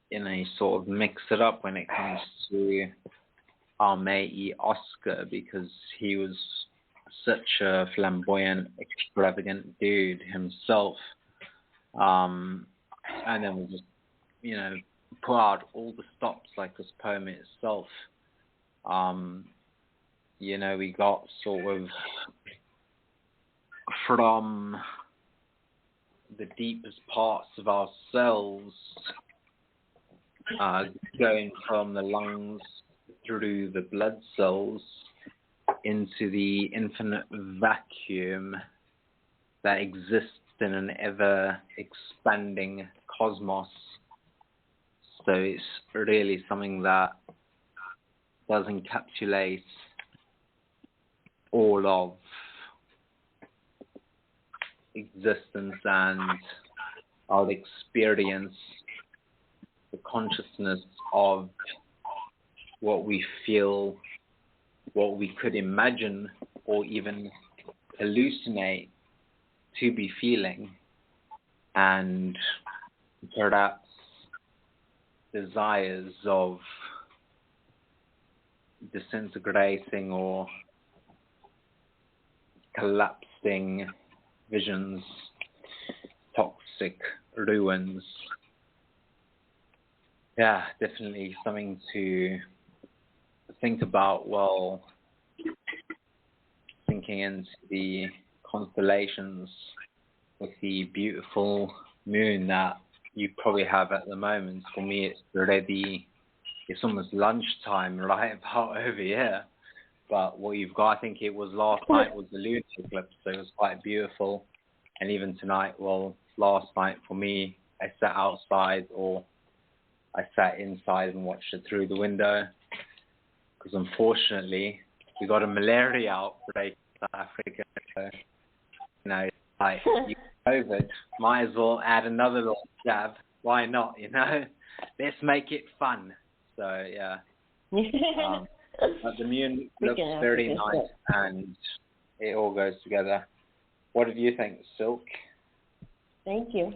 you sort of mix it up when it comes to our matey Oscar, because he was such a flamboyant, extravagant dude himself, and then we just put out all the stops like this poem itself. we got sort of from the deepest parts of ourselves, going from the lungs through the blood cells into the infinite vacuum that exists in an ever-expanding cosmos. So it's really something that does encapsulate all of existence and our experience, the consciousness of what we feel, what we could imagine or even hallucinate to be feeling, and perhaps desires of disintegrating or collapsing visions, toxic ruins. Yeah, definitely something to think about while sinking into the constellations with the beautiful moon that you probably have at the moment. For me, it's almost lunchtime right about over here. But what you've got, I think it was last night, was the lunar eclipse, so it was quite beautiful. And even tonight, well, last night for me, I sat outside or I sat inside and watched it through the window. Because unfortunately, we got a malaria outbreak in South Africa. So, like COVID, might as well add another little jab. Why not, Let's make it fun. So, yeah. But the moon looks very nice and it all goes together. What do you think, Silk? Thank you.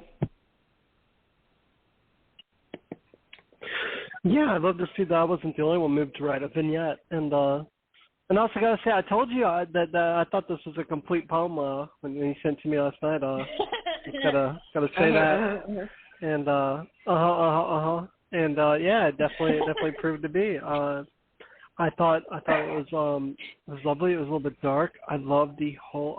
Yeah, I'd love to see that. I wasn't the only one moved to write a vignette. And also gotta say, I told you that I thought this was a complete poem when you sent it to me last night. Gotta say that. And yeah, it definitely proved to be. I thought it was lovely. It was a little bit dark. I love the whole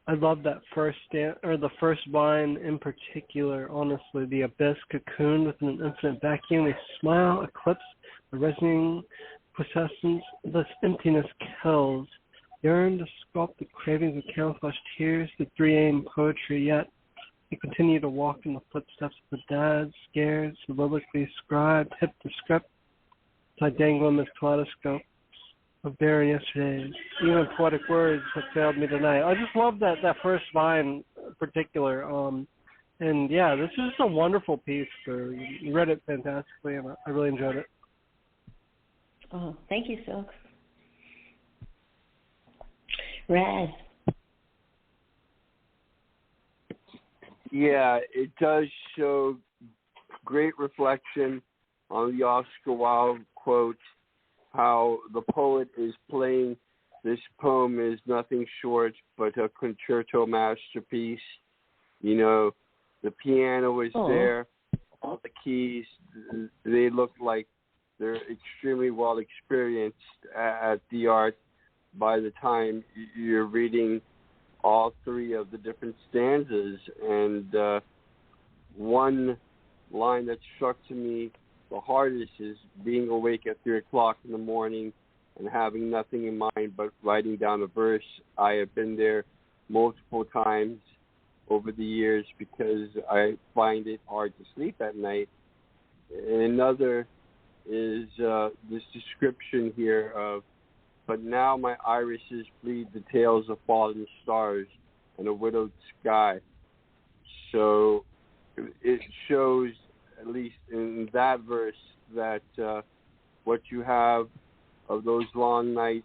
I love that the first line in particular, honestly. The abyss cocooned within an infinite vacuum. A smile eclipsed the resonating possessions. This emptiness kills. Yearn to sculpt the cravings of camouflage tears, the 3 a.m. poetry, yet you continue to walk in the footsteps of the dead, scared, soliloquy scribed, hip to script. I dangle in this kaleidoscope of barren yesterdays. Even poetic words have failed me tonight. I just love that first line in particular. And yeah, this is a wonderful piece. You read it fantastically, and I really enjoyed it. Oh, thank you, Silk. Raz. Yeah, it does show great reflection on the Oscar Wilde quote, how the poet is playing this poem is nothing short but a concerto masterpiece. The piano is there, all the keys, they look like they're extremely well experienced at the art by the time you're reading all 3 of the different stanzas. And one line that struck to me the hardest is being awake at 3 o'clock in the morning and having nothing in mind but writing down a verse. I have been there multiple times over the years because I find it hard to sleep at night. And another is this description here of, but now my irises bleed the tales of fallen stars and a widowed sky. So it shows, at least in that verse, that what you have of those long nights,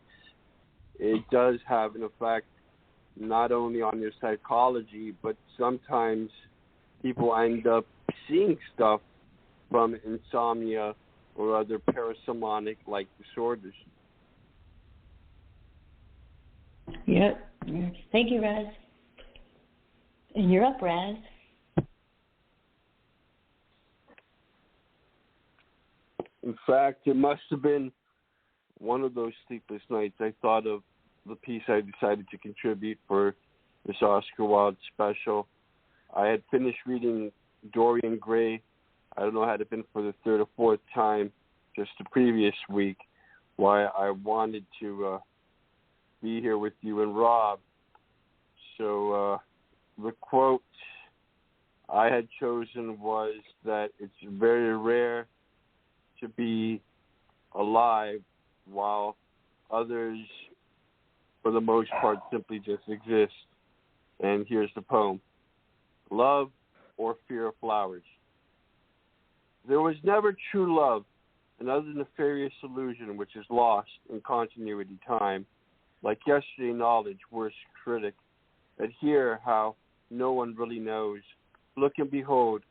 it does have an effect not only on your psychology, but sometimes people end up seeing stuff from insomnia or other parasomnic-like disorders. Yep. Thank you, Raz. And you're up, Raz. In fact, it must have been one of those sleepless nights, I thought of the piece I decided to contribute for this Oscar Wilde special. I had finished reading Dorian Gray. I don't know, had it been for the third or fourth time just the previous week, why I wanted to be here with you and Rob. So the quote I had chosen was that it's very rare to be alive while others, for the most part, simply just exist. And here's the poem. Love or fear of flowers. There was never true love, another nefarious illusion which is lost in continuity time. Like yesterday knowledge, worst critic, adhere how no one really knows. Look and behold,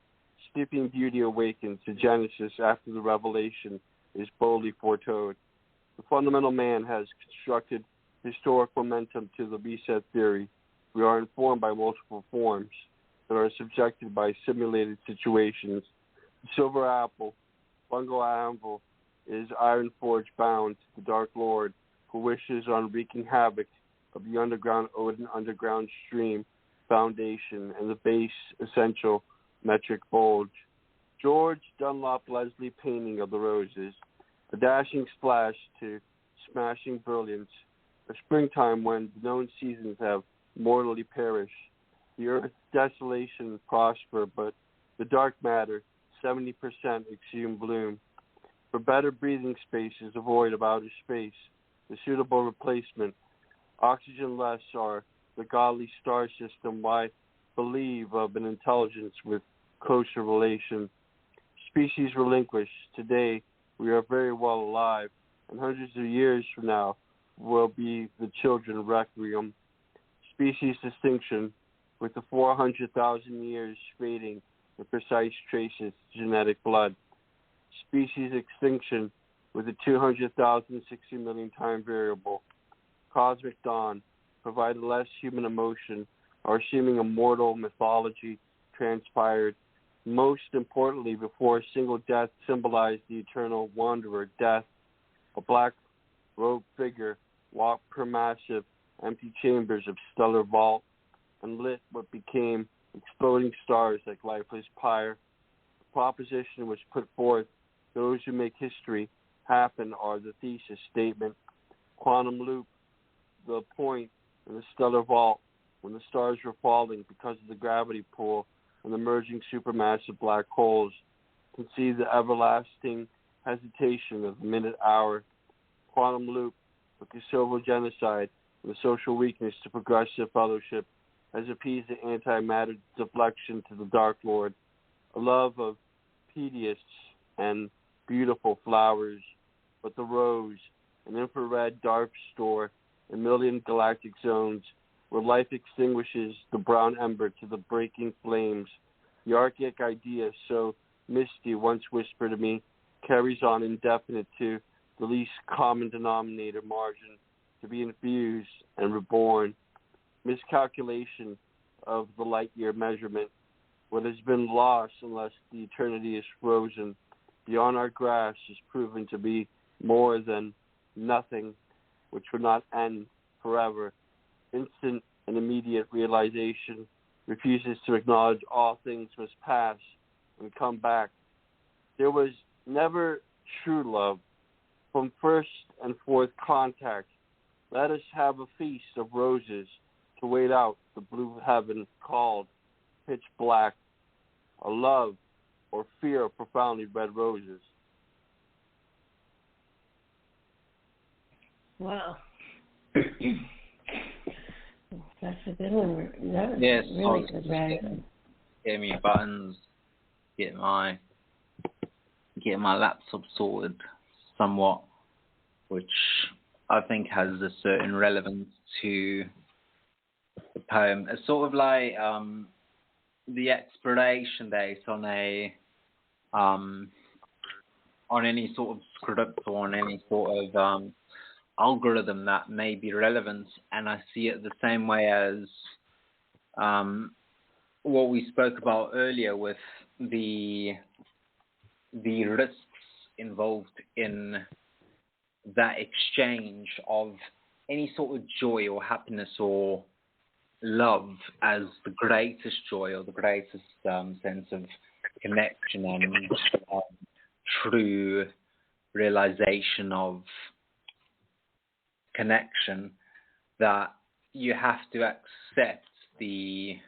sleeping beauty awakens to Genesis after the revelation is boldly foretold. The fundamental man has constructed historic momentum to the reset theory. We are informed by multiple forms that are subjected by simulated situations. The silver apple, fungal anvil, is iron forge bound to the Dark Lord, who wishes on wreaking havoc of the underground Odin underground stream foundation and the base essential metric bulge. George Dunlop Leslie painting of the roses, a dashing splash to smashing brilliance, a springtime when the known seasons have mortally perished. The earth's desolation prosper, but the dark matter, 70% exhume bloom. For better breathing spaces, avoid of outer space, the suitable replacement. Oxygen-less are the godly star system, why believe of an intelligence with closer relation. Species relinquished. Today, we are very well alive, and hundreds of years from now will be the children requiem. Species distinction, with the 400,000 years fading the precise traces genetic blood. Species extinction, with the 200,000 60 million time variable. Cosmic dawn, provided less human emotion, our seeming immortal mythology transpired. Most importantly, before a single death symbolized the eternal wanderer, death, a black-robed figure walked per massive, empty chambers of stellar vault and lit what became exploding stars like lifeless pyre. The proposition was put forth. Those who make history happen are the thesis statement. Quantum loop, the point in the stellar vault when the stars were falling because of the gravity pull and the merging supermassive black holes. Conceive the everlasting hesitation of the minute hour. Quantum loop, with the civil genocide and the social weakness to progressive fellowship has appeased the antimatter deflection to the Dark Lord. A love of piteous and beautiful flowers, but the rose, an infrared dark store, a million galactic zones, where life extinguishes the brown ember to the breaking flames. The archaic idea, so misty, once whispered to me, carries on indefinite to the least common denominator margin, to be infused and reborn. Miscalculation of the light year measurement. What has been lost unless the eternity is frozen beyond our grasp is proven to be more than nothing, which will not end forever. Instant and immediate realization refuses to acknowledge all things must pass and come back. There was never true love from first and fourth contact. Let us have a feast of roses to wait out the blue heaven called pitch black, a love or fear of profoundly red roses. Wow. That's a good one. That was yes, really good, Randall. Get me buttons, get my laptop sorted somewhat, which I think has a certain relevance to the poem. It's sort of like the expiration date on any sort of script or on any sort of algorithm that may be relevant, and I see it the same way as what we spoke about earlier with the risks involved in that exchange of any sort of joy or happiness or love as the greatest joy or the greatest sense of connection and true realization of connection, that you have to accept the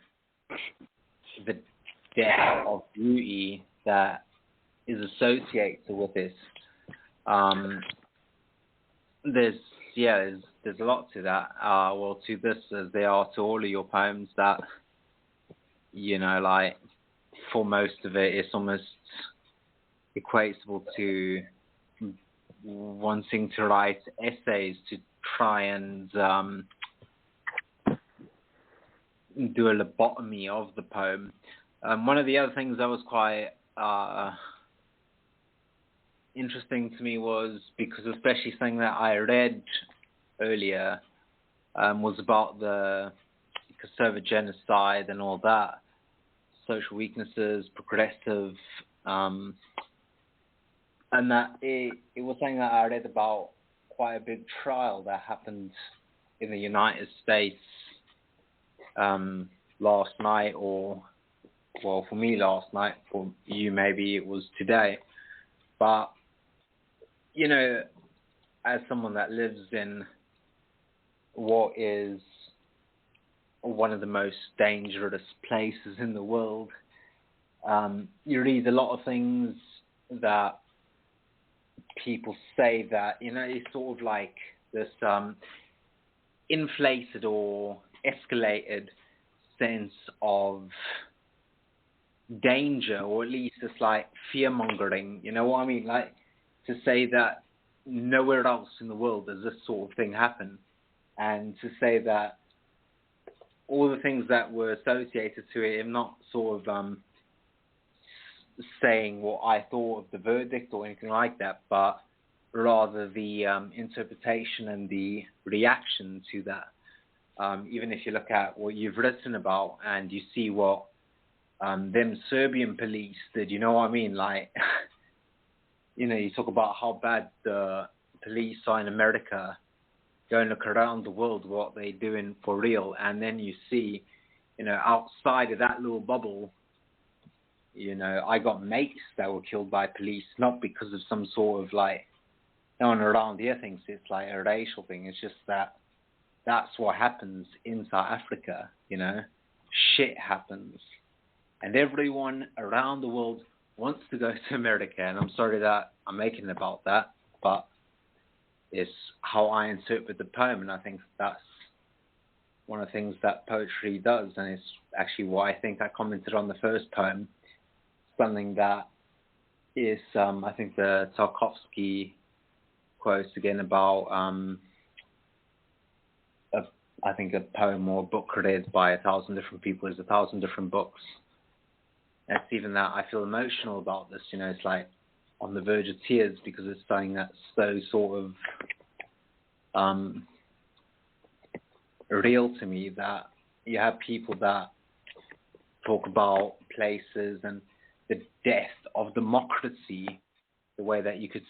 depth of beauty that is associated with this. There's a lot to that. Well, to this as there are to all of your poems, that, you know, like, for most of it, it's almost equatable to wanting to write essays to try and do a lobotomy of the poem. One of the other things that was quite interesting to me was, because especially something that I read earlier was about the Kosovo genocide and all that, social weaknesses, progressive, and that it was something that I read about quite a big trial that happened in the United States last night, or, well, for me last night, for you maybe it was today. But, you know, as someone that lives in what is one of the most dangerous places in the world, you read a lot of things that people say that, you know, it's sort of like this inflated or escalated sense of danger, or at least it's like fear-mongering, you know what I mean? Like, to say that nowhere else in the world does this sort of thing happen, and to say that all the things that were associated to it, I'm not sort of saying what I thought of the verdict or anything like that, but rather the interpretation and the reaction to that. Even if you look at what you've written about and you see what them Serbian police did, you know what I mean? Like, you know, you talk about how bad the police are in America. Go and look around the world what they're doing for real, and then you see, you know, outside of that little bubble, you know, I got mates that were killed by police, not because of some sort of, like, no one around here thinks it's like a racial thing. It's just that that's what happens in South Africa, you know. Shit happens. And everyone around the world wants to go to America, and I'm sorry that I'm making it about that, but it's how I interpret the poem, and I think that's one of the things that poetry does, and it's actually why I think I commented on the first poem, something that is, I think the Tarkovsky quotes again about, I think a poem or a book read by 1,000 different people is 1,000 different books. It's even that I feel emotional about this, you know, it's like on the verge of tears, because it's something that's so sort of real to me, that you have people that talk about places and the death of democracy, the way that you could